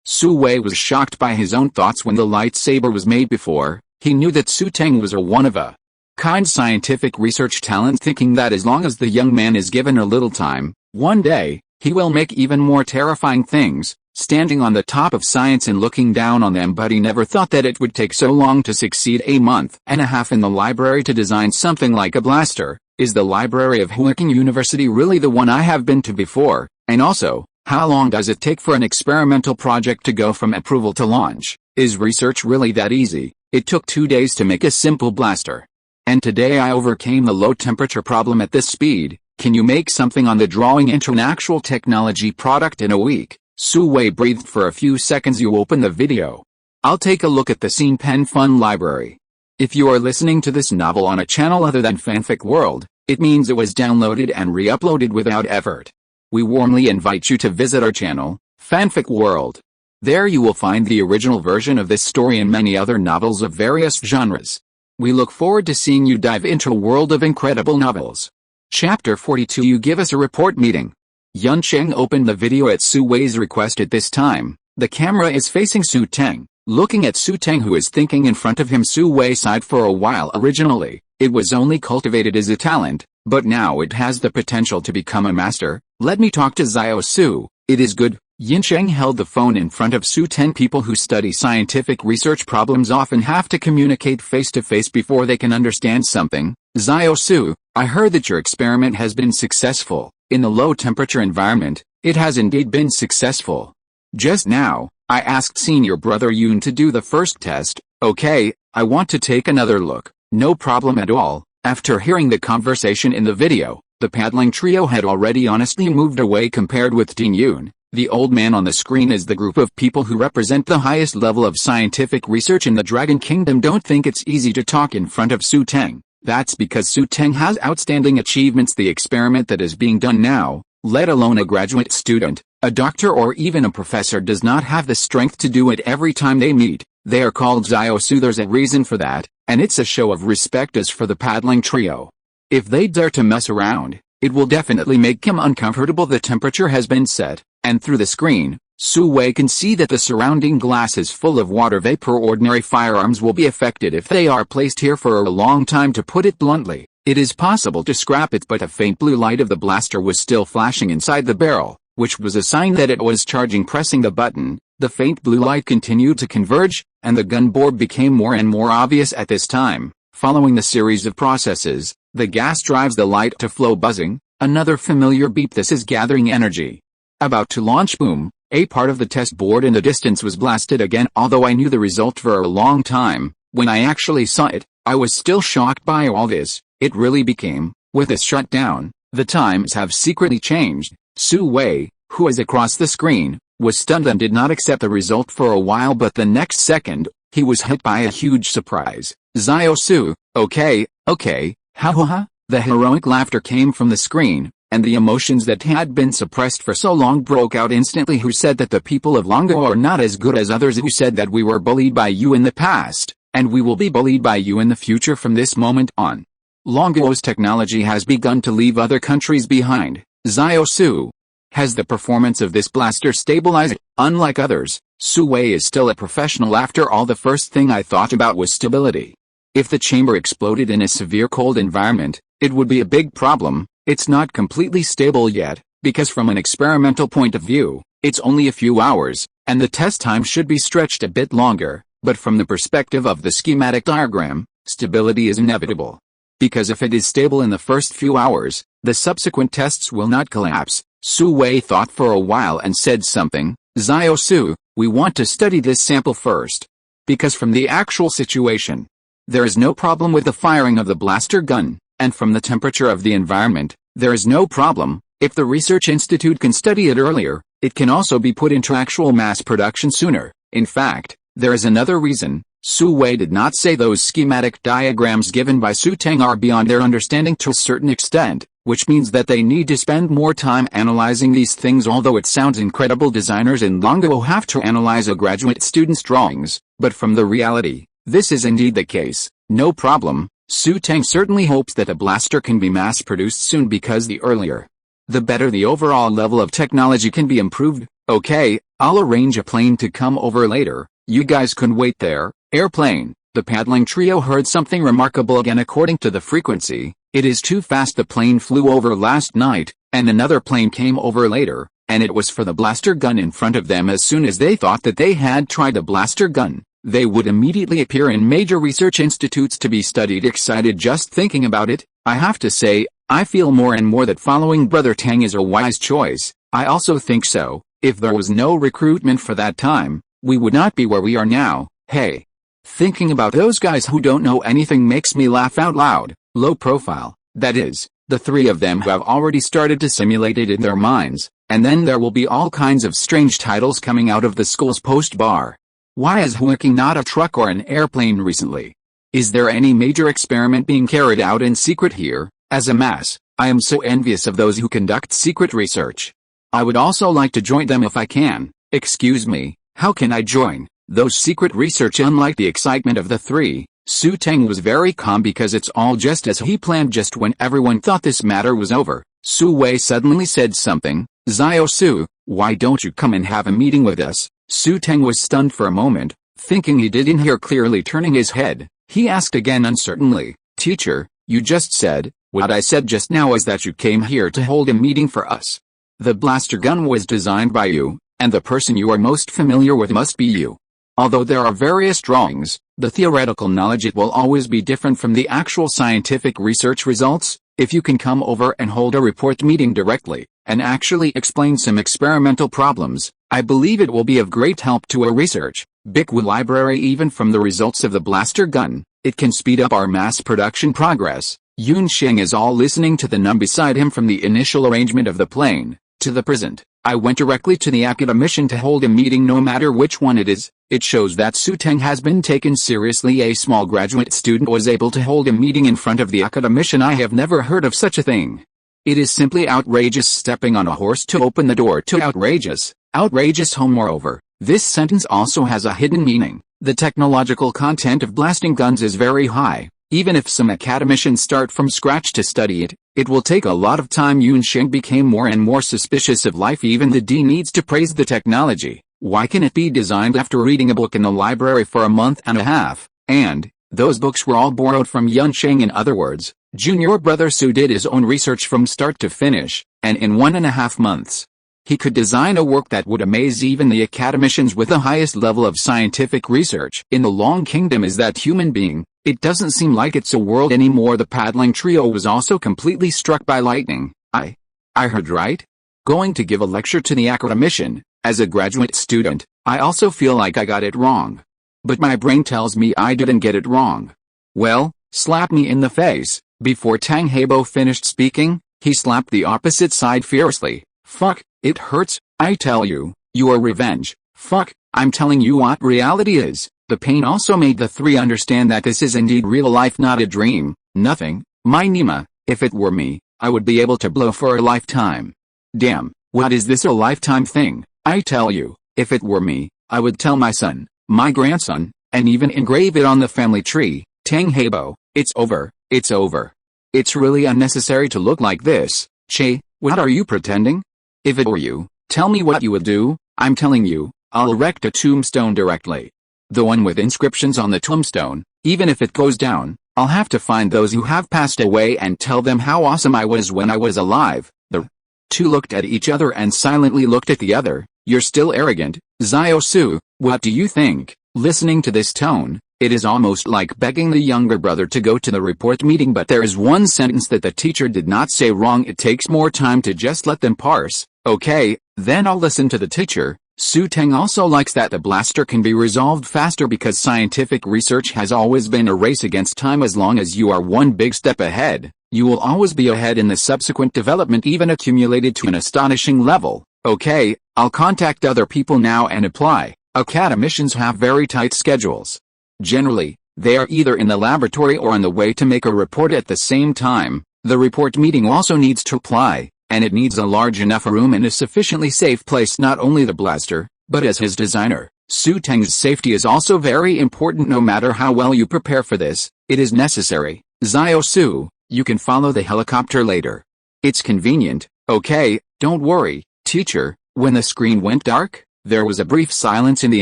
Su Wei was shocked by his own thoughts when the lightsaber was made. Before, he knew that Xu Teng was one of a kind scientific research talent, thinking that as long as the young man is given a little time, one day, he will make even more terrifying things, standing on the top of science and looking down on them. But he never thought that it would take so long to succeed. A month and a half in the library to design something like a blaster. Is the library of Huaking University really the one I have been to before? And also, how long does it take for an experimental project to go from approval to launch? Is research really that easy? It took 2 days to make a simple blaster. And today I overcame the low temperature problem at this speed. Can you make something on the drawing into an actual technology product in a week? Su Wei breathed for a few seconds. You open the video. I'll take a look at the scene. Pen Fun Library. If you are listening to this novel on a channel other than Fanfic World, it means it was downloaded and re-uploaded without effort. We warmly invite you to visit our channel, Fanfic World. There you will find the original version of this story and many other novels of various genres. We look forward to seeing you dive into a world of incredible novels. Chapter 42. You give us a report meeting. Yunsheng opened the video at Su Wei's request. At this time, the camera is facing Xu Teng, looking at Xu Teng, who is thinking in front of him. Su Wei sighed for a while. Originally, it was only cultivated as a talent, but now it has the potential to become a master. Let me talk to Xiao Su. It is good. Yunsheng held the phone in front of Xu Teng. People who study scientific research problems often have to communicate face-to-face before they can understand something. Xiao Su, I heard that your experiment has been successful. In the low-temperature environment, it has indeed been successful. Just now, I asked senior brother Yun to do the first test. Okay, I want to take another look. No problem at all. After hearing the conversation in the video, the paddling trio had already honestly moved away. Compared with Ting Yun, the old man on the screen is the group of people who represent the highest level of scientific research in the Dragon Kingdom. Don't think it's easy to talk in front of Xu Teng. That's because Xu Teng has outstanding achievements. The experiment that is being done now, let alone a graduate student, a doctor or even a professor, does not have the strength to do it every time they meet. They are called Xiao Su. There's a reason for that, and it's a show of respect. As for the paddling trio, if they dare to mess around, it will definitely make him uncomfortable. The temperature has been set, and through the screen, Su Wei can see that the surrounding glass is full of water vapor. Ordinary firearms will be affected if they are placed here for a long time. To put it bluntly, it is possible to scrap it. But a faint blue light of the blaster was still flashing inside the barrel, which was a sign that it was charging. Pressing the button, the faint blue light continued to converge, and the gun bore became more and more obvious at this time. Following the series of processes, the gas drives the light to flow. Buzzing, another familiar beep. This is gathering energy. About to launch. Boom, a part of the test board in the distance was blasted again. Although I knew the result for a long time, when I actually saw it, I was still shocked by all this. It really became, with this shutdown, the times have secretly changed. Su Wei, who was across the screen, was stunned and did not accept the result for a while. But the next second, he was hit by a huge surprise. Xiao Su, okay, ha ha ha. The heroic laughter came from the screen, and the emotions that had been suppressed for so long broke out instantly. Who said that the people of Longo are not as good as others? Who said that we were bullied by you in the past? and we will be bullied by you in the future from this moment on. Longo's technology has begun to leave other countries behind. Xu has the performance of this blaster stabilized. Unlike others, Xu Wei is still a professional. After all, the first thing I thought about was stability. If the chamber exploded in a severe cold environment, it would be a big problem. It's not completely stable yet, because from an experimental point of view, it's only a few hours, and the test time should be stretched a bit longer, but from the perspective of the schematic diagram, stability is inevitable. Because if it is stable in the first few hours, the subsequent tests will not collapse. Xu Wei thought for a while and said something. Xu, we want to study this sample first. Because from the actual situation, there is no problem with the firing of the blaster gun, and from the temperature of the environment, there is no problem. If the research institute can study it earlier, it can also be put into actual mass production sooner. In fact, there is another reason. Xu Wei did not say those schematic diagrams given by Xu Teng are beyond their understanding to a certain extent, which means that they need to spend more time analyzing these things. Although it sounds incredible, designers in Longo have to analyze a graduate student's drawings, but from the reality, this is indeed the case. No problem. Xu Teng certainly hopes that a blaster can be mass-produced soon, because the earlier, the better the overall level of technology can be improved. Okay, I'll arrange a plane to come over later. You guys can wait there. Airplane. The paddling trio heard something remarkable again. According to the frequency, it is too fast. The plane flew over last night, and another plane came over later, and it was for the blaster gun in front of them. As soon as they thought that they had tried the blaster gun, they would immediately appear in major research institutes to be studied. Excited just thinking about it. I have to say, I feel more and more that following Brother Tang is a wise choice. I also think so. If there was no recruitment for that time, we would not be where we are now. Hey. Thinking about those guys who don't know anything makes me laugh out loud. Low profile, that is, the three of them who have already started to simulate it in their minds, and then there will be all kinds of strange titles coming out of the school's post bar. Why is hooking not a truck or an airplane recently? Is there any major experiment being carried out in secret here? As a mass, I am so envious of those who conduct secret research. I would also like to join them if I can. Excuse me, how can I join those secret research? Unlike the excitement of the three, Xu Teng was very calm because it's all just as he planned. Just when everyone thought this matter was over, Xu Wei suddenly said something. Xu, why don't you come and have a meeting with us? Xu Teng was stunned for a moment, thinking he didn't hear clearly. Turning his head, he asked again uncertainly, Teacher, you just said, what I said just now is that you came here to hold a meeting for us. The blaster gun was designed by you, and the person you are most familiar with must be you. Although there are various drawings, the theoretical knowledge, it will always be different from the actual scientific research results. If you can come over and hold a report meeting directly, and actually explain some experimental problems, I believe it will be of great help to our research. Bikwu Library. Even from the results of the blaster gun, it can speed up our mass production progress. Yun Xing is all listening to the num beside him. From the initial arrangement of the plane, to the present, I went directly to the academician to hold a meeting no matter which one it is. It shows that Xu Teng has been taken seriously. A small graduate student was able to hold a meeting in front of the academician. I have never heard of such a thing. It is simply outrageous. Stepping on a horse to open the door to outrageous. Outrageous home. Moreover, this sentence also has a hidden meaning. The technological content of blasting guns is very high. Even if some academicians start from scratch to study it, it will take a lot of time. Yun Xing became more and more suspicious of life. Even the dean needs to praise the technology. Why can it be designed after reading a book in the library for a month and a half? And those books were all borrowed from Yun Xing. In other words, junior brother Xu did his own research from start to finish, and in 1.5 months, he could design a work that would amaze even the academicians with the highest level of scientific research. In the Long Kingdom is that human being. It doesn't seem like it's a world anymore. The paddling trio was also completely struck by lightning. I heard right? Going to give a lecture to the academician. As a graduate student, I also feel like I got it wrong. But my brain tells me I didn't get it wrong. Well, slap me in the face. Before Tang Heibo finished speaking, he slapped the opposite side fiercely. Fuck, it hurts, I tell you. Your revenge. Fuck, I'm telling you what reality is. The pain also made the three understand that this is indeed real life, not a dream. Nothing, my Nima, if it were me, I would be able to blow for a lifetime. Damn, what is this a lifetime thing? I tell you, if it were me, I would tell my son, my grandson, and even engrave it on the family tree. Tang Heibo, it's over, it's over. It's really unnecessary to look like this. Che, what are you pretending? If it were you, tell me what you would do. I'm telling you, I'll erect a tombstone directly. The one with inscriptions on the tombstone. Even if it goes down, I'll have to find those who have passed away and tell them how awesome I was when I was alive. The two looked at each other and silently looked at the other. You're still arrogant, Xiao Su, what do you think? Listening to this tone, it is almost like begging the younger brother to go to the report meeting, but there is one sentence that the teacher did not say wrong. It takes more time to just let them parse. Okay, then I'll listen to the teacher. Xu Teng also likes that the blaster can be resolved faster because scientific research has always been a race against time. As long as you are one big step ahead, you will always be ahead in the subsequent development, even accumulated to an astonishing level. Okay, I'll contact other people now and apply. Academicians have very tight schedules. Generally, they are either in the laboratory or on the way to make a report at the same time. The report meeting also needs to apply, and it needs a large enough room and a sufficiently safe place. Not only the blaster, but as his designer, Xu Teng's safety is also very important. No matter how well you prepare for this, it is necessary. Xiao Su, you can follow the helicopter later. It's convenient. Okay, don't worry, teacher. When the screen went dark, there was a brief silence in the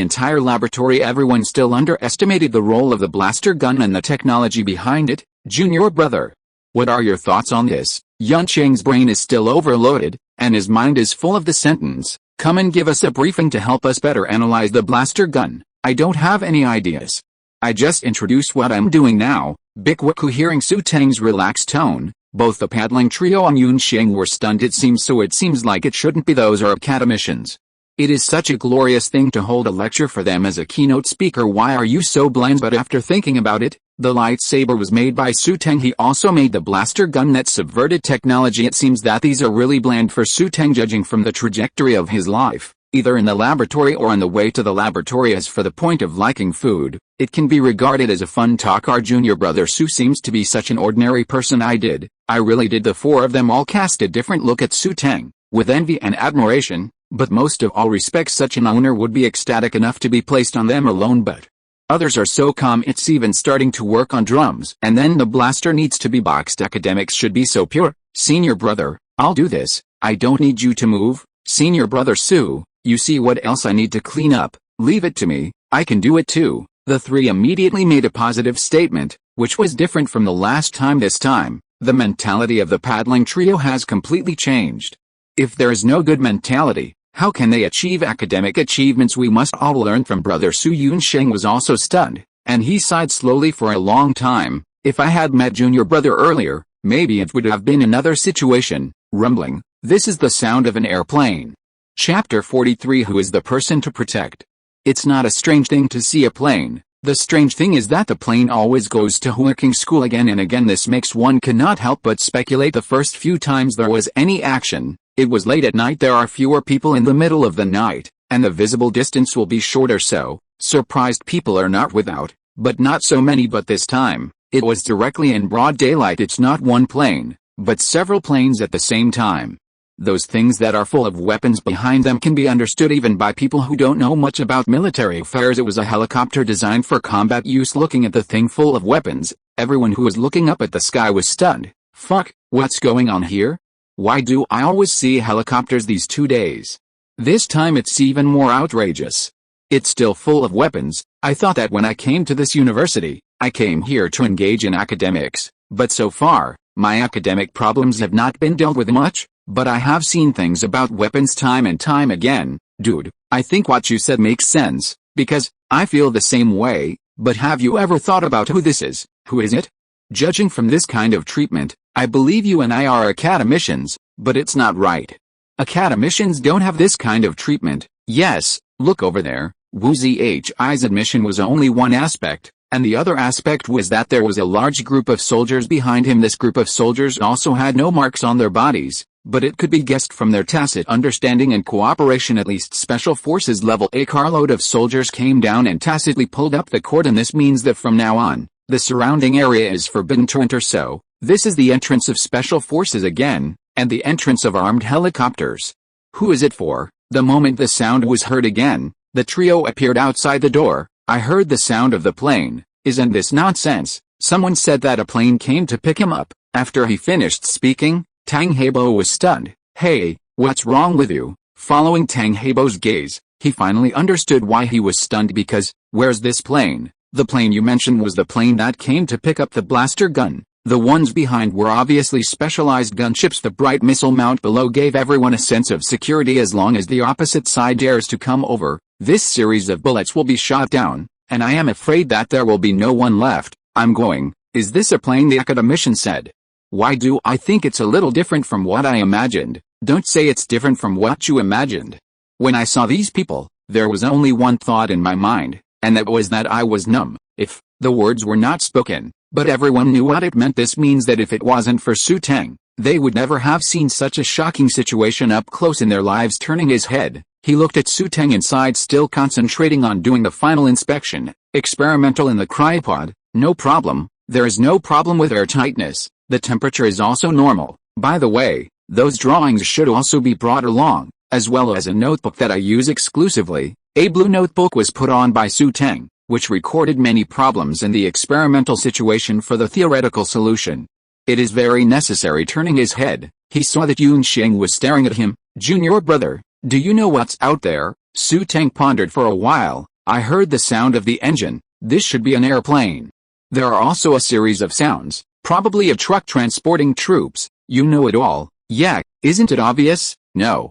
entire laboratory. Everyone still underestimated the role of the blaster gun and the technology behind it. Junior brother, what are your thoughts on this? Yuncheng's brain is still overloaded, and his mind is full of the sentence, come and give us a briefing to help us better analyze the blaster gun. I don't have any ideas. I just introduce what I'm doing now. Bikwaku, hearing Xu Teng's relaxed tone, both the paddling trio and Yuncheng were stunned. It seems like it shouldn't be. Those are academicians. It is such a glorious thing to hold a lecture for them as a keynote speaker. Why are you so blind? But after thinking about it, the lightsaber was made by Xu Teng. He also made the blaster gun that subverted technology. It seems that these are really bland for Xu Teng, judging from the trajectory of his life, either in the laboratory or on the way to the laboratory. As for the point of liking food, it can be regarded as a fun talk. Our junior brother Xu seems to be such an ordinary person. I really did. The four of them all cast a different look at Xu Teng, with envy and admiration, but most of all respect. Such an owner would be ecstatic enough to be placed on them alone, but others are so calm. It's even starting to work on drums. And then the blaster needs to be boxed. Academics should be so pure. Senior brother, I'll do this. I don't need you to move. Senior brother Xu, you see what else I need to clean up? Leave it to me. I can do it too. The three immediately made a positive statement, which was different from the last time. This time, the mentality of the paddling trio has completely changed. If there is no good mentality, how can they achieve academic achievements? We must all learn from brother Xu. Yuncheng was also stunned, and he sighed slowly for a long time. If I had met junior brother earlier, maybe it would have been another situation. Rumbling. This is the sound of an airplane. Chapter 43. Who is the person to protect? It's not a strange thing to see a plane. The strange thing is that the plane always goes to working school again and again. This makes one cannot help but speculate. The first few times there was any action, it was late at night. There are fewer people in the middle of the night, and the visible distance will be shorter, so surprised people are not without, but not so many. But this time, it was directly in broad daylight. It's not one plane, but several planes at the same time. Those things that are full of weapons behind them can be understood even by people who don't know much about military affairs. It was a helicopter designed for combat use. Looking at the thing full of weapons, everyone who was looking up at the sky was stunned. Fuck, what's going on here? Why do I always see helicopters these 2 days? This time it's even more outrageous. It's still full of weapons. I thought that when I came to this university, I came here to engage in academics, but so far, my academic problems have not been dealt with much. But I have seen things about weapons time and time again. Dude, I think what you said makes sense, because I feel the same way. But have you ever thought about who this is? Who is it? Judging from this kind of treatment, I believe you and I are academicians, but it's not right. Academicians don't have this kind of treatment. Yes, look over there. Wu Zihi's admission was only one aspect, and the other aspect was that there was a large group of soldiers behind him. This group of soldiers also had no marks on their bodies, but it could be guessed from their tacit understanding and cooperation. At least Special Forces level. A carload of soldiers came down and tacitly pulled up the cordon. This means that from now on, the surrounding area is forbidden to enter. So, this is the entrance of Special Forces again, and the entrance of armed helicopters. Who is it for? The moment the sound was heard again, the trio appeared outside the door. I heard the sound of the plane. Isn't this nonsense? Someone said that a plane came to pick him up. After he finished speaking, Tang Heibo was stunned. Hey, what's wrong with you? Following Tang Heibo's gaze, he finally understood why he was stunned because, where's this plane? The plane you mentioned was the plane that came to pick up the blaster gun. The ones behind were obviously specialized gunships. The bright missile mount below gave everyone a sense of security as long as the opposite side dares to come over. This series of bullets will be shot down, and I am afraid that there will be no one left. I'm going. Is this a plane? The academician said. Why do I think it's a little different from what I imagined? Don't say it's different from what you imagined. When I saw these people, there was only one thought in my mind, and that was that I was numb. If the words were not spoken, but everyone knew what it meant. This means that if it wasn't for Xu Teng, they would never have seen such a shocking situation up close in their lives. Turning his head, he looked at Xu Teng inside, still concentrating on doing the final inspection. Experimental in the cryopod, no problem. There is no problem with airtightness. The temperature is also normal. By the way, those drawings should also be brought along, as well as a notebook that I use exclusively. A blue notebook was put on by Xu Teng, which recorded many problems in the experimental situation for the theoretical solution. It is very necessary. Turning his head, he saw that Yun Xing was staring at him. Junior brother, do you know what's out there? Xu Teng pondered for a while. I heard the sound of the engine. This should be an airplane. There are also a series of sounds, probably a truck transporting troops. You know it all. Yeah, isn't it obvious? No,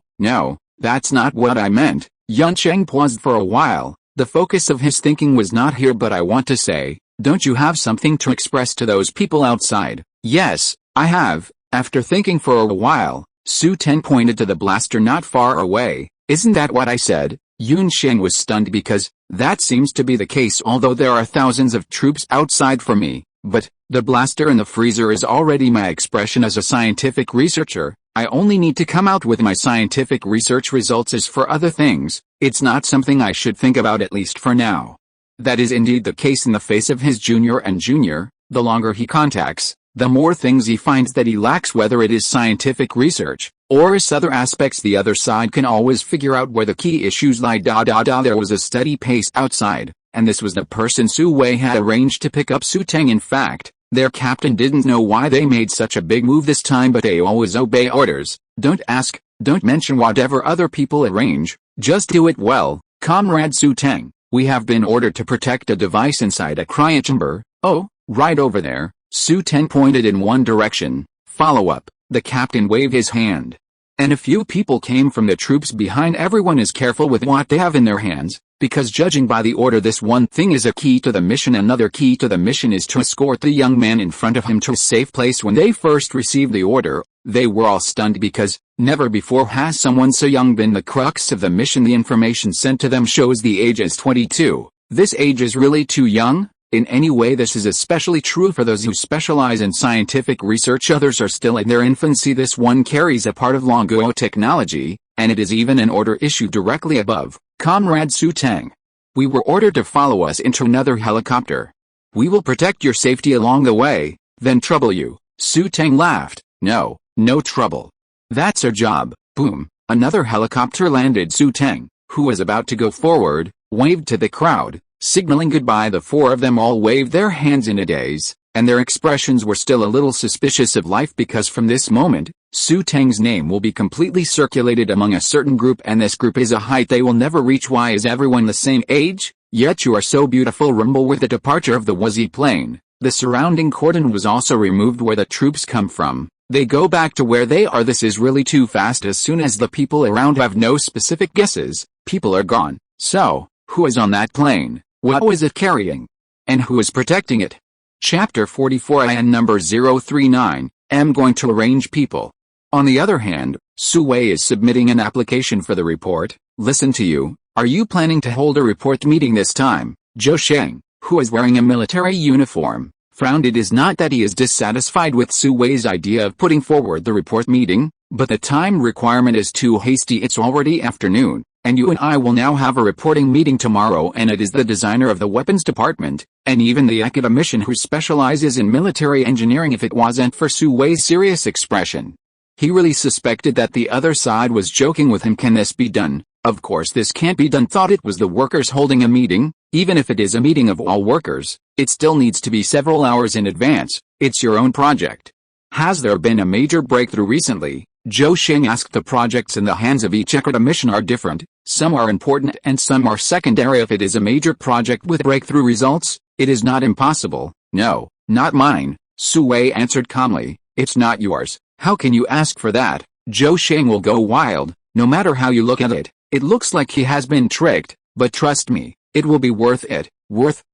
that's not what I meant. Yun Xing paused for a while. The focus of his thinking was not here, but I want to say, don't you have something to express to those people outside? Yes, I have. After thinking for a while, Xu Teng pointed to the blaster not far away. Isn't that what I said? Yun Xing was stunned because that seems to be the case, although there are thousands of troops outside for me. But the blaster in the freezer is already my expression as a scientific researcher. I only need to come out with my scientific research results. As for other things, it's not something I should think about, at least for now. That is indeed the case in the face of his junior and junior. The longer he contacts, the more things he finds that he lacks, whether it is scientific research or its other aspects. The other side can always figure out where the key issues lie. There was a steady pace outside, and this was the person Su Wei had arranged to pick up Xu Teng. In fact, their captain didn't know why they made such a big move this time, but they always obey orders. Don't ask, don't mention whatever other people arrange, just do it well. Comrade Xu Teng, we have been ordered to protect a device inside a cryochamber. Oh, right over there. Xu Teng pointed in one direction. Follow up. The captain waved his hand. And a few people came from the troops behind. Everyone is careful with what they have in their hands, because judging by the order, this one thing is a key to the mission. Another key to the mission is to escort the young man in front of him to a safe place. When they first received the order, they were all stunned because never before has someone so young been the crux of the mission. The information sent to them shows the age is 22. This age is really too young. In any way, this is especially true for those who specialize in scientific research. Others are still in their infancy. This one carries a part of Longuo technology, and it is even an order issued directly above. Comrade Xu Teng, we were ordered to follow us into another helicopter. We will protect your safety along the way, then trouble you. Xu Teng laughed. No trouble. That's our job. Boom. Another helicopter landed. Xu Teng, who was about to go forward, waved to the crowd, signaling goodbye. The four of them all waved their hands in a daze, and their expressions were still a little suspicious of life, because from this moment, Xu Teng's name will be completely circulated among a certain group, and this group is a height they will never reach. Why is everyone the same age? Yet you are so beautiful. Rumble. With the departure of the Wuzi plane, the surrounding cordon was also removed. Where the troops come from, they go back to where they are. This is really too fast. As soon as the people around have no specific guesses, people are gone. So, who is on that plane? What was it carrying? And who is protecting it? Chapter 44. IN number 039, I'm going to arrange people. On the other hand, Su Wei is submitting an application for the report. Listen to you. Are you planning to hold a report meeting this time? Zhou Sheng, who is wearing a military uniform, frowned. It is not that he is dissatisfied with Su Wei's idea of putting forward the report meeting, but the time requirement is too hasty. It's already afternoon, and you and I will now have a reporting meeting tomorrow, and it is the designer of the weapons department, and even the academician who specializes in military engineering. If it wasn't for Su Wei's serious expression, he really suspected that the other side was joking with him. Can this be done? Of course this can't be done. Thought it was the workers holding a meeting. Even if it is a meeting of all workers, it still needs to be several hours in advance. It's your own project. Has there been a major breakthrough recently? Zhou Sheng asked. The projects in the hands of each academician are different. Some are important and some are secondary. If it is a major project with breakthrough results, it is not impossible. No, not mine, Su Wei answered calmly. It's not yours. How can you ask for that? Zhou Sheng will go wild, no matter how you look at it. It looks like he has been tricked, but trust me, it will be worth it.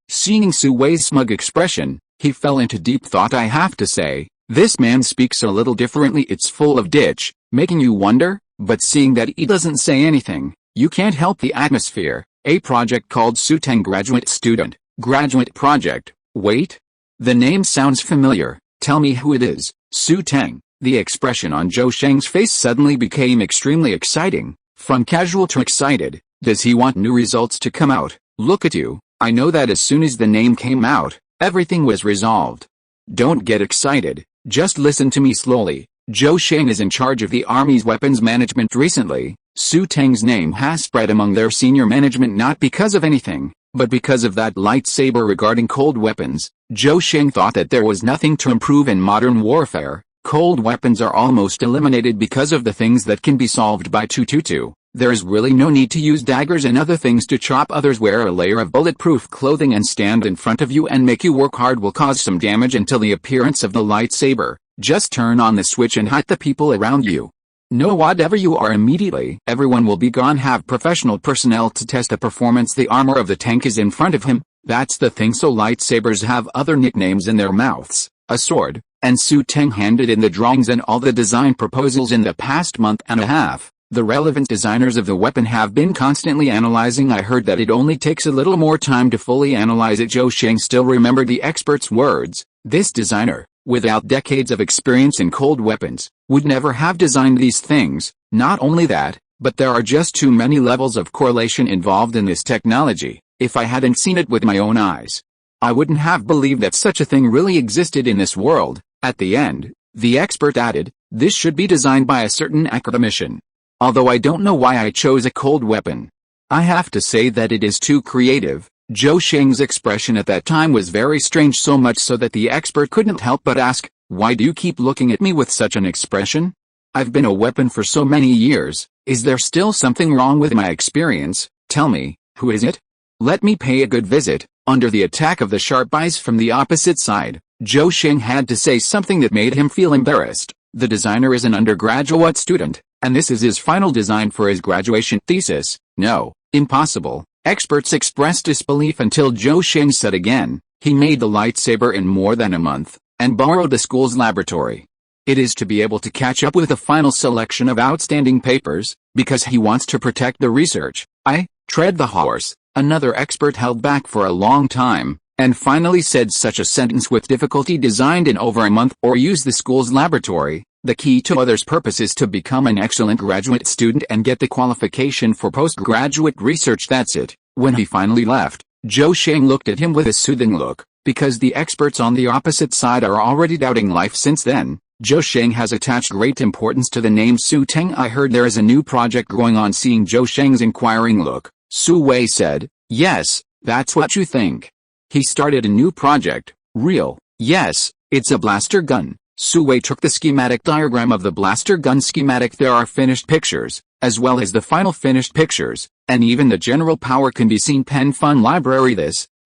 Seeing Su Wei's smug expression, he fell into deep thought. I have to say, this man speaks a little differently. It's full of ditch, making you wonder, but seeing that he doesn't say anything, you can't help the atmosphere. A project called Xu Teng graduate student, graduate project. Wait. The name sounds familiar. Tell me who it is. Xu Teng. The expression on Zhou Sheng's face suddenly became extremely exciting, from casual to excited. Does he want new results to come out? Look at you. I know that as soon as the name came out, everything was resolved. Don't get excited. Just listen to me slowly. Zhou Sheng is in charge of the Army's weapons management. Recently, Xu Teng's name has spread among their senior management not because of anything, but because of that lightsaber regarding cold weapons. Zhou Sheng thought that there was nothing to improve in modern warfare. Cold weapons are almost eliminated because of the things that can be solved by 222. There is really no need to use daggers and other things to chop others. Wear a layer of bulletproof clothing and stand in front of you and make you work hard will cause some damage until the appearance of the lightsaber. Just turn on the switch and hit the people around you. Know whatever you are immediately. Everyone will be gone. Have professional personnel to test the performance. The armor of the tank is in front of him. That's the thing. So lightsabers have other nicknames in their mouths. A sword. And Xu Teng handed in the drawings and all the design proposals in the past month and a half. The relevant designers of the weapon have been constantly analyzing. I heard that it only takes a little more time to fully analyze it. Zhou Sheng still remembered the expert's words. This designer, without decades of experience in cold weapons, would never have designed these things. Not only that, but there are just too many levels of correlation involved in this technology. If I hadn't seen it with my own eyes, I wouldn't have believed that such a thing really existed in this world. At the end, the expert added, this should be designed by a certain academician. Although I don't know why I chose a cold weapon. I have to say that it is too creative. Zhou Sheng's expression at that time was very strange, so much so that the expert couldn't help but ask, why do you keep looking at me with such an expression? I've been a weapon for so many years. Is there still something wrong with my experience? Tell me, who is it? Let me pay a good visit. Under the attack of the sharp eyes from the opposite side, Zhou Sheng had to say something that made him feel embarrassed. The designer is an undergraduate student, and this is his final design for his graduation thesis. No, impossible. Experts expressed disbelief until Zhou Sheng said again, he made the lightsaber in more than a month, and borrowed the school's laboratory. It is to be able to catch up with a final selection of outstanding papers, because he wants to protect the research. I tread the horse. Another expert held back for a long time, and finally said such a sentence with difficulty. Designed in over a month or use the school's laboratory. The key to others' purpose is to become an excellent graduate student and get the qualification for postgraduate research. That's it. When he finally left, Zhou Sheng looked at him with a soothing look, because the experts on the opposite side are already doubting life since then. Zhou Sheng has attached great importance to the name Xu Teng. I heard there is a new project going on. Seeing Zhou Sheng's inquiring look, Su Wei said, yes, that's what you think. He started a new project. Real? Yes, it's a blaster gun. Su Wei took the schematic diagram of the blaster gun schematic. There are finished pictures, as well as the final finished pictures, and even the general power can be seen. Pen Fun Library.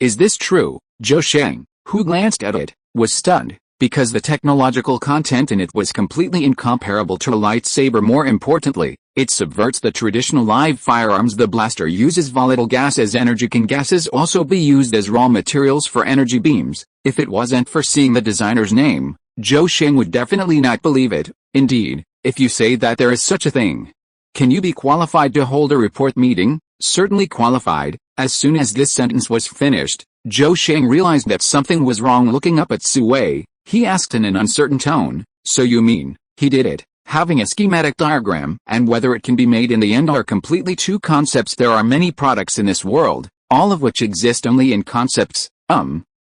Is this true? Zhou Sheng, who glanced at it, was stunned, because the technological content in it was completely incomparable to a lightsaber. More importantly, it subverts the traditional live firearms. The blaster uses volatile gas as energy. Can gases also be used as raw materials for energy beams? If it wasn't for seeing the designer's name, Zhou Sheng would definitely not believe it. Indeed, if you say that there is such a thing. Can you be qualified to hold a report meeting? Certainly qualified. As soon as this sentence was finished, Zhou Sheng realized that something was wrong. Looking up at Su Wei, he asked in an uncertain tone, so you mean, he did it? Having a schematic diagram and whether it can be made in the end are completely two concepts. There are many products in this world, all of which exist only in concepts.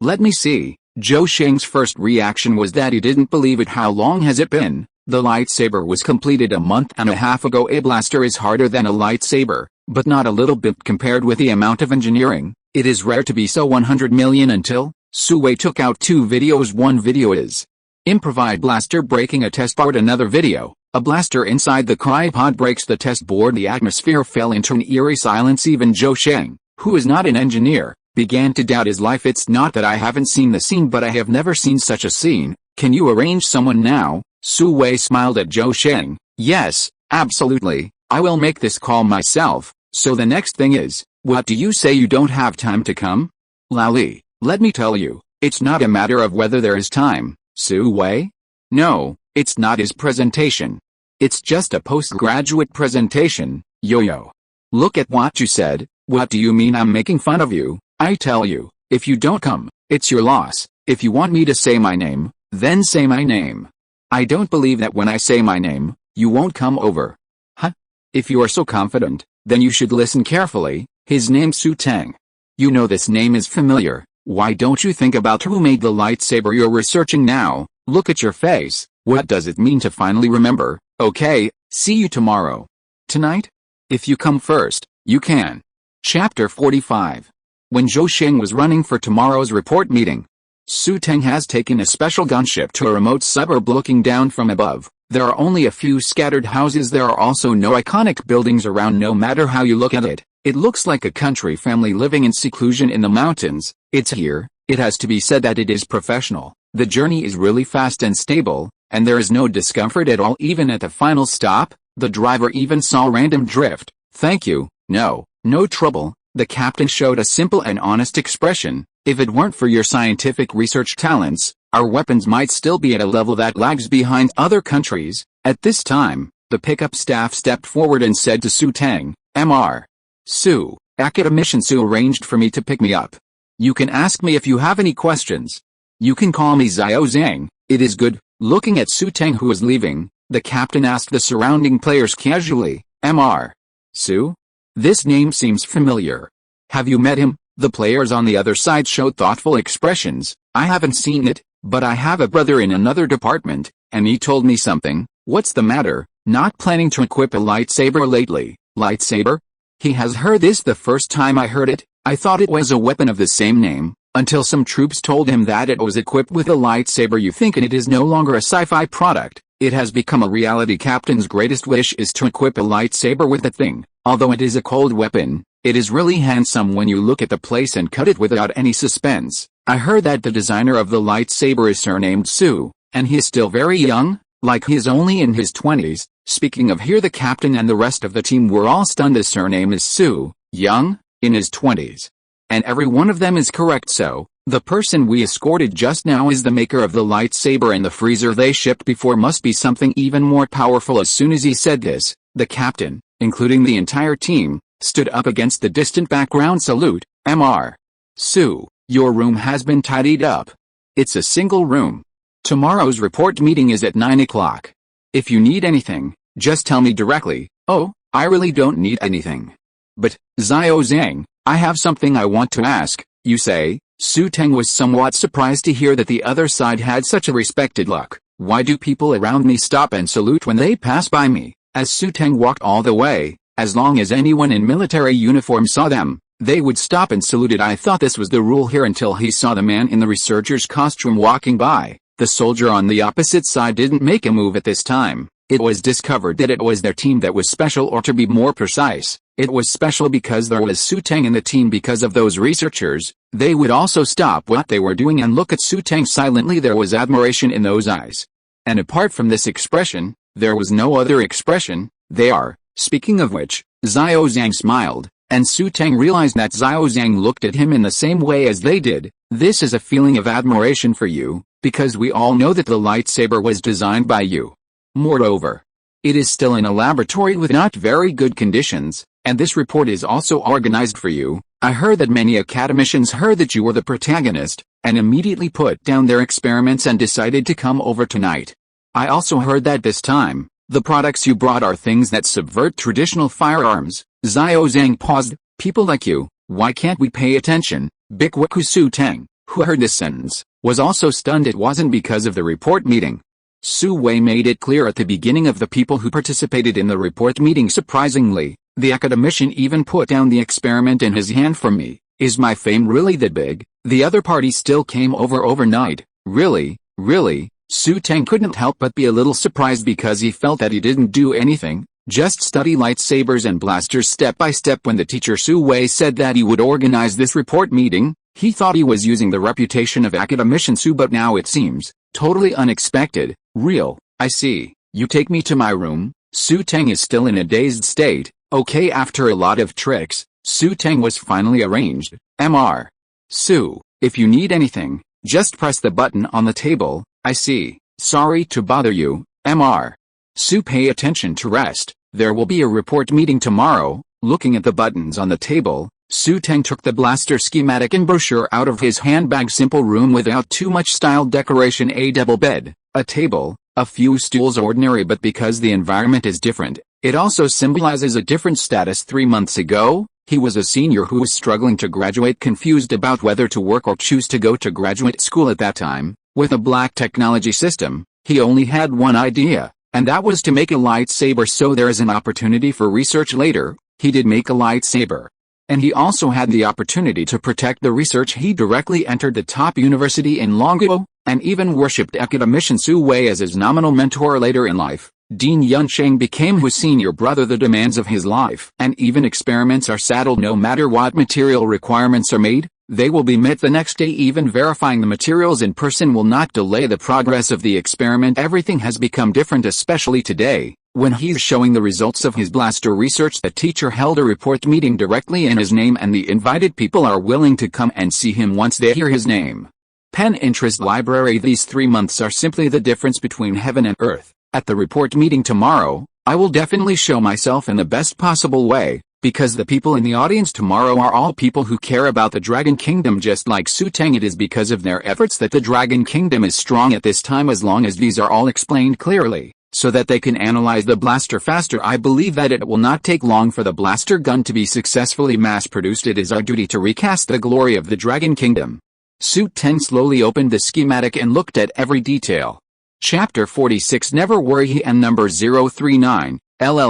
Let me see. Zhou Sheng's first reaction was that he didn't believe it. How long has it been? The lightsaber was completed a month and a half ago. A blaster is harder than a lightsaber. but not a little bit compared with the amount of engineering. It is rare to be so 100 million until Xu Wei took out 2 videos. One video is improvised blaster breaking a test board. Another video, a blaster inside the cryopod breaks the test board. The atmosphere fell into an eerie silence. Even Zhou Sheng, who is not an engineer, began to doubt his life. It's not that I haven't seen the scene, but I have never seen such a scene. Can you arrange someone now? Xu Wei smiled at Zhou Sheng. Yes, absolutely, I will make this call myself. So the next thing is, what do you say? You don't have time to come? Lao Li, let me tell you, it's not a matter of whether there is time, Xu Wei. No, it's not his presentation. It's just a postgraduate presentation, Yo-Yo. Look at what you said. What do you mean I'm making fun of you? I tell you, if you don't come, it's your loss. If you want me to say my name, then say my name. I don't believe that when I say my name, you won't come over. Huh? If you are so confident, then you should listen carefully. His name's Xu Teng. You know this name is familiar. Why don't you think about who made the lightsaber you're researching now? Look at your face. What does it mean to finally remember? Okay, see you tomorrow. Tonight? If you come first, you can. Chapter 45. When Zhou Sheng was running for tomorrow's report meeting, Xu Teng has taken a special gunship to a remote suburb. Looking down from above, there are only a few scattered houses. There are also no iconic buildings around. No matter how you look at it, it looks like a country family living in seclusion in the mountains. It's here. It has to be said that it is professional. The journey is really fast and stable, and there is no discomfort at all. Even at the final stop, the driver even saw random drift. Thank you. No trouble. The captain showed a simple and honest expression. If it weren't for your scientific research talents, our weapons might still be at a level that lags behind other countries. At this time, the pickup staff stepped forward and said to Xu Teng, Mr. Xu, Academician Xu arranged for me to pick me up. You can ask me if you have any questions. You can call me Xiao Zhang. It is good. Looking at Xu Teng, who was leaving, the captain asked the surrounding players casually, Mr. Xu? This name seems familiar. Have you met him? The players on the other side showed thoughtful expressions. I haven't seen it, but I have a brother in another department, and he told me something. What's the matter? Not planning to equip a lightsaber lately? Lightsaber? He has heard this the first time I heard it. I thought it was a weapon of the same name, until some troops told him that it was equipped with a lightsaber. You think it is no longer a sci-fi product. It has become a reality. Captain's greatest wish is to equip a lightsaber with the thing. Although it is a cold weapon, it is really handsome when you look at the place and cut it without any suspense. I heard that the designer of the lightsaber is surnamed Xu, and he is still very young, like he is only in his 20s. Speaking of, here the captain and the rest of the team were all stunned. His surname is Xu, young, in his 20s. And every one of them is correct. So, the person we escorted just now is the maker of the lightsaber, and the freezer they shipped before must be something even more powerful. As soon as he said this, the captain, including the entire team, stood up against the distant background. Salute, Mr. Xu, your room has been tidied up. It's a single room. Tomorrow's report meeting is at 9 o'clock. If you need anything, just tell me directly. Oh, I really don't need anything. But, Xiao Zhang, I have something I want to ask. You say? Xu Teng was somewhat surprised to hear that the other side had such a respected look. Why do people around me stop and salute when they pass by me? As Xu Teng walked all the way, as long as anyone in military uniform saw them, they would stop and saluted. I thought this was the rule here until he saw the man in the researcher's costume walking by. The soldier on the opposite side didn't make a move at this time. It was discovered that it was their team that was special, or to be more precise, it was special because there was Xu Teng in the team. Because of those researchers, they would also stop what they were doing and look at Xu Teng silently. There was admiration in those eyes. And apart from this expression, there was no other expression. They are, speaking of which, Xiao Zhang smiled, and Xu Teng realized that Xiao Zhang looked at him in the same way as they did. This is a feeling of admiration for you, because we all know that the lightsaber was designed by you. Moreover, it is still in a laboratory with not very good conditions, and this report is also organized for you. I heard that many academicians heard that you were the protagonist, and immediately put down their experiments and decided to come over tonight. I also heard that this time, the products you brought are things that subvert traditional firearms. Xiao Zhang paused. People like you, why can't we pay attention? Bikwaku Xu Teng, who heard this sentence, was also stunned. It wasn't because of the report meeting. Xu Wei made it clear at the beginning of the people who participated in the report meeting. Surprisingly, The academician even put down the experiment in his hand for me. Is my fame really that big? The other party still came over overnight. Really? Really? Xu Teng couldn't help but be a little surprised because he felt that he didn't do anything, just study lightsabers and blasters step by step. When the teacher Su Wei said that he would organize this report meeting, he thought he was using the reputation of academician Su, but now it seems totally unexpected. Real. I see. You take me to my room. Xu Teng is still in a dazed state. Okay, after a lot of tricks, Xu Teng was finally arranged. Mr. Su, if you need anything, just press the button on the table. I see. Sorry to bother you, Mr. Su, pay attention to rest. There will be a report meeting tomorrow. Looking at the buttons on the table, Xu Teng took the blaster schematic and brochure out of his handbag. Simple room without too much style decoration, a double bed, a table, a few stools. Ordinary, but because the environment is different, it also symbolizes a different status. 3 months ago, he was a senior who was struggling to graduate, confused about whether to work or choose to go to graduate school. At that time, with a black technology system, he only had one idea, and that was to make a lightsaber. So there is an opportunity for research later. He did make a lightsaber. And he also had the opportunity to protect the research. He directly entered the top university in Longuo, and even worshipped academician Su Wei as his nominal mentor. Later in life, Dean Yunsheng became his senior brother. The demands of his life and even experiments are saddled. No matter what material requirements are made, they will be met the next day. Even verifying the materials in person will not delay the progress of the experiment. Everything has become different, especially today, when he's showing the results of his blaster research. The teacher held a report meeting directly in his name, and the invited people are willing to come and see him once they hear his name. Pen Interest Library. These 3 months are simply the difference between heaven and earth. At the report meeting tomorrow, I will definitely show myself in the best possible way, because the people in the audience tomorrow are all people who care about the Dragon Kingdom just like Xu Teng. It is because of their efforts that the Dragon Kingdom is strong at this time. As long as these are all explained clearly, so that they can analyze the blaster faster, I believe that it will not take long for the blaster gun to be successfully mass-produced. It is our duty to recast the glory of the Dragon Kingdom. Xu Teng slowly opened the schematic and looked at every detail. Chapter 46. Never worry. And number 039,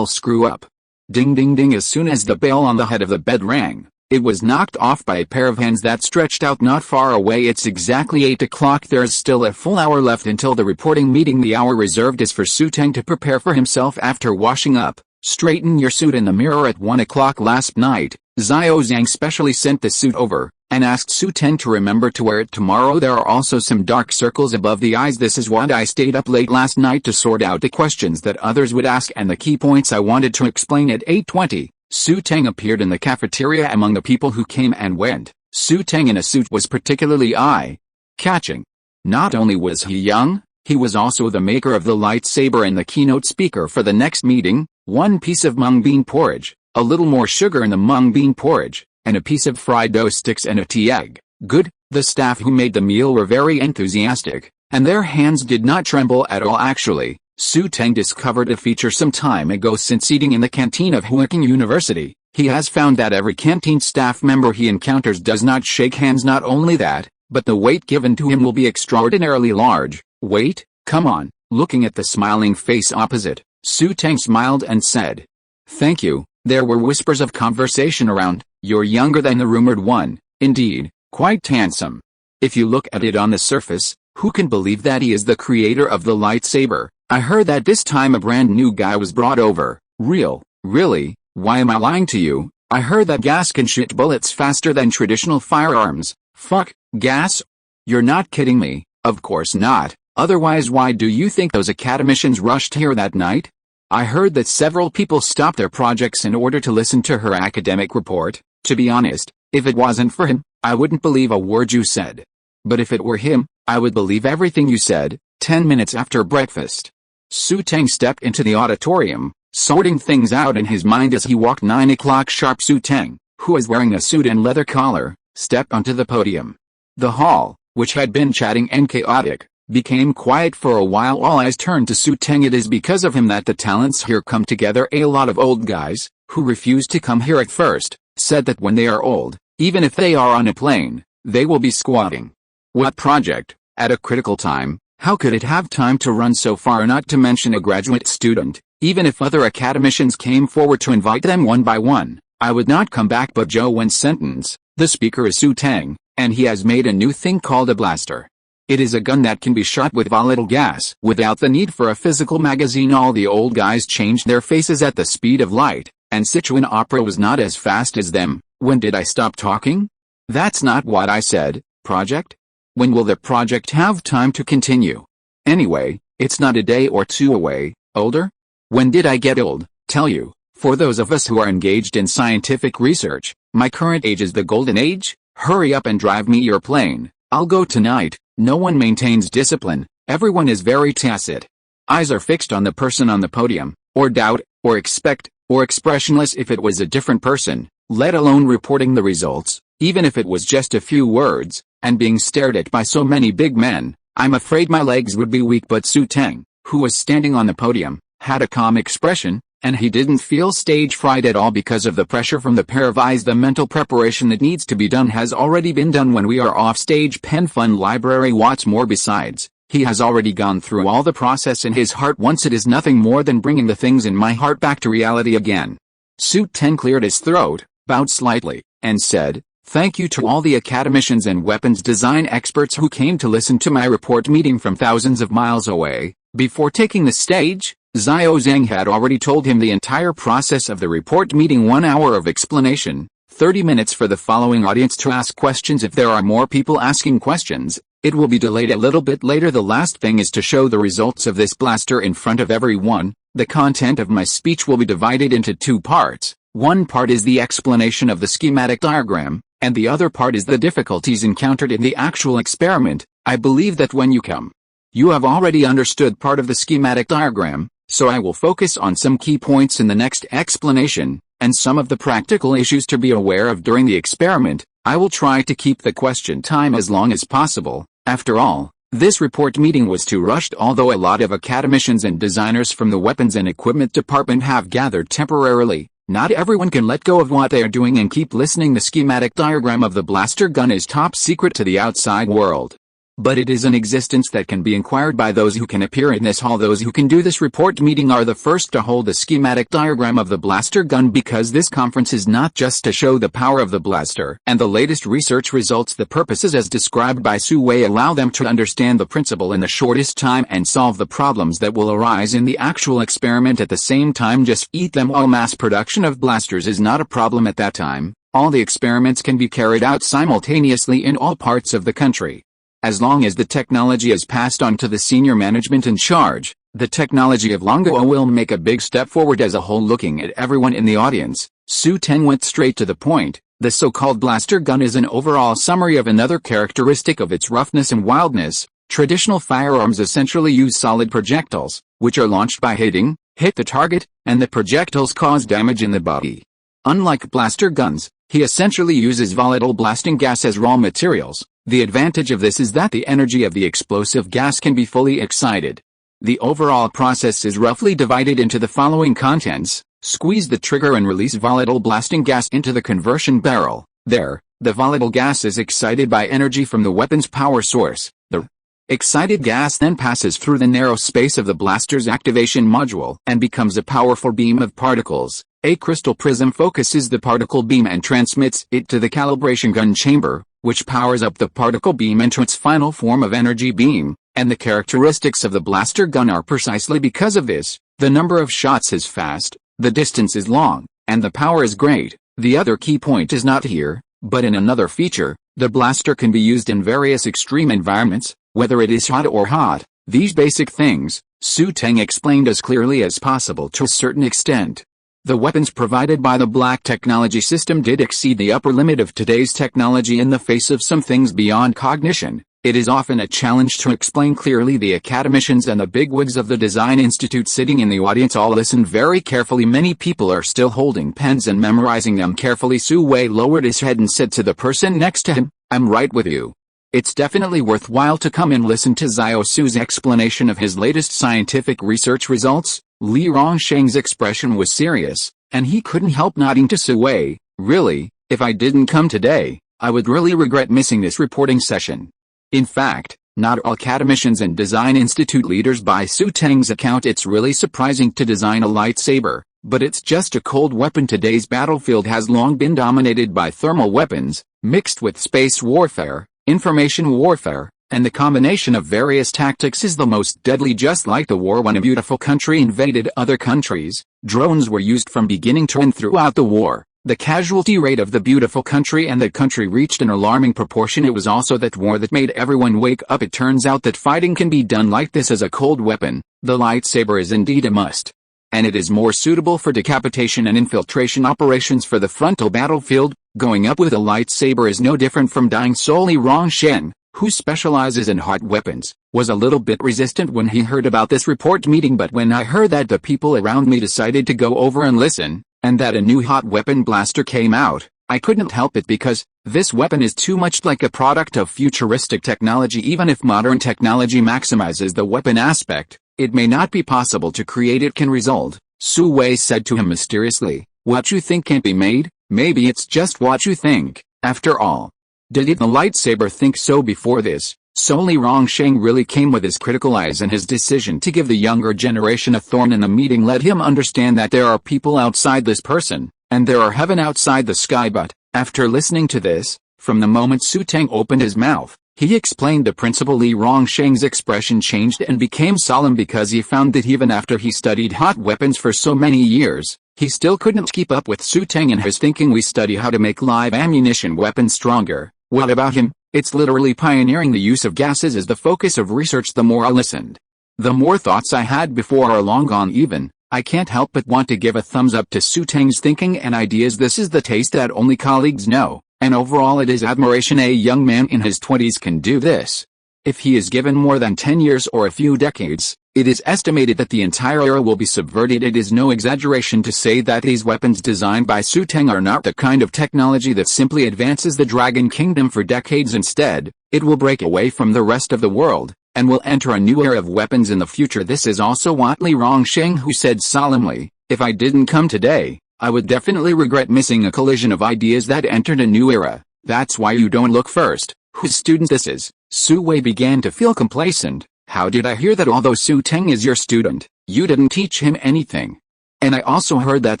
screw up. Ding ding ding. As soon as the bell on the head of the bed rang, it was knocked off by a pair of hands that stretched out not far away. It's exactly 8 o'clock. There is still a full hour left until the reporting meeting. The hour reserved is for Xu Teng to prepare for himself after washing up. Straighten your suit in the mirror. At 1 o'clock last night, Xiao Zhang specially sent the suit over, and asked Xu Teng to remember to wear it tomorrow. There are also some dark circles above the eyes. This is why I stayed up late last night to sort out the questions that others would ask and the key points I wanted to explain. At 8:20, Xu Teng appeared in the cafeteria among the people who came and went. Xu Teng in a suit was particularly eye-catching. Not only was he young, he was also the maker of the lightsaber and the keynote speaker for the next meeting. 1 piece of mung bean porridge, a little more sugar in the mung bean porridge, and a piece of fried dough sticks and a tea egg. Good. The staff who made the meal were very enthusiastic, and their hands did not tremble at all. Actually, Xu Teng discovered a feature some time ago. Since eating in the canteen of Huaking University, he has found that every canteen staff member he encounters does not shake hands. Not only that, but the weight given to him will be extraordinarily large. Wait, come on. Looking at the smiling face opposite, Xu Teng smiled and said, "Thank you." There were whispers of conversation around. "You're younger than the rumored one. Indeed, quite handsome. If you look at it on the surface, who can believe that he is the creator of the lightsaber? I heard that this time a brand new guy was brought over." Really? Why am I lying to you? I heard that gas can shoot bullets faster than traditional firearms. Fuck, gas? You're not kidding me. Of course not. Otherwise why do you think those academicians rushed here that night? I heard that several people stopped their projects in order to listen to her academic report. To be honest, if it wasn't for him, I wouldn't believe a word you said. But if it were him, I would believe everything you said. 10 minutes after breakfast, Xu Teng stepped into the auditorium, sorting things out in his mind as he walked. 9 o'clock sharp. Xu Teng, who was wearing a suit and leather collar, stepped onto the podium. The hall, which had been chatting and chaotic, became quiet for a while. All eyes turned to Xu Teng. It is because of him that the talents here come together. A lot of old guys, who refused to come here at first, said that when they are old, even if they are on a plane, they will be squatting. What project? At a critical time, how could it have time to run so far? Not to mention a graduate student, Even if other academicians came forward to invite them one by one, I would not come back. But Zhou Wen's sentence, the speaker is Xu Teng, and he has made a new thing called a blaster. It is a gun that can be shot with volatile gas without the need for a physical magazine. All the old guys changed their faces at the speed of light, and Sichuan opera was not as fast as them. When did I stop talking? That's not what I said. Project? When will the project have time to continue? Anyway, it's not a day or two away. Older? When did I get old? Tell you, for those of us who are engaged in scientific research, my current age is the golden age. Hurry up and drive me your plane. I'll go tonight. No one maintains discipline. Everyone is very tacit. Eyes are fixed on the person on the podium, or doubt, or expect, or expressionless if it was a different person, let alone reporting the results, even if it was just a few words, and being stared at by so many big men. I'm afraid my legs would be weak. But Xu Teng, who was standing on the podium, had a calm expression, and he didn't feel stage fright at all because of the pressure from the pair of eyes. The mental preparation that needs to be done has already been done when we are off stage. Pen Fun Library. What's more, besides, he has already gone through all the process in his heart once. It is nothing more than bringing the things in my heart back to reality again. Xu Teng cleared his throat, bowed slightly, and said, "Thank you to all the academicians and weapons design experts who came to listen to my report meeting from thousands of miles away." Before taking the stage, Xiao Zhang had already told him the entire process of the report meeting. 1 hour of explanation, 30 minutes for the following audience to ask questions. If there are more people asking questions, it will be delayed a little bit later. The last thing is to show the results of this blaster in front of everyone. The content of my speech will be divided into 2 parts. One part is the explanation of the schematic diagram, and the other part is the difficulties encountered in the actual experiment. I believe that when you come, you have already understood part of the schematic diagram, so I will focus on some key points in the next explanation, and some of the practical issues to be aware of during the experiment. I will try to keep the question time as long as possible. After all, this report meeting was too rushed. Although a lot of academicians and designers from the weapons and equipment department have gathered temporarily, not everyone can let go of what they are doing and keep listening. The schematic diagram of the blaster gun is top secret to the outside world, but it is an existence that can be inquired by those who can appear in this hall. Those who can do this report meeting are the first to hold the schematic diagram of the blaster gun, because this conference is not just to show the power of the blaster and the latest research results. The purposes as described by Xu Wei allow them to understand the principle in the shortest time and solve the problems that will arise in the actual experiment at the same time. Just eat them all. Mass production of blasters is not a problem at that time. All the experiments can be carried out simultaneously in all parts of the country. As long as the technology is passed on to the senior management in charge, the technology of Longo will make a big step forward as a whole. Looking at everyone in the audience, Xu Teng went straight to the point. The so-called blaster gun is an overall summary of another characteristic of its roughness and wildness. Traditional firearms essentially use solid projectiles, which are launched by hitting the target, and the projectiles cause damage in the body. Unlike blaster guns, he essentially uses volatile blasting gas as raw materials. The advantage of this is that the energy of the explosive gas can be fully excited. The overall process is roughly divided into the following contents: squeeze the trigger and release volatile blasting gas into the conversion barrel. There, the volatile gas is excited by energy from the weapon's power source. The excited gas then passes through the narrow space of the blaster's activation module and becomes a powerful beam of particles. A crystal prism focuses the particle beam and transmits it to the calibration gun chamber, which powers up the particle beam into its final form of energy beam, and the characteristics of the blaster gun are precisely because of this. The number of shots is fast, the distance is long, and the power is great. The other key point is not here, but in another feature. The blaster can be used in various extreme environments, whether it is hot or hot. These basic things, Xu Teng explained as clearly as possible to a certain extent. The weapons provided by the Black technology system did exceed the upper limit of today's technology in the face of some things beyond cognition. It is often a challenge to explain clearly. The academicians and the bigwigs of the Design Institute sitting in the audience all listened very carefully. Many people are still holding pens and memorizing them carefully. Xu Wei lowered his head and said to the person next to him, "I'm right with you. It's definitely worthwhile to come and listen to Xiao Su's explanation of his latest scientific research results." Li Rongsheng's expression was serious, and he couldn't help nodding to Xu Wei. "Really, if I didn't come today, I would really regret missing this reporting session. In fact, Not all academicians and design institute leaders by Xu Teng's account. It's really surprising to design a lightsaber, but it's just a cold weapon. Today's battlefield has long been dominated by thermal weapons, mixed with space warfare, information warfare, and the combination of various tactics is the most deadly. Just like the war when a beautiful country invaded other countries, drones were used from beginning to end throughout the war. The casualty rate of the beautiful country and that country reached an alarming proportion. It was also that war that made everyone wake up. It turns out that fighting can be done like this as a cold weapon. The lightsaber is indeed a must. And it is more suitable for decapitation and infiltration operations for the frontal battlefield. Going up with a lightsaber is no different from dying. Li Rongsheng, who specializes in hot weapons, was a little bit resistant when he heard about this report meeting, but when I heard that the people around me decided to go over and listen, and that a new hot weapon blaster came out, I couldn't help it, because this weapon is too much like a product of futuristic technology. Even if modern technology maximizes the weapon aspect, it may not be possible to create it. Can result, Su Wei said to him mysteriously. What you think can't be made? Maybe it's just what you think, after all. Did the lightsaber think so before this? Li Rongsheng really came with his critical eyes, and his decision to give the younger generation a thorn in the meeting let him understand that there are people outside this person, and there are heaven outside the sky. But, after listening to this, from the moment Xu Teng opened his mouth, he explained the principle. Li Rongsheng's expression changed and became solemn, because he found that even after he studied hot weapons for so many years, he still couldn't keep up with Xu Teng in his thinking. We study how to make live ammunition weapons stronger. What about him? It's literally pioneering the use of gases as the focus of research. The more I listened, the more thoughts I had before are long gone. Even, I can't help but want to give a thumbs up to Xu Teng's thinking and ideas. This is the taste that only colleagues know, and overall it is admiration. A young man in his 20s can do this. If he is given more than 10 years or a few decades, it is estimated that the entire era will be subverted. It is no exaggeration to say that these weapons designed by Xu Teng are not the kind of technology that simply advances the Dragon Kingdom for decades. Instead, it will break away from the rest of the world, and will enter a new era of weapons in the future. This is also what Li Rongsheng who said solemnly, if I didn't come today, I would definitely regret missing a collision of ideas that entered a new era. That's why you don't look first. Whose student this is? Su Wei began to feel complacent. How did I hear that although Xu Teng is your student, you didn't teach him anything? And I also heard that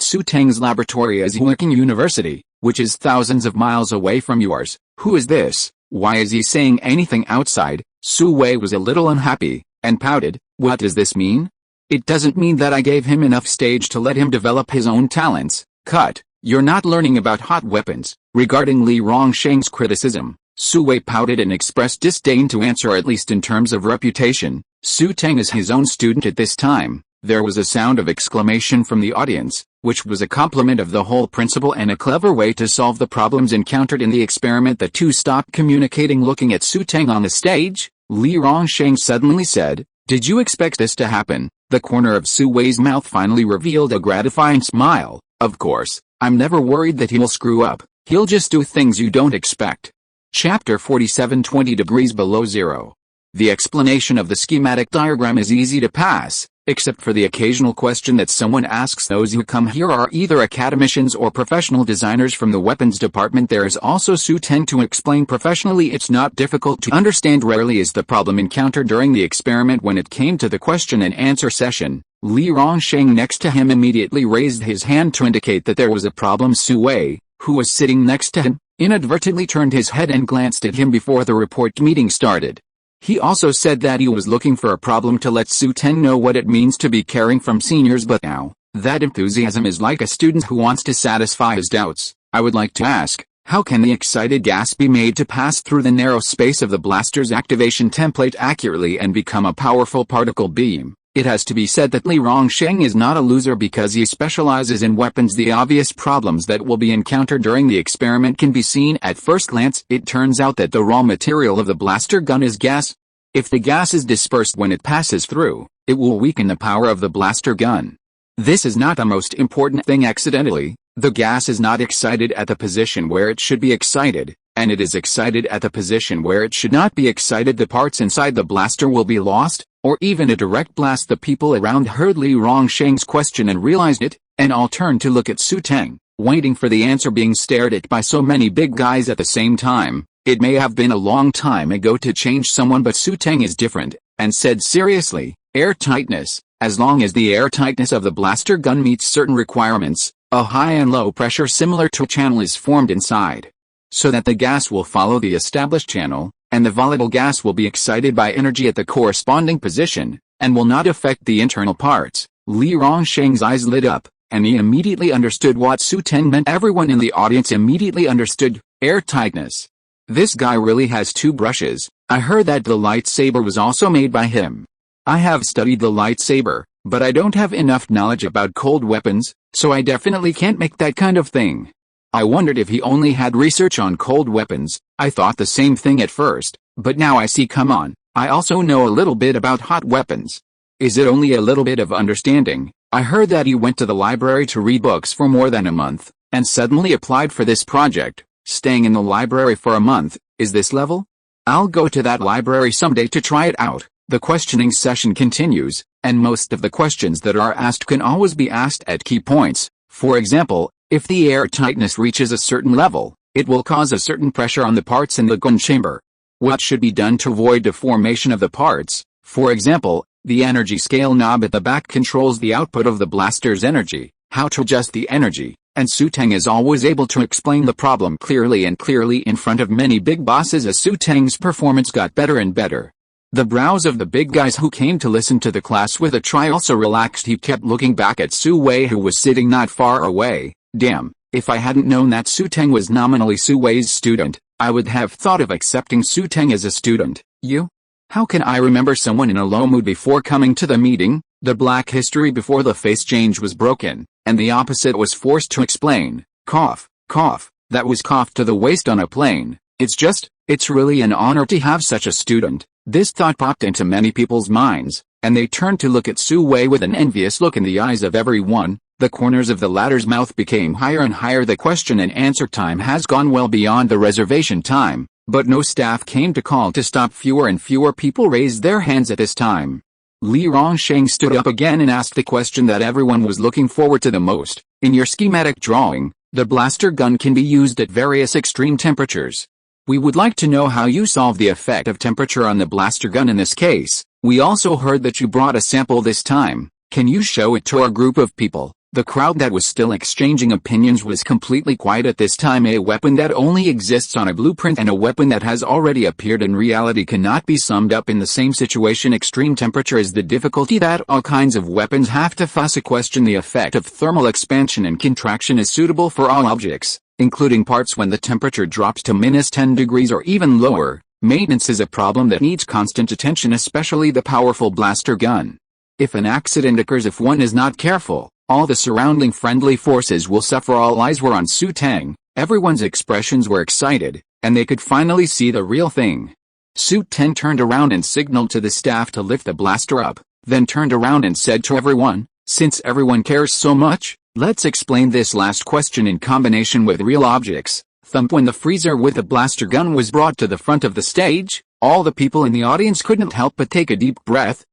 Xu Teng's laboratory is Peking University, which is thousands of miles away from yours. Who is this? Why is he saying anything outside? Su Wei was a little unhappy, and pouted. What does this mean? It doesn't mean that I gave him enough stage to let him develop his own talents. Cut. You're not learning about hot weapons. Regarding Li Rongsheng's criticism, Su Wei pouted and expressed disdain to answer. At least in terms of reputation, Xu Teng is his own student at this time. There was a sound of exclamation from the audience, which was a compliment of the whole principle and a clever way to solve the problems encountered in the experiment. The two stopped communicating. Looking at Xu Teng on the stage, Li Rongsheng suddenly said, "Did you expect this to happen?" The corner of Su Wei's mouth finally revealed a gratifying smile. Of course, I'm never worried that he'll screw up. He'll just do things you don't expect. Chapter 47, 20 degrees below zero. The explanation of the schematic diagram is easy to pass, except for the occasional question that someone asks. Those who come here are either academicians or professional designers from the weapons department. There is also Xu Teng to explain professionally. It's not difficult to understand. Rarely is the problem encountered during the experiment. When it came to the question and answer session, Li Rongsheng next to him immediately raised his hand to indicate that there was a problem. Su Wei, who was sitting next to him, inadvertently turned his head and glanced at him before the report meeting started. He also said that he was looking for a problem to let Xu Teng know what it means to be caring from seniors. But now, that enthusiasm is like a student who wants to satisfy his doubts. I would like to ask, how can the excited gas be made to pass through the narrow space of the blaster's activation template accurately and become a powerful particle beam? It has to be said that Li Rongsheng is not a loser because he specializes in weapons. The obvious problems that will be encountered during the experiment can be seen at first glance. It turns out that the raw material of the blaster gun is gas. If the gas is dispersed when it passes through, it will weaken the power of the blaster gun. This is not the most important thing. Accidentally, the gas is not excited at the position where it should be excited, and it is excited at the position where it should not be excited. The parts inside the blaster will be lost, or even a direct blast. The people around heard Li Rongsheng's question and realized it, and all turned to look at Xu Teng, waiting for the answer. Being stared at by so many big guys at the same time, It may have been a long time ago to change someone, but Xu Teng is different, and said seriously, airtightness. As long as the airtightness of the blaster gun meets certain requirements, a high and low pressure similar to a channel is formed inside, so that the gas will follow the established channel, and the volatile gas will be excited by energy at the corresponding position, and will not affect the internal parts. Li Rongsheng's eyes lit up, and he immediately understood what Xu Teng meant. Everyone in the audience immediately understood, airtightness. This guy really has two brushes. I heard that the lightsaber was also made by him. I have studied the lightsaber, but I don't have enough knowledge about cold weapons, so I definitely can't make that kind of thing. I wondered if he only had research on cold weapons. I thought the same thing at first, but now I see. Come on, I also know a little bit about hot weapons. Is it only a little bit of understanding? I heard that he went to the library to read books for more than a month, and suddenly applied for this project, staying in the library for a month. Is this level? I'll go to that library someday to try it out. The questioning session continues, and most of the questions that are asked can always be asked at key points. For example, if the air tightness reaches a certain level, it will cause a certain pressure on the parts in the gun chamber. What should be done to avoid deformation of the parts? For example, the energy scale knob at the back controls the output of the blaster's energy. How to adjust the energy? And Xu Teng is always able to explain the problem clearly in front of many big bosses. As Xu Teng's performance got better and better, the brows of the big guys who came to listen to the class with a try also relaxed. He kept looking back at Su Wei, who was sitting not far away. Damn, if I hadn't known that Xu Teng was nominally Su Wei's student, I would have thought of accepting Xu Teng as a student. You? How can I remember someone in a low mood before coming to the meeting? The black history before the face change was broken, and the opposite was forced to explain. Cough, cough, that was cough to the waist on a plane. It's really an honor to have such a student. This thought popped into many people's minds, and they turned to look at Su Wei with an envious look in the eyes of everyone. The corners of the latter's mouth became higher and higher. The question and answer time has gone well beyond the reservation time, but no staff came to call to stop. Fewer and fewer people raised their hands at this time. Li Rongsheng stood up again and asked the question that everyone was looking forward to the most. In your schematic drawing, the blaster gun can be used at various extreme temperatures. We would like to know how you solve the effect of temperature on the blaster gun in this case. We also heard that you brought a sample this time. Can you show it to our group of people? The crowd that was still exchanging opinions was completely quiet at this time. A weapon that only exists on a blueprint and a weapon that has already appeared in reality cannot be summed up in the same situation. Extreme temperature is the difficulty that all kinds of weapons have to face. A question: the effect of thermal expansion and contraction is suitable for all objects, including parts. When the temperature drops to -10 degrees or even lower, maintenance is a problem that needs constant attention, especially the powerful blaster gun. If an accident occurs, if one is not careful, all the surrounding friendly forces will suffer. All eyes were on Xu Teng. Everyone's expressions were excited, and they could finally see the real thing. Xu Teng turned around and signaled to the staff to lift the blaster up, then turned around and said to everyone, since everyone cares so much, let's explain this last question in combination with real objects. Thump. When the freezer with the blaster gun was brought to the front of the stage, all the people in the audience couldn't help but take a deep breath.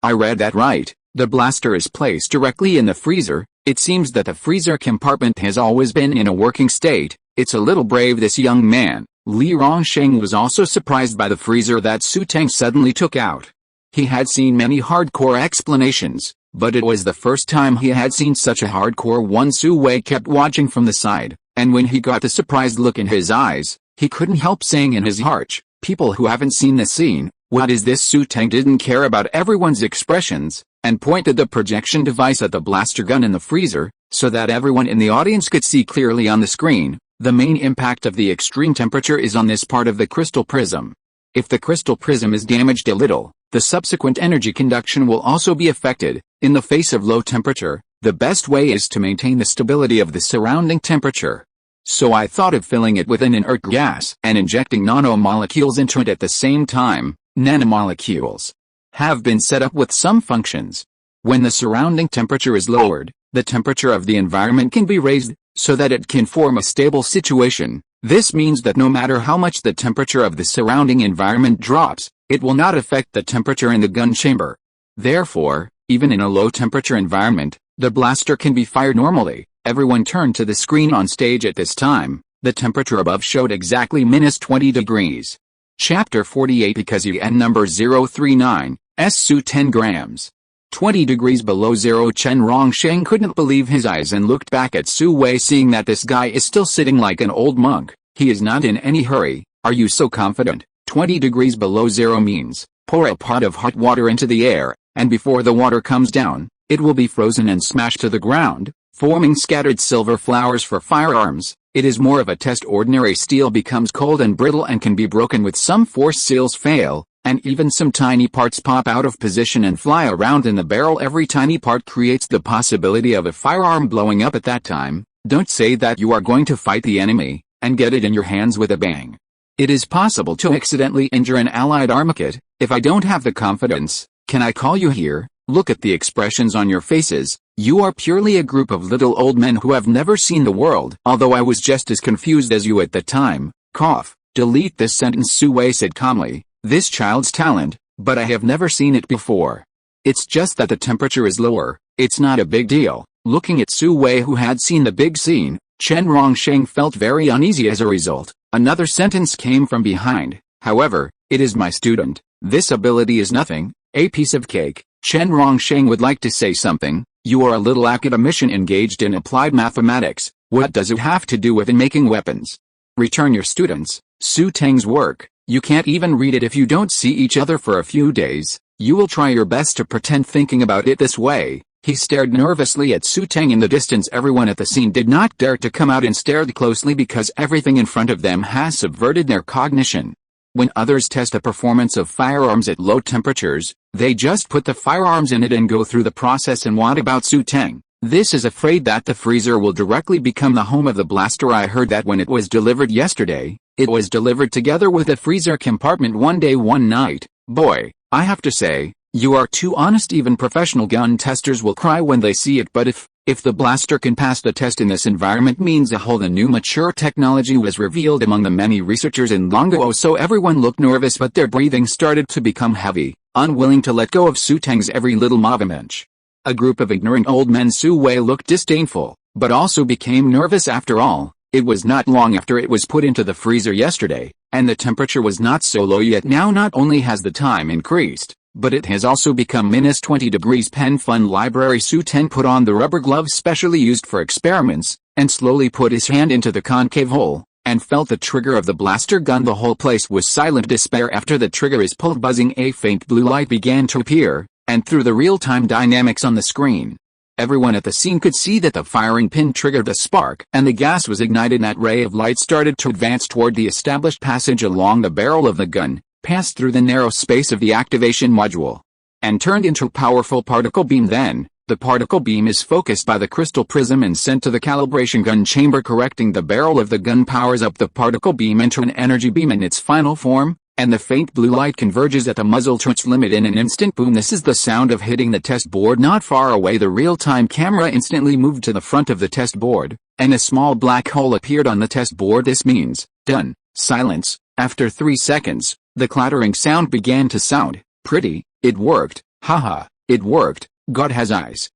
I read that right. The blaster is placed directly in the freezer. It seems that the freezer compartment has always been in a working state. It's a little brave, this young man. Li Rongsheng was also surprised by the freezer that Xu Teng suddenly took out. He had seen many hardcore explanations, but it was the first time he had seen such a hardcore one. Su Wei kept watching from the side, and when he got the surprised look in his eyes, he couldn't help saying in his heart, people who haven't seen the scene, what is this? Xu Teng didn't care about everyone's expressions, and pointed the projection device at the blaster gun in the freezer, so that everyone in the audience could see clearly on the screen. The main impact of the extreme temperature is on this part of the crystal prism. If the crystal prism is damaged a little, the subsequent energy conduction will also be affected. In the face of low temperature, the best way is to maintain the stability of the surrounding temperature. So I thought of filling it with an inert gas and injecting nanomolecules into it at the same time. Nanomolecules have been set up with some functions. When the surrounding temperature is lowered, the temperature of the environment can be raised, so that it can form a stable situation. This means that no matter how much the temperature of the surrounding environment drops, it will not affect the temperature in the gun chamber. Therefore, even in a low temperature environment, the blaster can be fired normally. Everyone turned to the screen on stage at this time. The temperature above showed exactly -20 degrees. Chapter 48 Because EN number 039, Su 10 grams. 20 degrees below zero. Chen Rongsheng couldn't believe his eyes and looked back at Su Wei, seeing that this guy is still sitting like an old monk. He is not in any hurry. Are you so confident? 20 degrees below zero means, pour a pot of hot water into the air, and before the water comes down, it will be frozen and smashed to the ground, forming scattered silver flowers for firearms. It is more of a test. Ordinary steel becomes cold and brittle and can be broken with some force. Seals fail, and even some tiny parts pop out of position and fly around in the barrel. Every tiny part creates the possibility of a firearm blowing up at that time. Don't say that you are going to fight the enemy, and get it in your hands with a bang. It is possible to accidentally injure an allied army kit. If I don't have the confidence, can I call you here? Look at the expressions on your faces. You are purely a group of little old men who have never seen the world. Although I was just as confused as you at the time. Cough. Delete this sentence. Su Wei said calmly. This child's talent, but I have never seen it before. It's just that the temperature is lower. It's not a big deal. Looking at Su Wei, who had seen the big scene, Chen Rongsheng felt very uneasy as a result. Another sentence came from behind. However, it is my student. This ability is nothing, a piece of cake. Chen Rongsheng would like to say something. You are a little academician engaged in applied mathematics. What does it have to do with making weapons? Return your students. Xu Teng's work. You can't even read it if you don't see each other for a few days. You will try your best to pretend thinking about it this way. He stared nervously at Xu Teng in the distance. Everyone at the scene did not dare to come out and stared closely because everything in front of them has subverted their cognition. When others test the performance of firearms at low temperatures, they just put the firearms in it and go through the process. And what about Xu Teng? This is afraid that the freezer will directly become the home of the blaster. I heard that when it was delivered yesterday, it was delivered together with the freezer compartment one day one night. Boy, I have to say, you are too honest. Even professional gun testers will cry when they see it. But if the blaster can pass the test in this environment, means a whole new mature technology was revealed among the many researchers in Longuo. So everyone looked nervous, but their breathing started to become heavy, unwilling to let go of Xu Teng's every little movement. A group of ignorant old men. Su Wei looked disdainful, but also became nervous. After all, it was not long after it was put into the freezer yesterday, and the temperature was not so low yet. Now not only has the time increased, but it has also become -20 degrees. Pen Fun Library. Xu Teng put on the rubber gloves specially used for experiments, and slowly put his hand into the concave hole, and felt the trigger of the blaster gun. The whole place was silent despair. After the trigger is pulled, buzzing, a faint blue light began to appear, and through the real-time dynamics on the screen, everyone at the scene could see that the firing pin triggered the spark, and the gas was ignited. That ray of light started to advance toward the established passage along the barrel of the gun, passed through the narrow space of the activation module, and turned into a powerful particle beam. Then, the particle beam is focused by the crystal prism and sent to the calibration gun chamber. Correcting the barrel of the gun powers up the particle beam into an energy beam in its final form, and the faint blue light converges at the muzzle to its limit in an instant. Boom! This is the sound of hitting the test board. Not far away, the real-time camera instantly moved to the front of the test board, and a small black hole appeared on the test board. This means, done. Silence. After 3 seconds, the clattering sound began to sound. Pretty. It worked. Haha, it worked. God has eyes.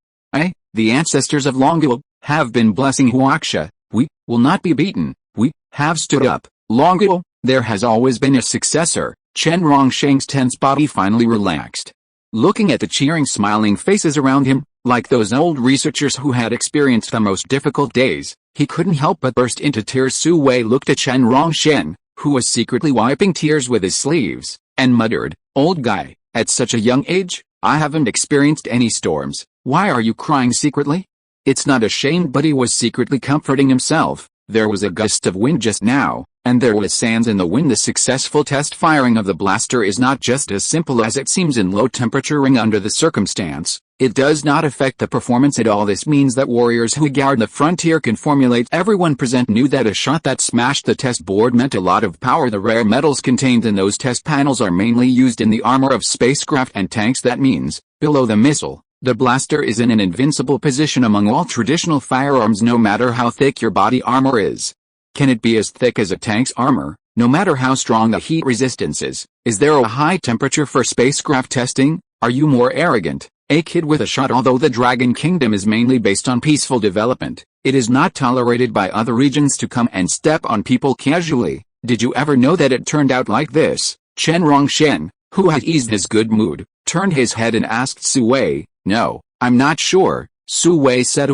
The ancestors of Longuo have been blessing Huaxia. We will not be beaten. We have stood up. Longuo, there has always been a successor. Chen Rongsheng's tense body finally relaxed. Looking at the cheering, smiling faces around him, like those old researchers who had experienced the most difficult days, he couldn't help but burst into tears. Su Wei looked at Chen Rongsheng, who was secretly wiping tears with his sleeves, and muttered, "Old guy, at such a young age, I haven't experienced any storms. Why are you crying secretly?" It's not a shame, but he was secretly comforting himself. There was a gust of wind just now, and there was sands in the wind. The successful test firing of the blaster is not just as simple as it seems in low temperature ring. Under the circumstance, it does not affect the performance at all. This means that warriors who guard the frontier can formulate. Everyone present knew that a shot that smashed the test board meant a lot of power. The rare metals contained in those test panels are mainly used in the armor of spacecraft and tanks. That means, below the missile, the blaster is in an invincible position among all traditional firearms, no matter how thick your body armor is. Can it be as thick as a tank's armor, no matter how strong the heat resistance is? Is there a high temperature for spacecraft testing? Are you more arrogant, a kid with a shot? Although the Dragon Kingdom is mainly based on peaceful development, It is not tolerated by other regions to come and step on people casually. Did you ever know that it turned out like this? Chen Rongsheng, who had eased his good mood, turned his head and asked Su Wei. No, I'm not sure. Su Wei said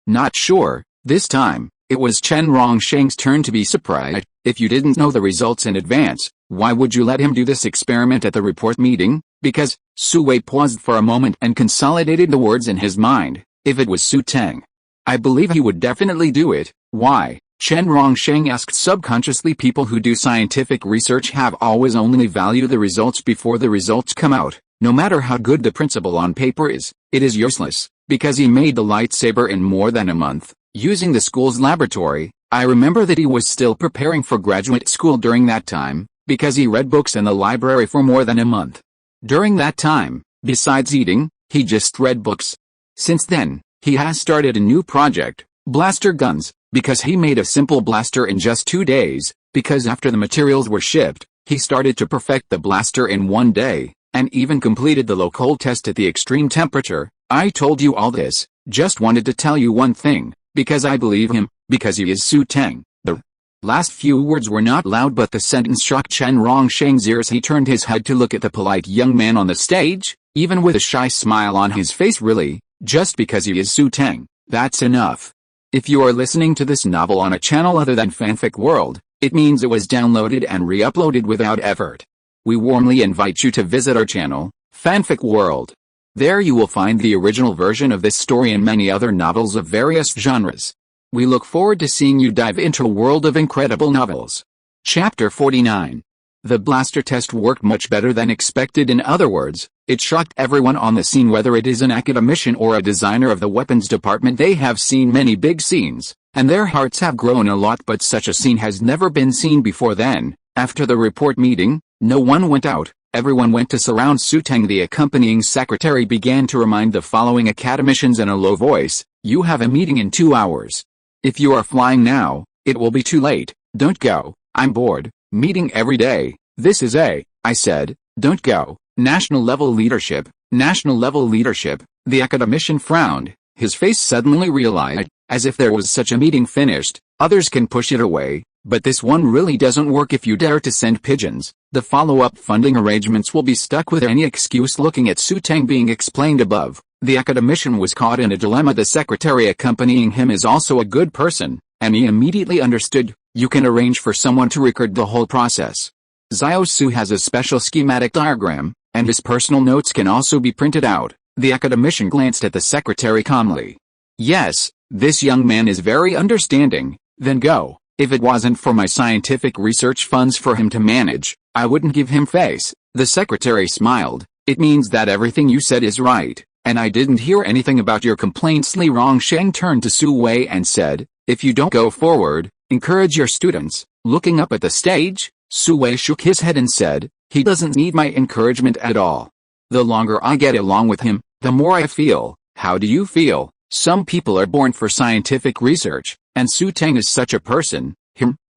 not sure. This time, it was Chen Rongsheng's turn to be surprised. If you didn't know the results in advance, why would you let him do this experiment at the report meeting? Because, Su Wei paused for a moment and consolidated the words in his mind. If it was Xu Teng, I believe he would definitely do it. Why? Chen Rongsheng asked subconsciously. People who do scientific research have always only value the results before the results come out. No matter how good the principle on paper is, it is useless, because he made the lightsaber in more than a month, using the school's laboratory. I remember that he was still preparing for graduate school during that time, because he read books in the library for more than a month. During that time, besides eating, he just read books. Since then, he has started a new project, blaster guns, because he made a simple blaster in just 2 days, because after the materials were shipped, he started to perfect the blaster in 1 day, and even completed the local test at the extreme temperature. I told you all this, just wanted to tell you one thing, because I believe him, because he is Xu Teng. The last few words were not loud, but the sentence struck Chen Rongsheng's ears. He turned his head to look at the polite young man on the stage, even with a shy smile on his face. Really, just because he is Xu Teng, that's enough. If you are listening to this novel on a channel other than Fanfic World, it means it was downloaded and re-uploaded without effort. We warmly invite you to visit our channel, Fanfic World. There you will find the original version of this story and many other novels of various genres. We look forward to seeing you dive into a world of incredible novels. Chapter 49. The blaster test worked much better than expected. In other words, it shocked everyone on the scene, whether it is an academician or a designer of the weapons department. They have seen many big scenes, and their hearts have grown a lot, but such a scene has never been seen before. Then, after the report meeting, no one went out, everyone went to surround Xu Teng. The accompanying secretary began to remind the following academicians in a low voice, you have a meeting in 2 hours. If you are flying now, it will be too late. Don't go. I'm bored. Meeting every day. This is I said, don't go. National level leadership. National level leadership. The academician frowned. His face suddenly realized, as if there was such a meeting finished, others can push it away, but this one really doesn't work. If you dare to send pigeons, the follow-up funding arrangements will be stuck with any excuse. Looking at Xu Teng being explained above, the academician was caught in a dilemma. The secretary accompanying him is also a good person, and he immediately understood. You can arrange for someone to record the whole process. Xiao Su has a special schematic diagram, and his personal notes can also be printed out. The academician glanced at the secretary calmly. Yes, this young man is very understanding. Then go. If it wasn't for my scientific research funds for him to manage, I wouldn't give him face. The secretary smiled. It means that everything you said is right, and I didn't hear anything about your complaints. Li Rongsheng turned to Su Wei and said, if you don't go forward, encourage your students. Looking up at the stage, Su Wei shook his head and said, he doesn't need my encouragement at all. The longer I get along with him, the more I feel. How do you feel? Some people are born for scientific research, and Xu Teng is such a person.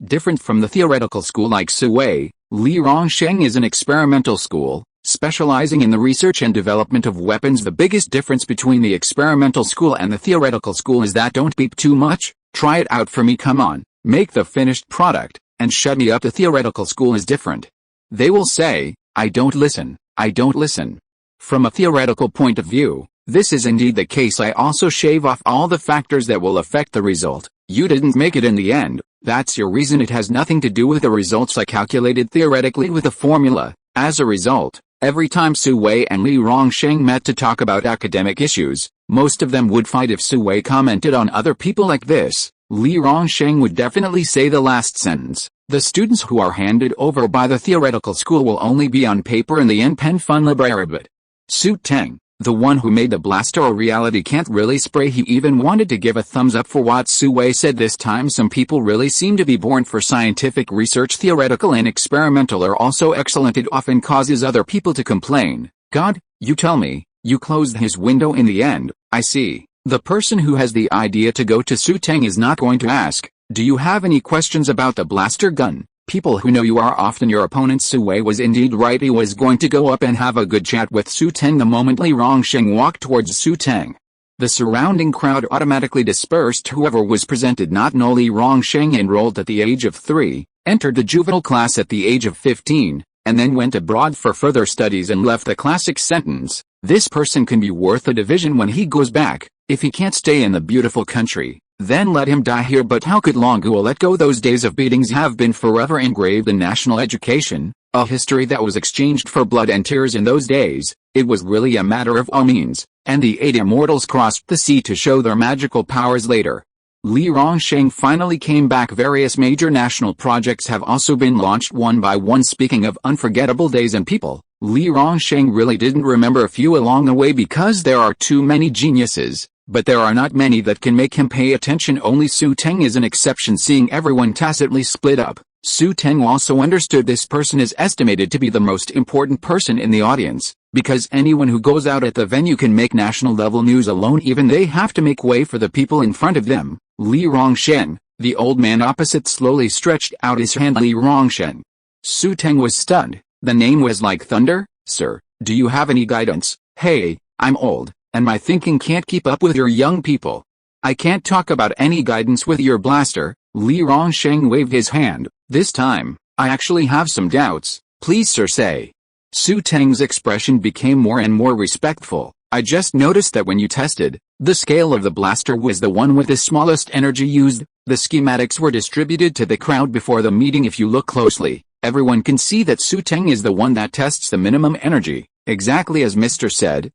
Different from the theoretical school like Su Wei, Li Rongsheng is an experimental school, specializing in the research and development of weapons. The biggest difference between the experimental school and the theoretical school is that don't beep too much. Try it out for me, come on, make the finished product, and shut me up. The theoretical school is different. They will say, I don't listen, I don't listen. From a theoretical point of view, this is indeed the case. I also shave off all the factors that will affect the result. You didn't make it in the end, that's your reason. It has nothing to do with the results I calculated theoretically with a formula. As a result, every time Su Wei and Li Rongsheng met to talk about academic issues, most of them would fight. If Su Wei commented on other people like this, Li Rongsheng would definitely say the last sentence. The students who are handed over by the theoretical school will only be on paper in the N-Pen Fun Library. But Xu Teng, the one who made the blaster a reality, can't really spray. He even wanted to give a thumbs up for what Su Wei said this time. Some people really seem to be born for scientific research. Theoretical and experimental are also excellent. It often causes other people to complain. God, you tell me, you closed his window in the end. I see. The person who has the idea to go to Xu Teng is not going to ask, do you have any questions about the blaster gun? People who know you are often your opponents. Su Wei was indeed right. He was going to go up and have a good chat with Xu Teng the moment Li Rongsheng walked towards Xu Teng. The surrounding crowd automatically dispersed. Whoever was presented not know Li Rongsheng enrolled at the age of 3, entered the juvenile class at the age of 15, and then went abroad for further studies and left the classic sentence, "This person can be worth a division when he goes back. If he can't stay in the beautiful country, then let him die here." But how could Longuo let go? Those days of beatings have been forever engraved in national education, a history that was exchanged for blood and tears in those days. It was really a matter of all means, and the 8 immortals crossed the sea to show their magical powers later. Li Rongsheng finally came back. Various major national projects have also been launched one by one. Speaking of unforgettable days and people, Li Rongsheng really didn't remember a few along the way because there are too many geniuses, but there are not many that can make him pay attention. Only Xu Teng is an exception, seeing everyone tacitly split up. Xu Teng also understood this person is estimated to be the most important person in the audience, because anyone who goes out at the venue can make national level news alone. Even they have to make way for the people in front of them. Li Rongsheng, the old man opposite, slowly stretched out his hand. Li Rongsheng. Xu Teng was stunned. The name was like thunder. "Sir, do you have any guidance?" "Hey, I'm old, and my thinking can't keep up with your young people. I can't talk about any guidance with your blaster." Li Rongsheng waved his hand. "This time, I actually have some doubts. Please, sir, say." Xu Teng's expression became more and more respectful. "I just noticed that when you tested, the scale of the blaster was the one with the smallest energy used. The schematics were distributed to the crowd before the meeting. If you look closely, everyone can see that Xu Teng is the one that tests the minimum energy, exactly as Mr. said.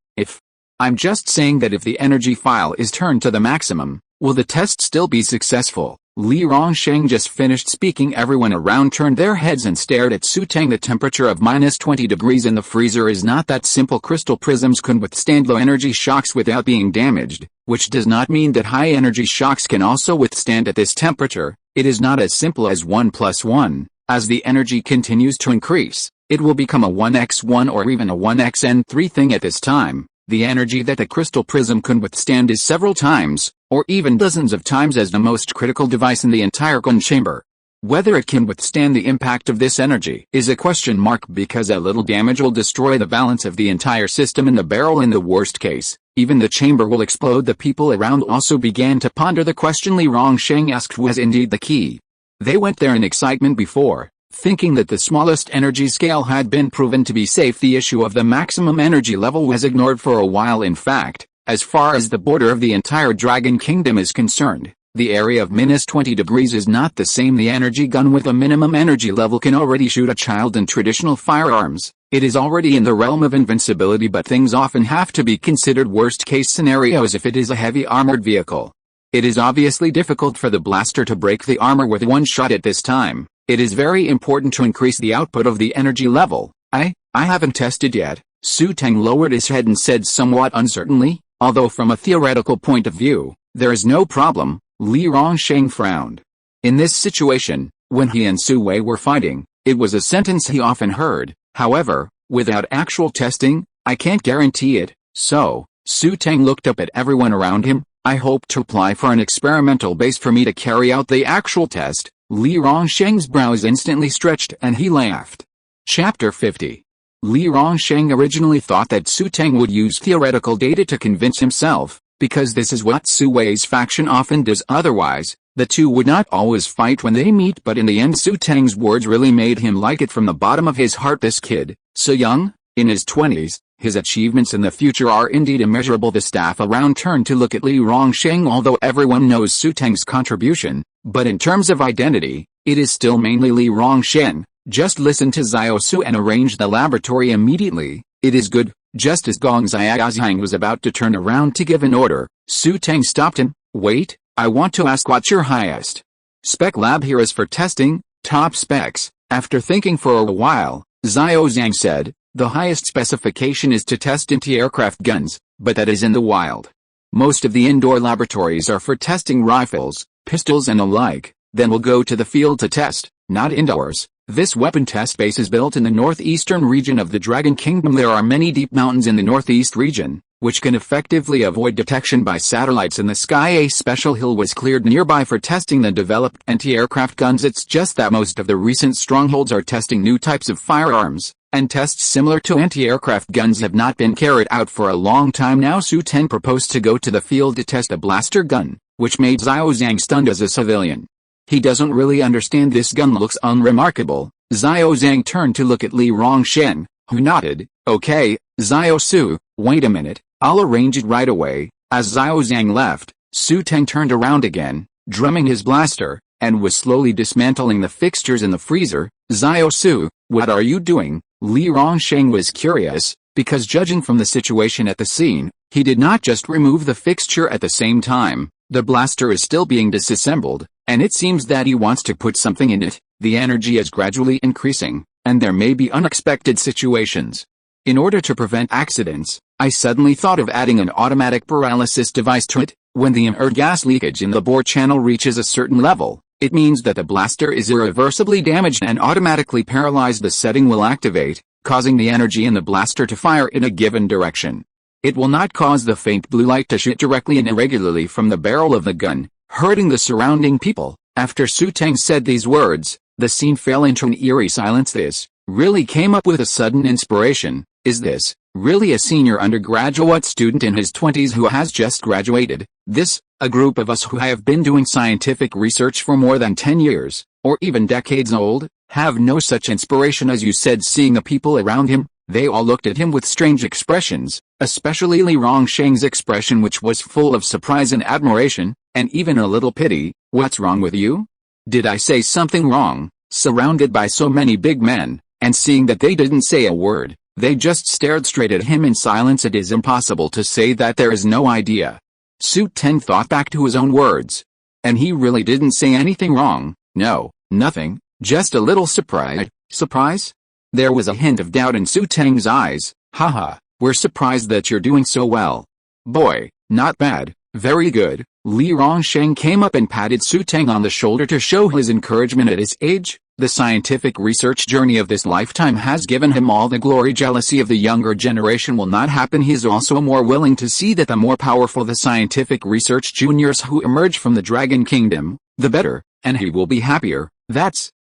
I'm just saying that if the energy file is turned to the maximum, will the test still be successful?" Li Rongsheng just finished speaking. Everyone around turned their heads and stared at Xu Teng. The temperature of -20 degrees in the freezer is not that simple. Crystal prisms can withstand low energy shocks without being damaged, which does not mean that high energy shocks can also withstand at this temperature. It is not as simple as 1 plus 1. As the energy continues to increase, it will become a 1x1 or even a 1xn3 thing. At this time, the energy that the crystal prism can withstand is several times, or even dozens of times, as the most critical device in the entire gun chamber. Whether it can withstand the impact of this energy is a question mark, because a little damage will destroy the balance of the entire system in the barrel. In the worst case, even the chamber will explode. The people around also began to ponder the question Li Rongsheng asked was indeed the key. They went there in excitement before, thinking that the smallest energy scale had been proven to be safe. The issue of the maximum energy level was ignored for a while. In fact, as far as the border of the entire Dragon Kingdom is concerned, the area of -20 degrees is not the same. The energy gun with a minimum energy level can already shoot a child in traditional firearms. It is already in the realm of invincibility, but things often have to be considered worst-case scenarios if it is a heavy armored vehicle. It is obviously difficult for the blaster to break the armor with one shot at this time. It is very important to increase the output of the energy level. I haven't tested yet." Xu Teng lowered his head and said somewhat uncertainly, "Although from a theoretical point of view, there is no problem." Li Rongsheng frowned. In this situation, when he and Xu Wei were fighting, it was a sentence he often heard. However, without actual testing, I can't guarantee it. So, Xu Teng looked up at everyone around him. "I hope to apply for an experimental base for me to carry out the actual test." Li Rongsheng's brows instantly stretched and he laughed. Chapter 50. Li Rongsheng originally thought that Xu Teng would use theoretical data to convince himself, because this is what Xu Wei's faction often does. Otherwise, the two would not always fight when they meet. But in the end, Xu Teng's words really made him like it from the bottom of his heart. This kid, so young, in his 20s, his achievements in the future are indeed immeasurable. The staff around turned to look at Li Rongsheng. Although everyone knows Xu Teng's contribution, but in terms of identity, it is still mainly Li Rongsheng. Just listen to Xiao Su and arrange the laboratory immediately. It is good. Just as Gong Xiaoxiang was about to turn around to give an order, Xu Teng stopped him. "Wait, I want to ask what's your highest spec lab here is for testing." "Top specs." After thinking for a while, Xiao Zhang said, "The highest specification is to test anti-aircraft guns, but that is in the wild. Most of the indoor laboratories are for testing rifles, pistols and the like. Then we'll go to the field to test, not indoors." This weapon test base is built in the northeastern region of the Dragon Kingdom. There are many deep mountains in the northeast region, which can effectively avoid detection by satellites in the sky. A special hill was cleared nearby for testing the developed anti-aircraft guns. It's just that most of the recent strongholds are testing new types of firearms. and tests similar to anti-aircraft guns have not been carried out for a long time now. Xu Teng proposed to go to the field to test a blaster gun, which made Xiao Zhang stunned as a civilian. He doesn't really understand this gun looks unremarkable. Xiao Zhang turned to look at Li Rongshen, who nodded. Okay, Xiao Su, wait a minute, I'll arrange it right away. As Xiao Zhang left, Xu Teng turned around again, drumming his blaster, and was slowly dismantling the fixtures in the freezer. Xiao Su, what are you doing? Li Rongshen was curious, because judging from the situation at the scene, he did not just remove the fixture at the same time. The blaster is still being disassembled, and it seems that he wants to put something in it. The energy is gradually increasing, and there may be unexpected situations. In order to prevent accidents, I suddenly thought of adding an automatic paralysis device to it. When the inert gas leakage in the bore channel reaches a certain level, it means that the blaster is irreversibly damaged and automatically paralyzed. The setting will activate, causing the energy in the blaster to fire in a given direction. It will not cause the faint blue light to shoot directly and irregularly from the barrel of the gun, hurting the surrounding people. After Xu Teng said these words, the scene fell into an eerie silence. This really came up with a sudden inspiration. Is this really a senior undergraduate student in his 20s who has just graduated? This, a group of us who have been doing scientific research for more than 10 years, or even decades old, have no such inspiration as you said. Seeing the people around him, they all looked at him with strange expressions, especially Li Rongshen's expression, which was full of surprise and admiration, and even a little pity. What's wrong with you? Did I say something wrong? Surrounded by so many big men, and seeing that they didn't say a word, they just stared straight at him in silence. It is impossible to say that there is no idea. Xu Teng thought back to his own words. And he really didn't say anything wrong. No, nothing, just a little surprise. Surprise? There was a hint of doubt in Xu Teng's eyes. Haha, we're surprised that you're doing so well. Boy, not bad, very good. Li Rongshen came up and patted Xu Teng on the shoulder to show his encouragement at his age. The scientific research journey of this lifetime has given him all the glory. Jealousy of the younger generation will not happen. He is also more willing to see that the more powerful the scientific research juniors who emerge from the Dragon Kingdom, the better, and he will be happier.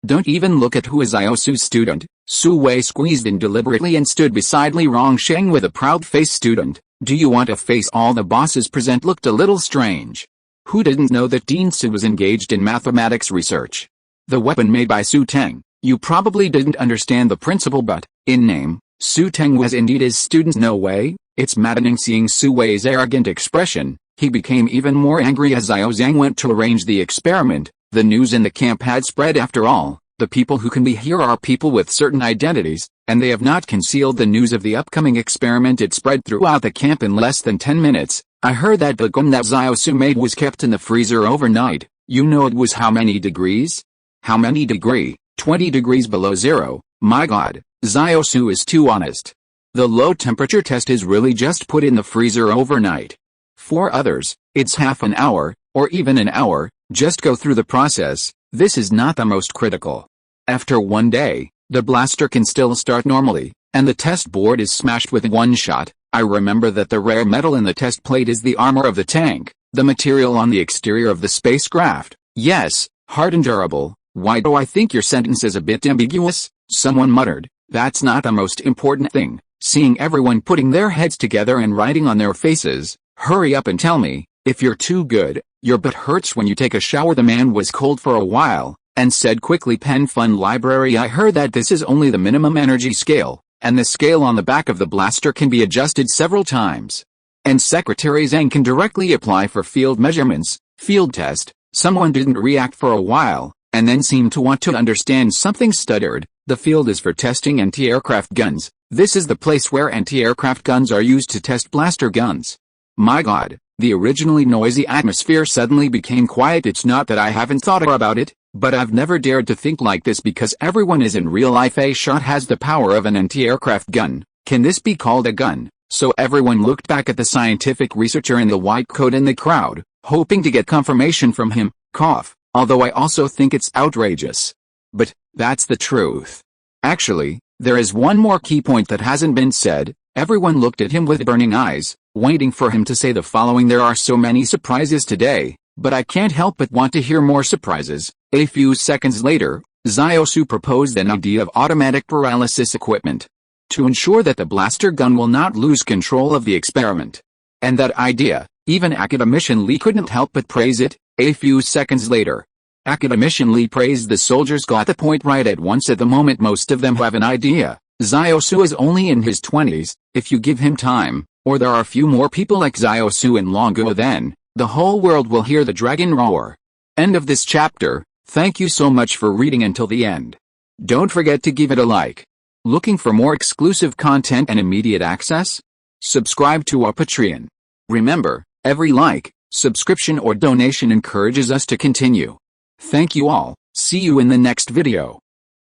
Don't even look at who is Xiao Su's student. Su Wei squeezed in deliberately and stood beside Li Rongshen with a proud face. Student, do you want a face? All the bosses present looked a little strange. Who didn't know that Dean Su was engaged in mathematics research? The weapon made by Xu Teng. You probably didn't understand the principle, but, in name, Xu Teng was indeed his student. No way. It's maddening seeing Su Wei's arrogant expression. He became even more angry as Xiao Zhang went to arrange the experiment. The news in the camp had spread. After all, the people who can be here are people with certain identities, and they have not concealed the news of the upcoming experiment. It spread throughout the camp in less than 10 minutes. I heard that the gun that Xiao Su made was kept in the freezer overnight. You know it was how many degrees? How many degree? 20 degrees below zero. My god, Xiao Su is too honest. The low temperature test is really just put in the freezer overnight. For others, it's half an hour, or even an hour. Just go through the process. This is not the most critical. After one day, the blaster can still start normally, and the test board is smashed with one shot. I remember that the rare metal in the test plate is the armor of the tank, the material on the exterior of the spacecraft. Yes, hard and durable. Why do I think your sentence is a bit ambiguous? Someone muttered. That's not the most important thing. Seeing everyone putting their heads together and writing on their faces. Hurry up and tell me, if you're too good, your butt hurts when you take a shower. The man was cold for a while, and said quickly, Pen Fun Library. I heard that this is only the minimum energy scale, and the scale on the back of the blaster can be adjusted several times. And Secretary Zhang can directly apply for field measurements. Field test. Someone didn't react for a while, and then seemed to want to understand something. Stuttered. The field is for testing anti-aircraft guns. This is the place where anti-aircraft guns are used to test blaster guns. My god, the originally noisy atmosphere suddenly became quiet. It's not that I haven't thought about it, but I've never dared to think like this because everyone is in real life. A shot has the power of an anti-aircraft gun. Can this be called a gun? So everyone looked back at the scientific researcher in the white coat in the crowd, hoping to get confirmation from him. Cough. Although I also think it's outrageous. But, that's the truth. Actually, there is one more key point that hasn't been said. Everyone looked at him with burning eyes, waiting for him to say the following. There are so many surprises today, but I can't help but want to hear more surprises. A few seconds later, Xiao Su proposed an idea of automatic paralysis equipment. to ensure that the blaster gun will not lose control of the experiment. And that idea, even Academician Lee couldn't help but praise it. A few seconds later, Academician Lee praised the soldiers got the point right at once. At the moment most of them have an idea. Xiaosu is only in his 20s, if you give him time, or there are a few more people like Xiaosu in Longo, then the whole world will hear the dragon roar. End of this chapter. Thank you so much for reading until the end. Don't forget to give it a like. Looking for more exclusive content and immediate access? Subscribe to our Patreon. Remember, every like, subscription or donation encourages us to continue. Thank you all. See you in the next video.